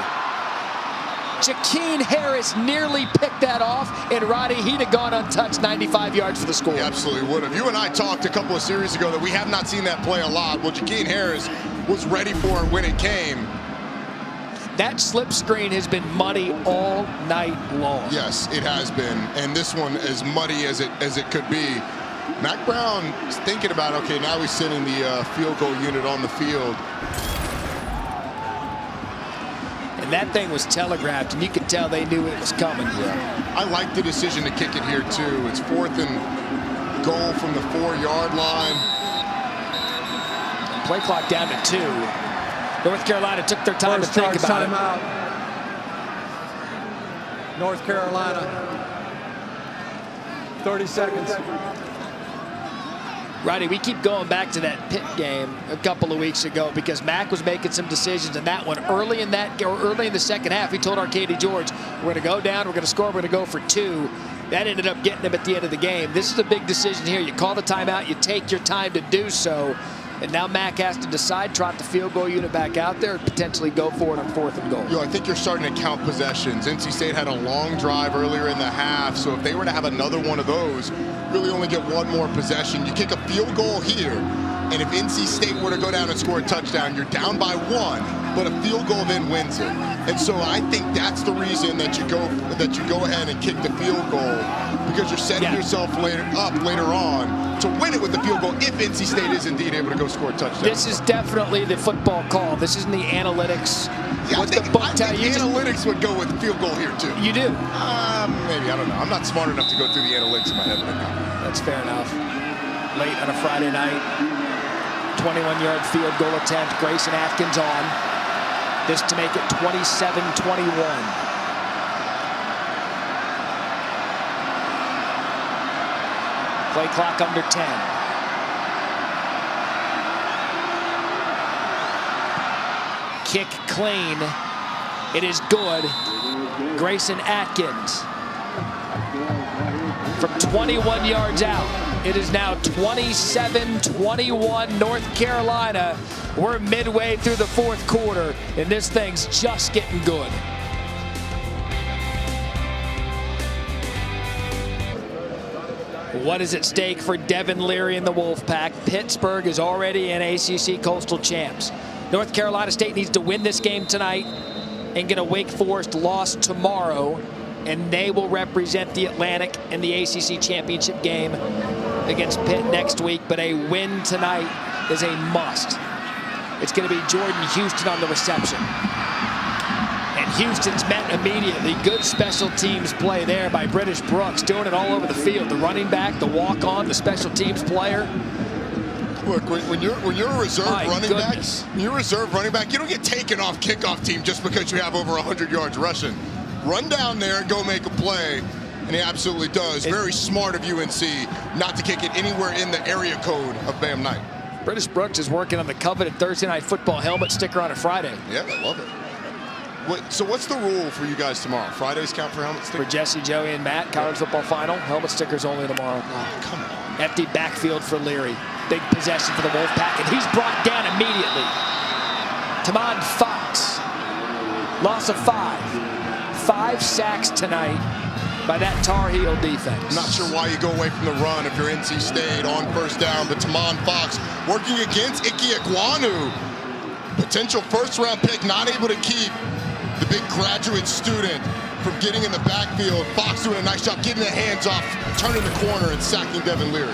Jakeen Harris nearly picked that off, and Roddy, he'd have gone untouched, 95 yards for the score. He absolutely would have. You and I talked a couple of series ago that we have not seen that play a lot. Well, Jakeen Harris was ready for it when it came. That slip screen has been muddy all night long. Yes, it has been, and this one as muddy as it could be. Mac Brown is thinking about, okay, now he's sending the field goal unit on the field. And that thing was telegraphed, and you could tell they knew it was coming. Yeah. I like the decision to kick it here, too. It's 4th and goal from the 4-yard line. Play clock down to 2. North Carolina took their time to think about it. Timeout. North Carolina. 30 seconds. Roddy, we keep going back to that Pitt game a couple of weeks ago because Mac was making some decisions in that one early in the second half. He told Arcady George, we're going to go down, we're going to score, we're going to go for 2. That ended up getting him at the end of the game. This is a big decision here. You call the timeout, you take your time to do so. And now Mac has to decide, trot the field goal unit back out there, and potentially go for it on 4th and goal. I think you're starting to count possessions. NC State had a long drive earlier in the half, so if they were to have another one of those, really only get one more possession. You kick a field goal here, and if NC State were to go down and score a touchdown, you're down by 1, but a field goal then wins it. And so I think that's the reason that you go ahead and kick the field goal, because you're setting yourself later on to win it with the field goal if NC State is indeed able to go score a touchdown. This is definitely the football call. This isn't the analytics. Yeah, What's the book tell you? Analytics would go with the field goal here too. You do? Maybe, I don't know. I'm not smart enough to go through the analytics in my head right now. That's fair enough. Late on a Friday night, 21-yard field goal attempt. Grayson Atkins on. This to make it 27-21. Play clock under 10. Kick clean. It is good. Grayson Atkins from 21 yards out. It is now 27-21 North Carolina. We're midway through the 4th quarter, and this thing's just getting good. What is at stake for Devin Leary and the Wolfpack? Pittsburgh is already in ACC Coastal Champs. North Carolina State needs to win this game tonight and get a Wake Forest loss tomorrow, and they will represent the Atlantic in the ACC Championship game against Pitt next week. But a win tonight is a must. It's going to be Jordan Houston on the reception. And Houston's met immediately. Good special teams play there by British Brooks, doing it all over the field. The running back, the walk-on, the special teams player. Look, when you're a reserve running back, you don't get taken off kickoff team just because you have over 100 yards rushing. Run down there and go make a play, and he absolutely does. Very smart of UNC not to kick it anywhere in the area code of Bam Knight. British Brooks is working on the coveted Thursday Night Football helmet sticker on a Friday. Yeah, I love it. So what's the rule for you guys tomorrow? Fridays count for helmet stickers? For Jesse, Joey, and Matt, college football final, helmet stickers only tomorrow. Oh, come on. Empty backfield for Leary. Big possession for the Wolfpack, and he's brought down immediately. Tamon Fox, loss of 5. 5 sacks tonight by that Tar Heel defense. Not sure why you go away from the run if you're NC State on 1st down, but Tamon Fox working against Ike Ekwonu. Potential 1st-round pick, not able to keep the big graduate student from getting in the backfield. Fox doing a nice job getting the hands off, turning the corner, and sacking Devin Leary.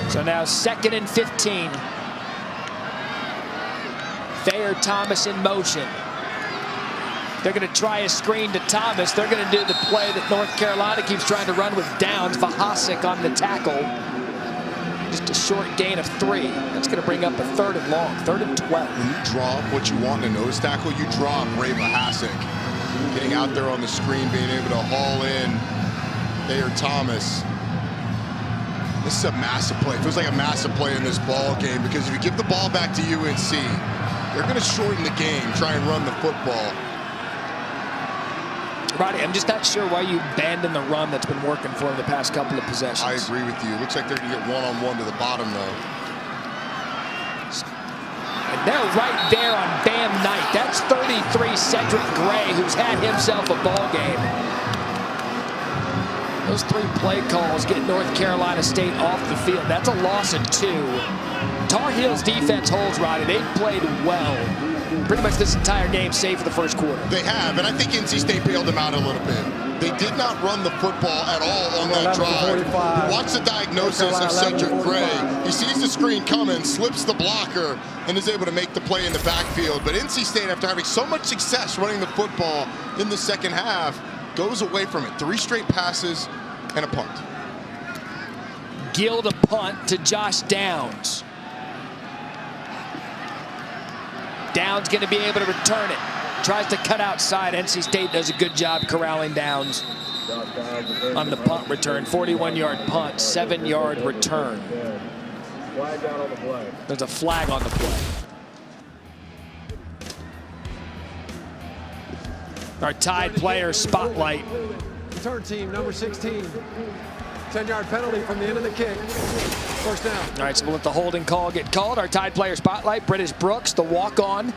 So now 2nd and 15. Thayer Thomas in motion. They're going to try a screen to Thomas. They're going to do the play that North Carolina keeps trying to run with Downs. Vahasek on the tackle. Just a short gain of 3. That's going to bring up a 3rd and long, 3rd and 12. When you drop what you want in a nose tackle, you drop Ray Vahasek. Getting out there on the screen, being able to haul in Thayer Thomas. This is a massive play. It feels like a massive play in this ball game, because if you give the ball back to UNC, they're going to shorten the game, try and run the football. Roddy, I'm just not sure why you abandon the run that's been working for him the past couple of possessions. I agree with you. It looks like they're going to get one-on-one to the bottom, though. And they're right there on Bam Knight. That's 33 Cedric Gray, who's had himself a ball game. Those 3 play calls get North Carolina State off the field. That's a loss of 2. Tar Heels defense holds, Roddy. They've played well pretty much this entire game, save for the 1st quarter. They have, and I think NC State bailed them out a little bit. They did not run the football at all on that drive. Watch the diagnosis of Cedric Gray. He sees the screen coming, slips the blocker, and is able to make the play in the backfield. But NC State, after having so much success running the football in the second half, goes away from it. 3 straight passes and a punt. Gill to punt to Josh Downs. Downs going to be able to return it. Tries to cut outside. NC State does a good job corralling Downs on the punt return. 41-yard punt, 7-yard return. There's a flag on the play. Our tied player spotlight. Return team, number 16. 10-yard penalty from the end of the kick. First down. All right, so we'll let the holding call get called. Our tied player spotlight, British Brooks, the walk-on,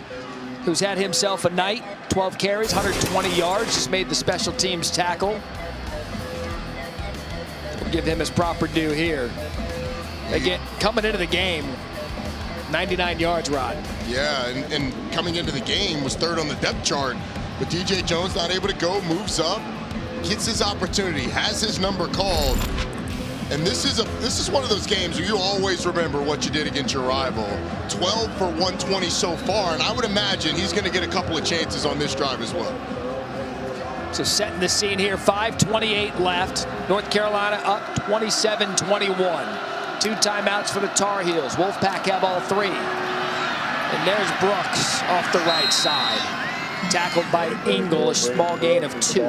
who's had himself a night. 12 carries, 120 yards, just made the special teams tackle. We'll give him his proper due here. Again, coming into the game, 99 yards, Rod. Yeah, and coming into the game was 3rd on the depth chart. But DJ Jones not able to go, moves up, gets his opportunity, has his number called. And this is one of those games where you always remember what you did against your rival. 12 for 120 so far, and I would imagine he's going to get a couple of chances on this drive as well. So setting the scene here, 5:28 left. North Carolina up 27-21. 2 timeouts for the Tar Heels. Wolfpack have all 3. And there's Brooks off the right side. Tackled by Engel, a small gain of 2.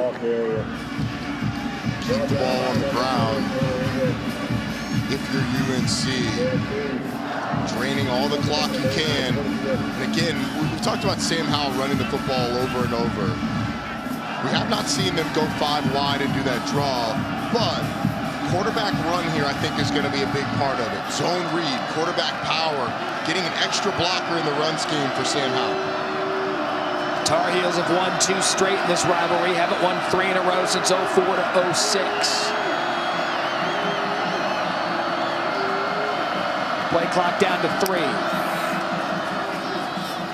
Keep the ball on the ground. If you're UNC, draining all the clock you can. And again, we've talked about Sam Howell running the football over and over. We have not seen them go 5 wide and do that draw, but quarterback run here I think is going to be a big part of it. Zone read, quarterback power, getting an extra blocker in the run scheme for Sam Howell. Tar Heels have won 2 straight in this rivalry. Haven't won 3 in a row since 04 to 06. Play clock down to 3.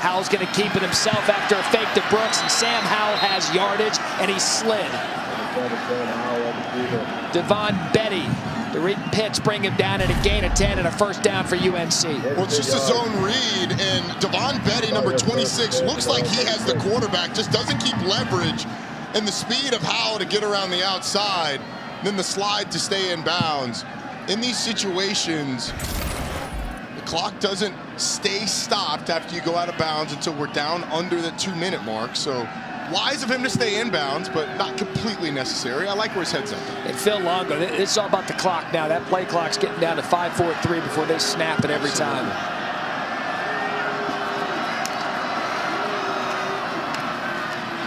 Howell's going to keep it himself after a fake to Brooks, and Sam Howell has yardage, and he slid. Devon Betty, the Pitts bring him down at a gain of 10 and a first down for UNC. Well, it's just a zone read, and Devon Betty, number 26, looks like he has the quarterback, just doesn't keep leverage, and the speed of Howell to get around the outside, then the slide to stay in bounds. In these situations, the clock doesn't stay stopped after you go out of bounds until we're down under the 2-minute mark, so wise of him to stay in bounds, but not completely necessary. I like where his head's at. And Phil Longo, it's all about the clock now. That play clock's getting down to 5:43 before they snap it every time.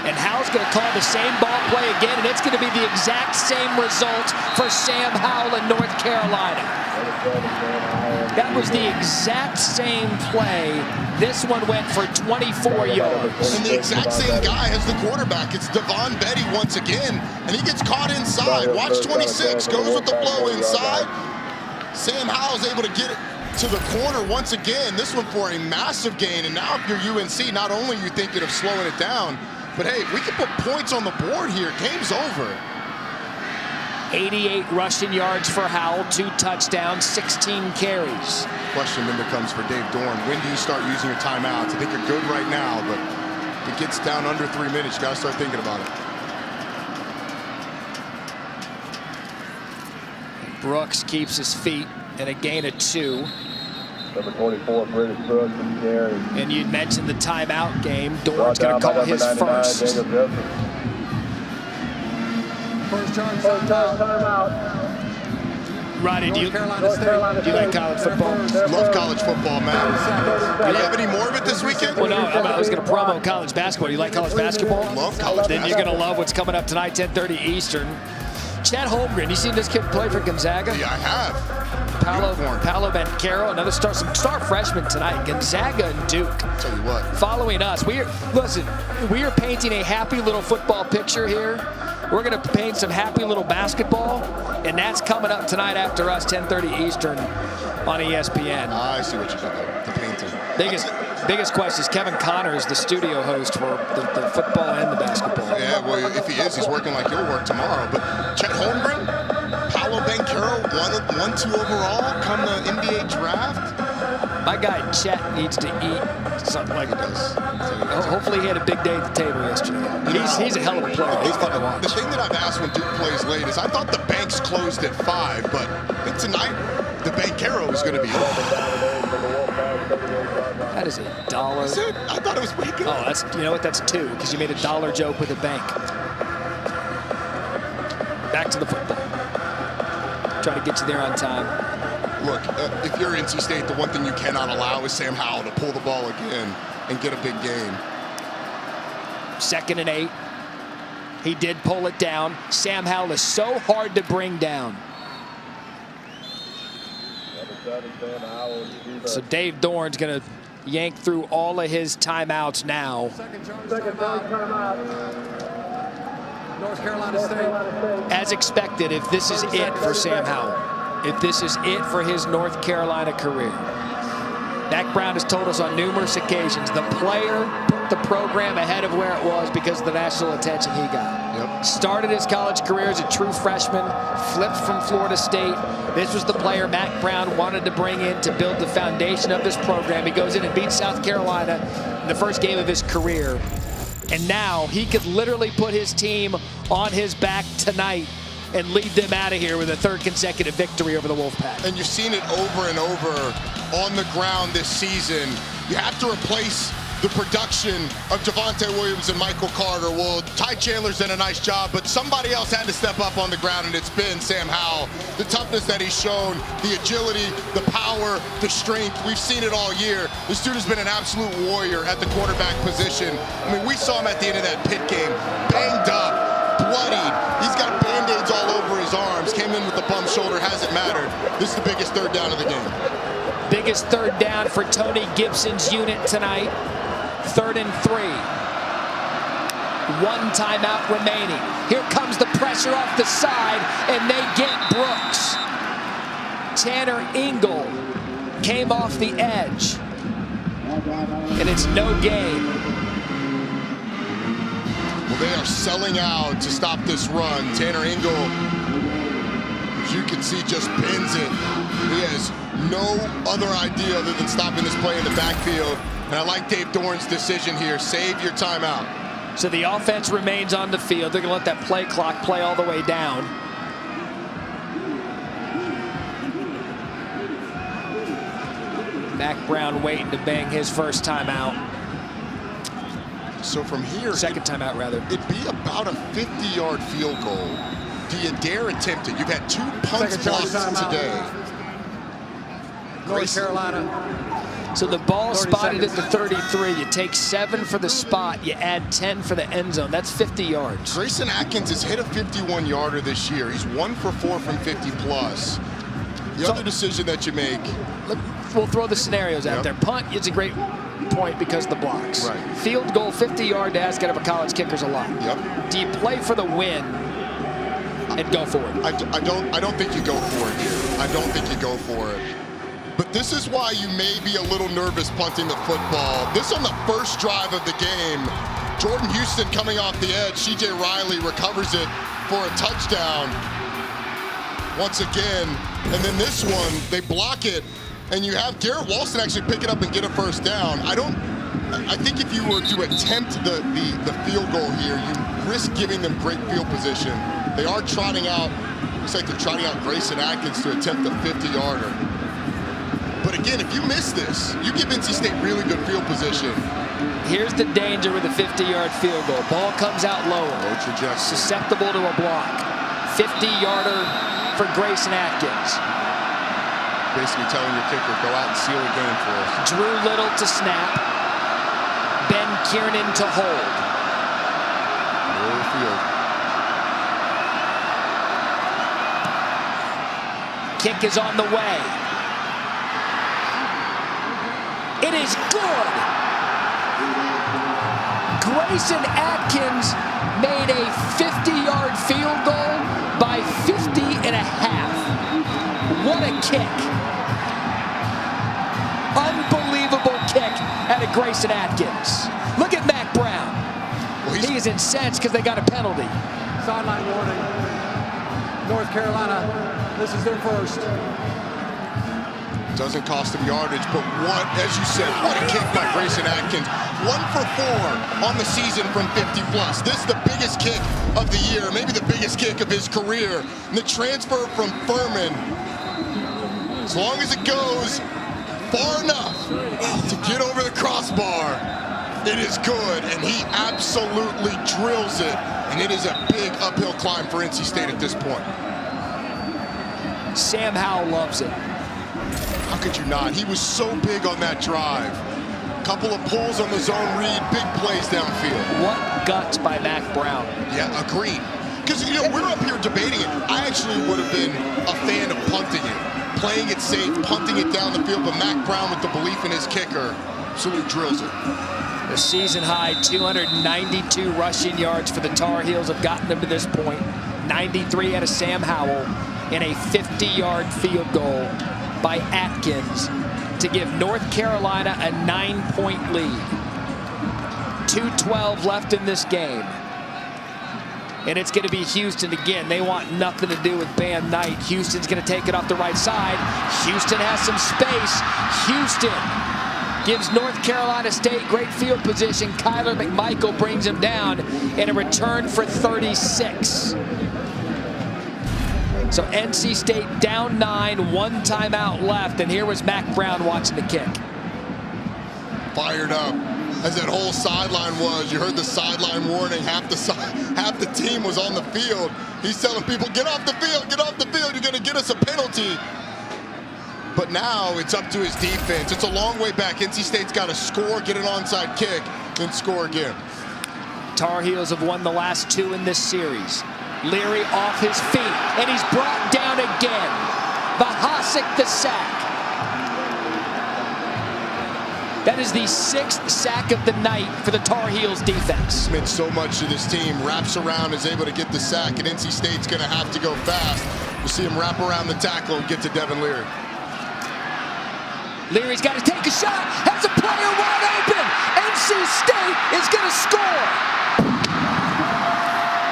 And Howell's going to call the same ball play again, and it's going to be the exact same result for Sam Howell in North Carolina. That was the exact same play. This one went for 24 yards. And the exact same guy has the quarterback. It's Devon Betty once again, and he gets caught inside. Watch 26, goes with the blow inside. Sam Howell's able to get it to the corner once again. This one for a massive gain, and now if you're UNC, not only are you thinking of slowing it down, but hey, we can put points on the board here. Game's over. 88 rushing yards for Howell, 2 touchdowns, 16 carries. Question then becomes for Dave Dorn, when do you start using your timeouts? I think you're good right now, but if it gets down under 3 minutes, you got to start thinking about it. Brooks keeps his feet and a gain of 2. Number 24, British Brooks, carry. And you mentioned the timeout game. Dorn's going to call his first. First timeout. Roddy, do you like college football? Love college football, man. Do you have any more of it this weekend? Well, no, I was going to promo college basketball. Do you like college basketball? Love college Then basketball. you're going to love what's coming up tonight, 10:30 Eastern. Chad Holmgren, you seen this kid play for Gonzaga? Yeah, I have. Paolo Banchero, another some star freshman tonight. Gonzaga and Duke. I'll tell you what. Following us, we are painting a happy little football picture here. We're going to paint some happy little basketball, and that's coming up tonight after us, 10:30 Eastern on ESPN. I see what you're doing. The painting. Biggest question is Kevin Connors, the studio host for the football and the basketball. Yeah, well, if he is, he's working like you'll work tomorrow. But Chet Holmgren, Paolo Banchero, 1-2 overall come the NBA draft. My guy Chet needs to eat something like this. Hopefully he had a big day at the table yesterday. He's a hell of a player. He's fun to watch. The thing that I've asked when Duke plays late is I thought the banks closed at 5, but I think tonight the Banchero is going to be open. That is $1. Is it? I thought it was pretty good. Oh, that's, you know what? That's 2 because you made $1 joke with a bank. Back to the football. Try to get you there on time. Look, if you're NC State, the one thing you cannot allow is Sam Howell to pull the ball again and get a big gain. 2nd and 8. He did pull it down. Sam Howell is so hard to bring down. So Dave Dorn's going to yank through all of his timeouts now. Second timeout. North Carolina State. As expected, if this is it for Sam Howell, if this is it for his North Carolina career. Mack Brown has told us on numerous occasions the player put the program ahead of where it was because of the national attention he got. Yep. Started his college career as a true freshman, flipped from Florida State. This was the player Mack Brown wanted to bring in to build the foundation of this program. He goes in and beats South Carolina in the first game of his career. And now he could literally put his team on his back tonight and lead them out of here with a 3rd consecutive victory over the Wolfpack. And you've seen it over and over on the ground this season. You have to replace the production of Javonte Williams and Michael Carter. Well, Ty Chandler's done a nice job, but somebody else had to step up on the ground, and it's been Sam Howell. The toughness that he's shown, the agility, the power, the strength, we've seen it all year. This dude has been an absolute warrior at the quarterback position. I mean, we saw him at the end of that Pitt game, banged up, bloodied. He's got Band-Aids all over his arms, came in with a bum shoulder, hasn't mattered. This is the biggest 3rd down of the game. Biggest 3rd down for Tony Gibson's unit tonight. 3rd and 3. 1 timeout remaining. Here comes the pressure off the side, and they get Brooks. Tanner Ingle came off the edge, and it's no gain. Well, they are selling out to stop this run. Tanner Ingle, as you can see, just bends it. He has no other idea other than stopping this play in the backfield. And I like Dave Dorn's decision here. Save your timeout. So the offense remains on the field. They're going to let that play clock play all the way down. Mack Brown waiting to bang his first timeout. So from here, 2nd timeout rather. It'd be about a 50-yard field goal. Do you dare attempt it? You've had 2 punts blocked today. North Carolina. So the ball spotted at the 33. You take 7 for the spot. You add 10 for the end zone. That's 50 yards. Grayson Atkins has hit a 51-yarder this year. He's 1 for 4 from 50+. The other decision that you make. We'll throw the scenarios out there. Punt is a great point because of the blocks. Right. Field goal, 50-yard to ask out of a college kicker's a lot. Yep. Do you play for the win and go for it? I don't think you go for it here. I don't think you go for it. But this is why you may be a little nervous punting the football. This on the first drive of the game. Jordan Houston coming off the edge. C.J. Riley recovers it for a touchdown once again. And then this one, they block it. And you have Garrett Walston actually pick it up and get a first down. I think if you were to attempt the field goal here, you risk giving them great field position. They are trotting out, looks like they're trotting out Grayson Atkins to attempt a 50-yarder. But again, if you miss this, you give NC State really good field position. Here's the danger with a 50-yard field goal. Ball comes out lower. Low trajectory. Susceptible to a block. 50-yarder for Grayson Atkins. Basically telling your kicker, go out and seal the game for us. Drew Little to snap. Ben Kiernan to hold. Middle of the field. Kick is on the way. It is good. Grayson Atkins made a 50-yard field goal by 50 and a half. What a kick. Unbelievable kick out of at Grayson Atkins. Look at Mack Brown. Well, He's incensed because they got a penalty. Sideline warning. North Carolina, this is their first. Doesn't cost him yardage, but what, as you said, what a kick by Grayson Atkins. 1 for 4 on the season from 50 plus. This is the biggest kick of the year, maybe the biggest kick of his career. And the transfer from Furman, as long as it goes far enough to get over the crossbar, it is good, and he absolutely drills it. And it is a big uphill climb for NC State at this point. Sam Howell loves it. How could you not? He was so big on that drive. Couple of pulls on the zone read, big plays downfield. What guts by Mack Brown. Yeah, agreed. Because, you know, we're up here debating it. I actually would have been a fan of punting it, playing it safe, punting it down the field, but Mack Brown, with the belief in his kicker, absolutely drills it. The season high 292 rushing yards for the Tar Heels have gotten them to this point. 93 out of Sam Howell in a 50-yard field goal by Atkins to give North Carolina a 9-point lead. 2:12 left in this game. And it's going to be Houston again. They want nothing to do with Bam Knight. Houston's going to take it off the right side. Houston has some space. Houston gives North Carolina State great field position. Kyler McMichael brings him down in a return for 36. So NC State down 9, 1 timeout left, and here was Mack Brown watching the kick. Fired up, as that whole sideline was. You heard the sideline warning. Half the team was on the field. He's telling people, get off the field, get off the field. You're going to get us a penalty. But now it's up to his defense. It's a long way back. NC State's got to score, get an onside kick, then score again. Tar Heels have won the last 2 in this series. Leary off his feet, and he's brought down again. Bahasik the sack. That is the 6th sack of the night for the Tar Heels defense. Meant so much to this team. Wraps around, is able to get the sack, and NC State's going to have to go fast. You see him wrap around the tackle and get to Devin Leary. Leary's got to take a shot, has a player wide open. NC State is going to score.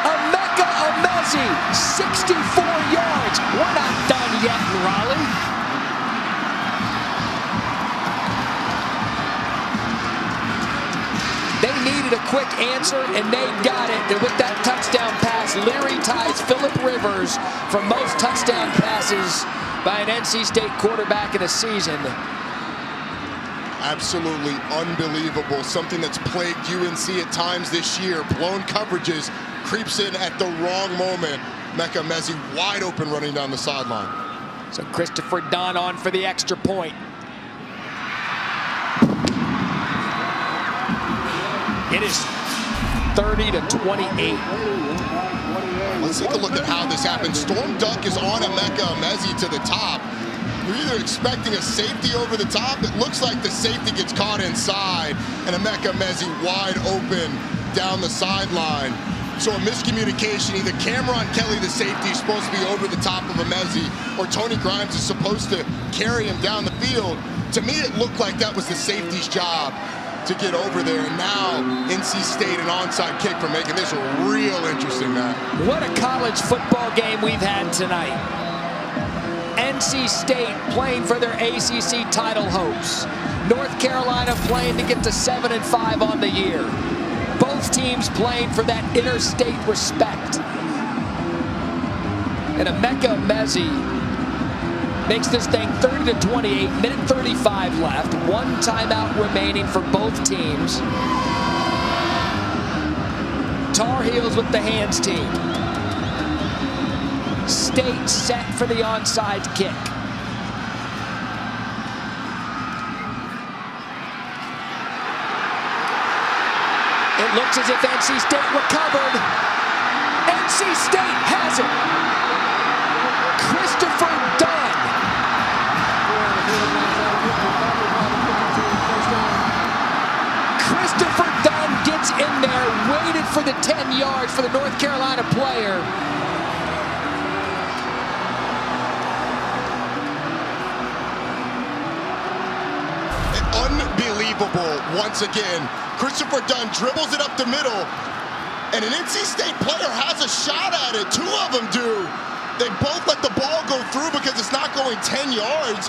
Emeka Emezi, 64 yards. We're not done yet in Raleigh. They needed a quick answer, and they got it. And with that touchdown pass, Leary ties Phillip Rivers for most touchdown passes by an NC State quarterback in a season. Absolutely unbelievable. Something that's plagued UNC at times this year. Blown coverages, creeps in at the wrong moment. Emeka Emezi wide open running down the sideline. So Christopher Dunn on for the extra point. It is 30-28. Let's take a look at how this happened. Storm Duck is on Emeka Emezi to the top. You're either expecting a safety over the top. It looks like the safety gets caught inside, and Emeka Emezi wide open down the sideline. So a miscommunication. Either Cameron Kelly, the safety, is supposed to be over the top of Emezi, or Tony Grimes is supposed to carry him down the field. To me, it looked like that was the safety's job to get over there. And now NC State, an onside kick for making this real interesting, Matt. What a college football game we've had tonight. NC State playing for their ACC title hopes. North Carolina playing to get to 7-5 on the year. Both teams playing for that interstate respect. And Emeka Emezi makes this thing 30-28, minute 35 left. 1 timeout remaining for both teams. Tar Heels with the hands team. State set for the onside kick. It looks as if NC State recovered. NC State has it. Christopher Dunn. Christopher Dunn gets in there, waited for the 10 yards for the North Carolina player. Unbelievable once again. Christopher Dunn dribbles it up the middle, and an NC State player has a shot at it. Two of them do. They both let the ball go through because it's not going 10 yards.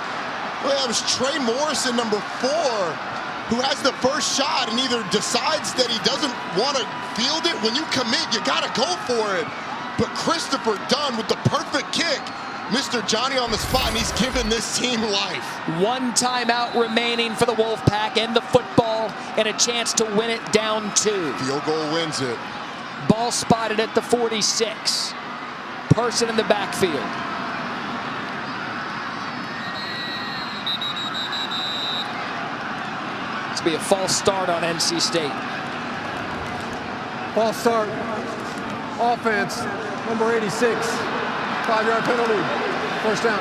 Well, that was Trey Morrison, number 4, who has the first shot and either decides that he doesn't want to field it. When you commit, you got to go for it. But Christopher Dunn with the perfect kick. Mr. Johnny on the spot, and he's given this team life. One timeout remaining for the Wolfpack and the football, and a chance to win it down 2. Field goal wins it. Ball spotted at the 46. Person in the backfield. It's be a false start on NC State. False start. Offense, number 86. 5-yard penalty. First down.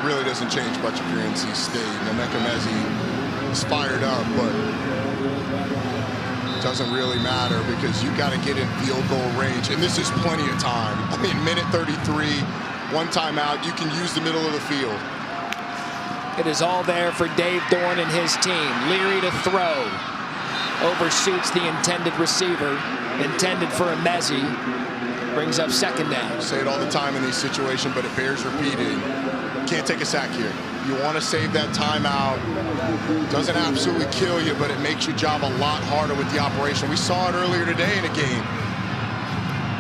Really doesn't change much if you're NC State. Emeka Mezi is fired up, but it doesn't really matter because you got to get in field goal range, and this is plenty of time. I mean, minute 33, one timeout. You can use the middle of the field. It is all there for Dave Dorn and his team. Leary to throw. Overshoots the intended receiver. Intended for a Mezi. Brings up second down. Say it all the time in these situations, but it bears repeating. Can't take a sack here. You want to save that timeout. Doesn't absolutely kill you, but it makes your job a lot harder with the operation. We saw it earlier today in a game.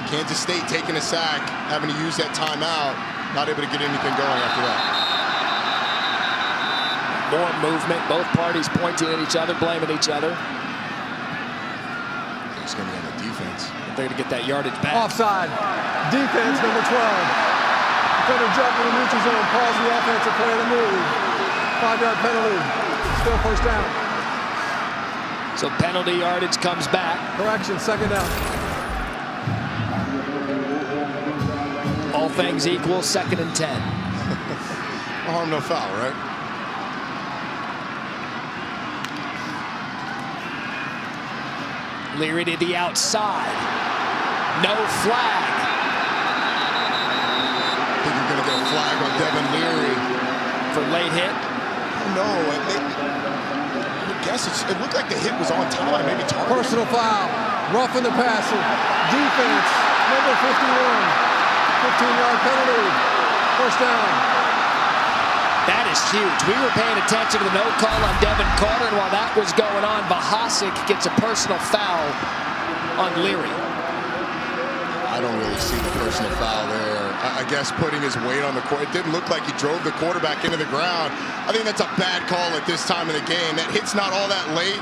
Kansas State taking a sack, having to use that timeout, not able to get anything going after that. More movement, both parties pointing at each other, blaming each other. He's going to be on the defense. They're going to get that yardage back. Offside. Defense, number 12. Defender jumping in the neutral zone, calls the offensive play of the move. 5-yard penalty. Still first down. So penalty yardage comes back. Correction, second down. All things equal, 2nd and 10. No harm, no foul, right? Leary to the outside. No flag. I think you're going to get a flag on Devin Leary. For late hit? No, I guess it looked like the hit was on time. Maybe targeted. Personal foul. Roughing the passer. Defense, number 51. 15-yard penalty. First down. That is huge. We were paying attention to the no call on Devin Carter, and while that was going on, Bahasic gets a personal foul on Leary. I don't really see the personal foul there. I guess putting his weight on the court. It didn't look like he drove the quarterback into the ground. I think that's a bad call at this time of the game. That hit's not all that late.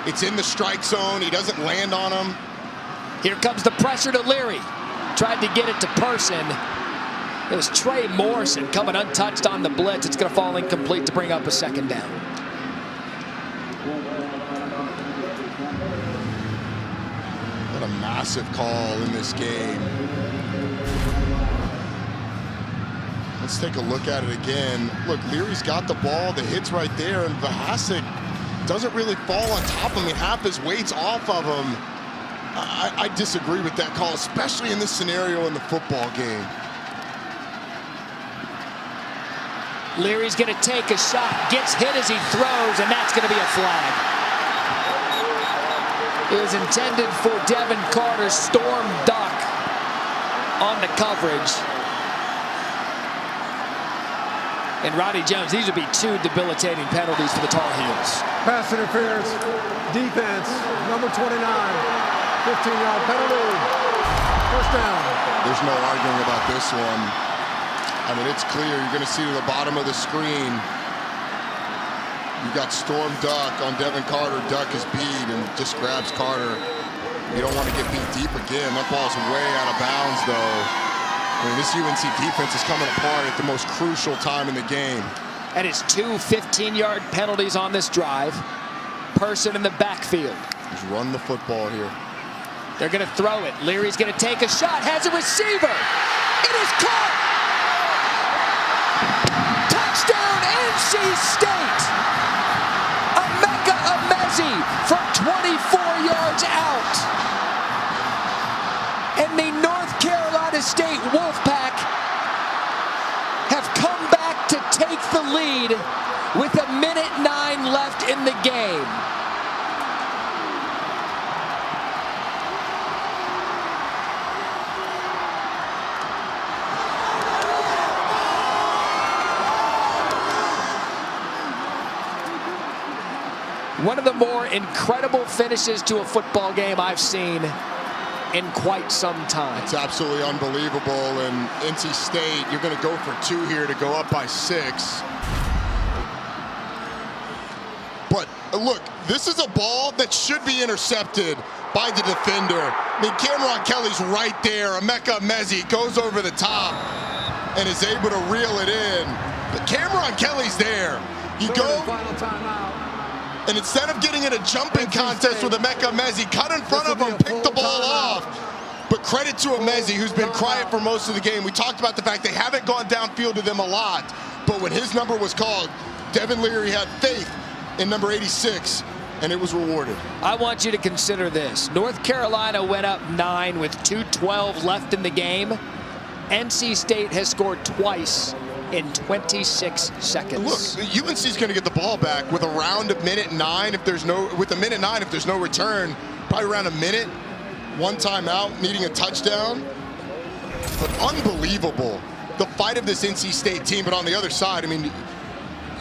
It's in the strike zone. He doesn't land on him. Here comes the pressure to Leary. Tried to get it to Person. It was Trey Morrison coming untouched on the blitz. It's going to fall incomplete to bring up a second down. What a massive call in this game. Let's take a look at it again. Look, Leary's got the ball. The hit's right there, and Bahasic doesn't really fall on top of him. I mean, half his weight's off of him. I disagree with that call, especially in this scenario in the football game. Leary's going to take a shot, gets hit as he throws, and that's going to be a flag. It was intended for Devin Carter's storm duck on the coverage. And Roddy Jones, these would be 2 debilitating penalties for the Tar Heels. Pass interference. Defense, number 29. 15-yard penalty. First down. There's no arguing about this one. I mean, it's clear. You're going to see to the bottom of the screen. You've got Storm Duck on Devin Carter. Duck is beat and just grabs Carter. You don't want to get beat deep again. That ball's way out of bounds, though. I mean, this UNC defense is coming apart at the most crucial time in the game. And it's 2 15-yard penalties on this drive. Person in the backfield. Just run the football here. They're going to throw it. Leary's going to take a shot. Has a receiver. It is caught. Touchdown, NC State. Emeka Emezi from 24 yards out. And the North Carolina State Wolfpack have come back to take the lead with 1:09 left in the game. One of the more incredible finishes to a football game I've seen in quite some time. It's absolutely unbelievable. And NC State, you're going to go for 2 here to go up by 6. But look, this is a ball that should be intercepted by the defender. I mean, Cameron Kelly's right there. Emeka Mezi goes over the top and is able to reel it in. But Cameron Kelly's there. You go, and instead of getting in a jumping contest with Emeka Mezi, cut in front of him, pick the ball off. But credit to Mezi, who's been quiet for most of the game. We talked about the fact they haven't gone downfield to them a lot. But when his number was called, Devin Leary had faith in number 86, and it was rewarded. I want you to consider this. North Carolina went up 9 with 2:12 left in the game. NC State has scored twice in 26 seconds. Look, UNC's going to get the ball back with around a minute 9 if there's no return, probably around a minute, 1 timeout, needing a touchdown. But unbelievable, the fight of this NC State team. But on the other side, I mean,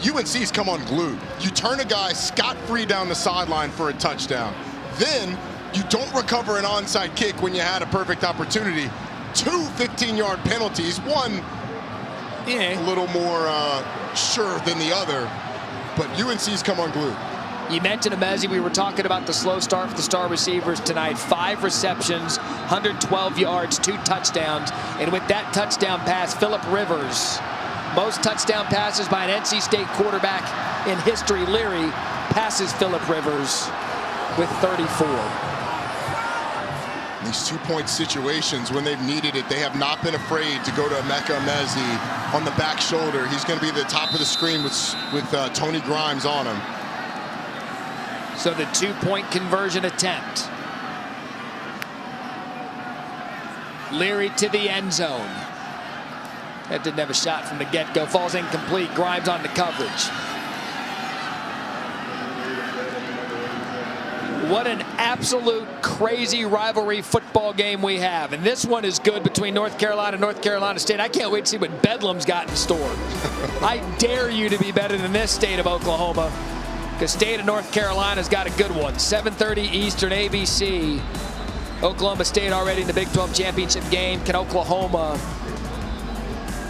UNC's come unglued. You turn a guy scot-free down the sideline for a touchdown. Then you don't recover an onside kick when you had a perfect opportunity. 2 15-yard penalties, one a little more sure than the other, but UNC's come unglued. You mentioned Emezi. We were talking about the slow start for the star receivers tonight. 5 receptions, 112 yards, 2 touchdowns. And with that touchdown pass, Phillip Rivers, most touchdown passes by an NC State quarterback in history. Leary passes Phillip Rivers with 34. These 2-point situations, when they've needed it, they have not been afraid to go to Emeka Mezi on the back shoulder. He's going to be at the top of the screen with Tony Grimes on him. So the 2-point conversion attempt. Leary to the end zone. That didn't have a shot from the get-go. Falls incomplete. Grimes on the coverage. What an absolute crazy rivalry football game we have. And this one is good between North Carolina and North Carolina State. I can't wait to see what Bedlam's got in store. I dare you to be better than this state of Oklahoma, because state of North Carolina's got a good one. 7:30 Eastern, ABC. Oklahoma State already in the Big 12 championship game. Can Oklahoma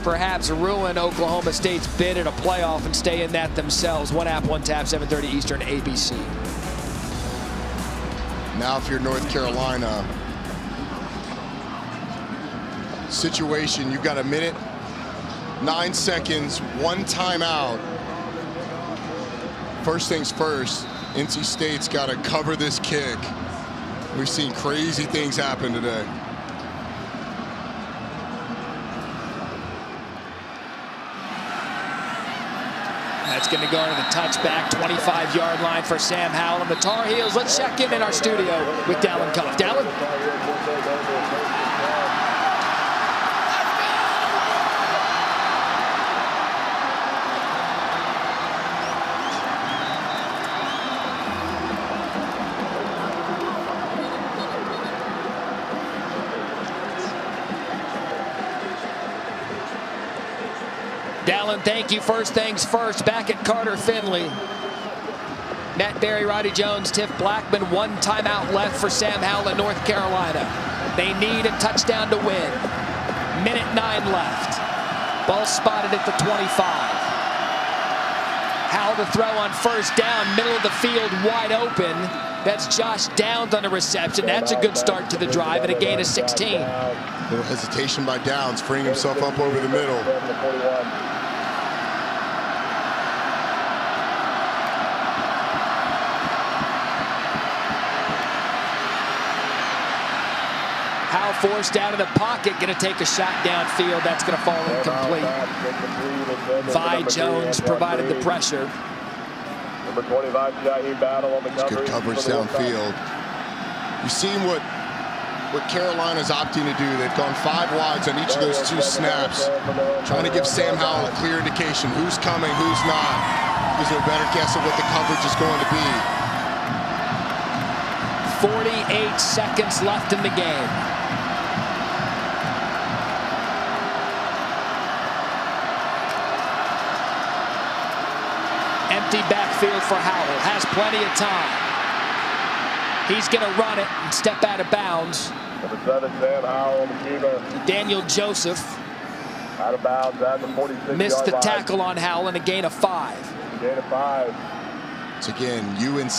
perhaps ruin Oklahoma State's bid at a playoff and stay in that themselves? One app, one tap, 7:30 Eastern, ABC. Now if you're North Carolina, situation, you've got a minute, 9 seconds, 1 timeout. First things first, NC State's got to cover this kick. We've seen crazy things happen today. That's going to go into the touchback, 25-yard line for Sam Howell and the Tar Heels. Let's check in our studio with Dallin Cuff. Dallin? Dallin, thank you. First things first, back at Carter Finley. Matt Berry, Roddy Jones, Tiff Blackman, 1 timeout left for Sam Howell in North Carolina. They need a touchdown to win. Minute 9 left. Ball spotted at the 25. Howell to throw on first down, middle of the field, wide open. That's Josh Downs on a reception. That's a good start to the drive and a gain of 16. A little hesitation by Downs, freeing himself up over the middle. Howell forced out of the pocket, going to take a shot downfield. That's going to fall incomplete. Vi Jones provided the pressure. Number 25, Jaheim Battle on the coverage. Good coverage downfield. You've seen what Carolina's opting to do. They've gone 5 wides on each of those 2 snaps, trying to give Sam Howell a clear indication who's coming, who's not. There's no better guess of what the coverage is going to be. 48 seconds left in the game. Empty backfield for Howell. Has plenty of time. He's going to run it and step out of bounds. Number 7, Sam Howell, receiver. Daniel Joseph Out of bounds at the 46-yard missed the line. tackle on Howell and a gain of 5. Gain of 5. So again, UNC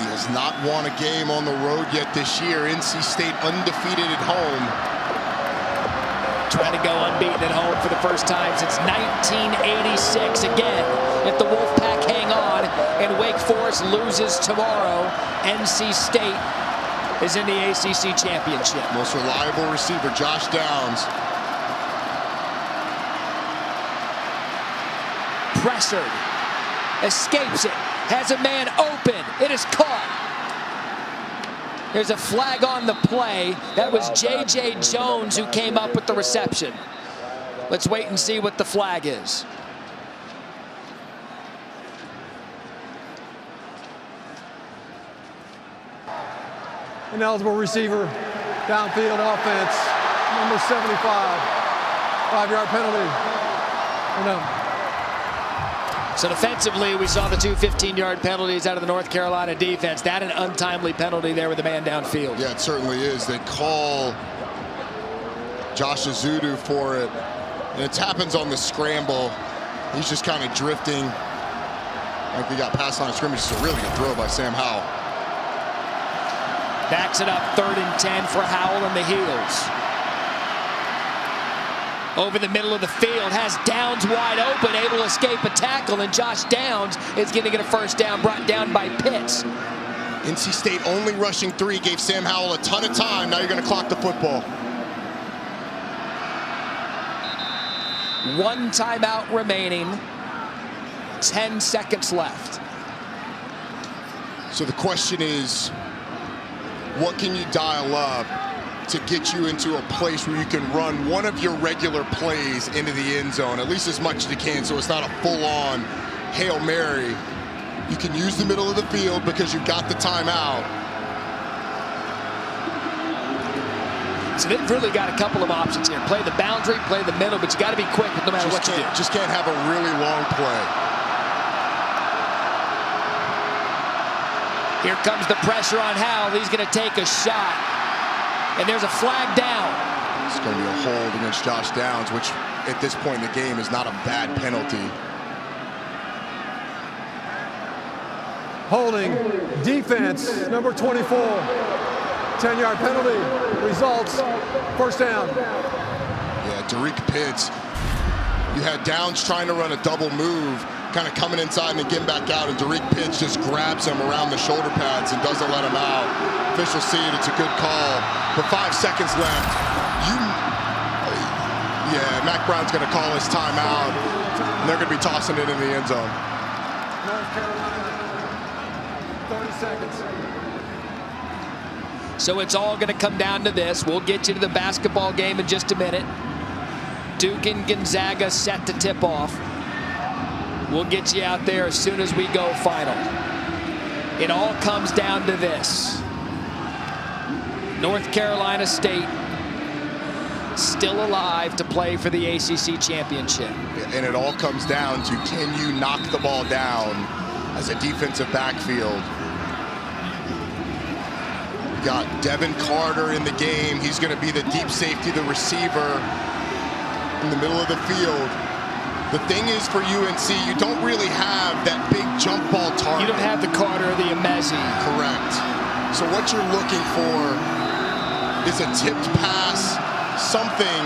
has not won a game on the road yet this year. NC State undefeated at home. Trying to go unbeaten at home for the first time since 1986. Again, if the Wolfpack hang on and Wake Forest loses tomorrow, NC State is in the ACC championship. Most reliable receiver, Josh Downs. Pressured, escapes it, has a man open, it is caught. There's a flag on the play. That was J.J. Jones who came up with the reception. Let's wait and see what the flag is. Ineligible receiver, downfield offense, number 75. 5-yard penalty. No. So defensively, we saw the two 15-yard penalties out of the North Carolina defense. That an untimely penalty there with the man downfield. Yeah, it certainly is. They call Josh Azudu for it, and it happens on the scramble. He's just kind of drifting. I think he got past line of scrimmage. It's a really good throw by Sam Howell. Backs it up 3rd and 10 for Howell in the heels. Over the middle of the field, has Downs wide open, able to escape a tackle, and Josh Downs is going to get a first down, brought down by Pitts. NC State only rushing 3, gave Sam Howell a ton of time. Now you're going to clock the football. 1 timeout remaining, 10 seconds left. So the question is, what can you dial up to get you into a place where you can run one of your regular plays into the end zone, at least as much as you can, so it's not a full-on Hail Mary. You can use the middle of the field because you've got the timeout. So they've really got a couple of options here. Play the boundary, play the middle, but you got to be quick no matter what you do. Just can't have a really long play. Here comes the pressure on Howell. He's going to take a shot. And there's a flag down. It's going to be a hold against Josh Downs, which at this point in the game is not a bad penalty. Holding defense, number 24. 10-yard penalty. Results, first down. Yeah, Derek Pitts. You had Downs trying to run a double move, kind of coming inside and then getting back out, and Derek Pitts just grabs him around the shoulder pads and doesn't let him out. Officials see it, it's a good call. But 5 seconds left. Yeah, Mac Brown's going to call his timeout, and they're going to be tossing it in the end zone. North Carolina, 30 seconds. So it's all going to come down to this. We'll get you to the basketball game in just a minute. Duke and Gonzaga set to tip off. We'll get you out there as soon as we go final. It all comes down to this. North Carolina State still alive to play for the ACC championship. And it all comes down to, can you knock the ball down as a defensive backfield? We've got Devin Carter in the game. He's going to be the deep safety, the receiver in the middle of the field. The thing is, for UNC, you don't really have that big jump ball target. You don't have the Carter or the Emezi. Correct. So what you're looking for is a tipped pass, something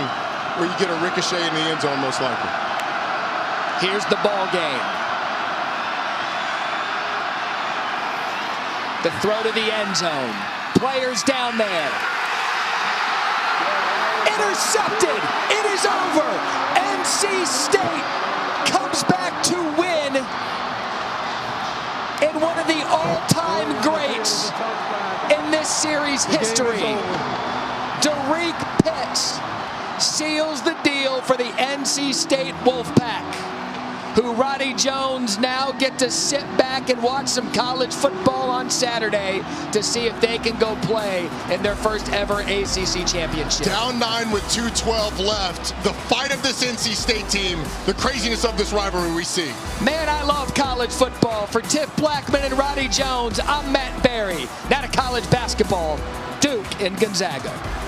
where you get a ricochet in the end zone, most likely. Here's the ball game. The throw to the end zone. Players down there. Intercepted. It is over. NC State comes back to win in one of the all-time greats in this series history. Derek Pitts seals the deal for the NC State Wolfpack, who Roddy Jones now get to sit back and watch some college football on Saturday to see if they can go play in their first ever ACC championship. Down 9 with 2:12 left. The fight of this NC State team, the craziness of this rivalry we see. Man, I love college football. For Tiff Blackman and Roddy Jones, I'm Matt Berry. Now to college basketball, Duke and Gonzaga.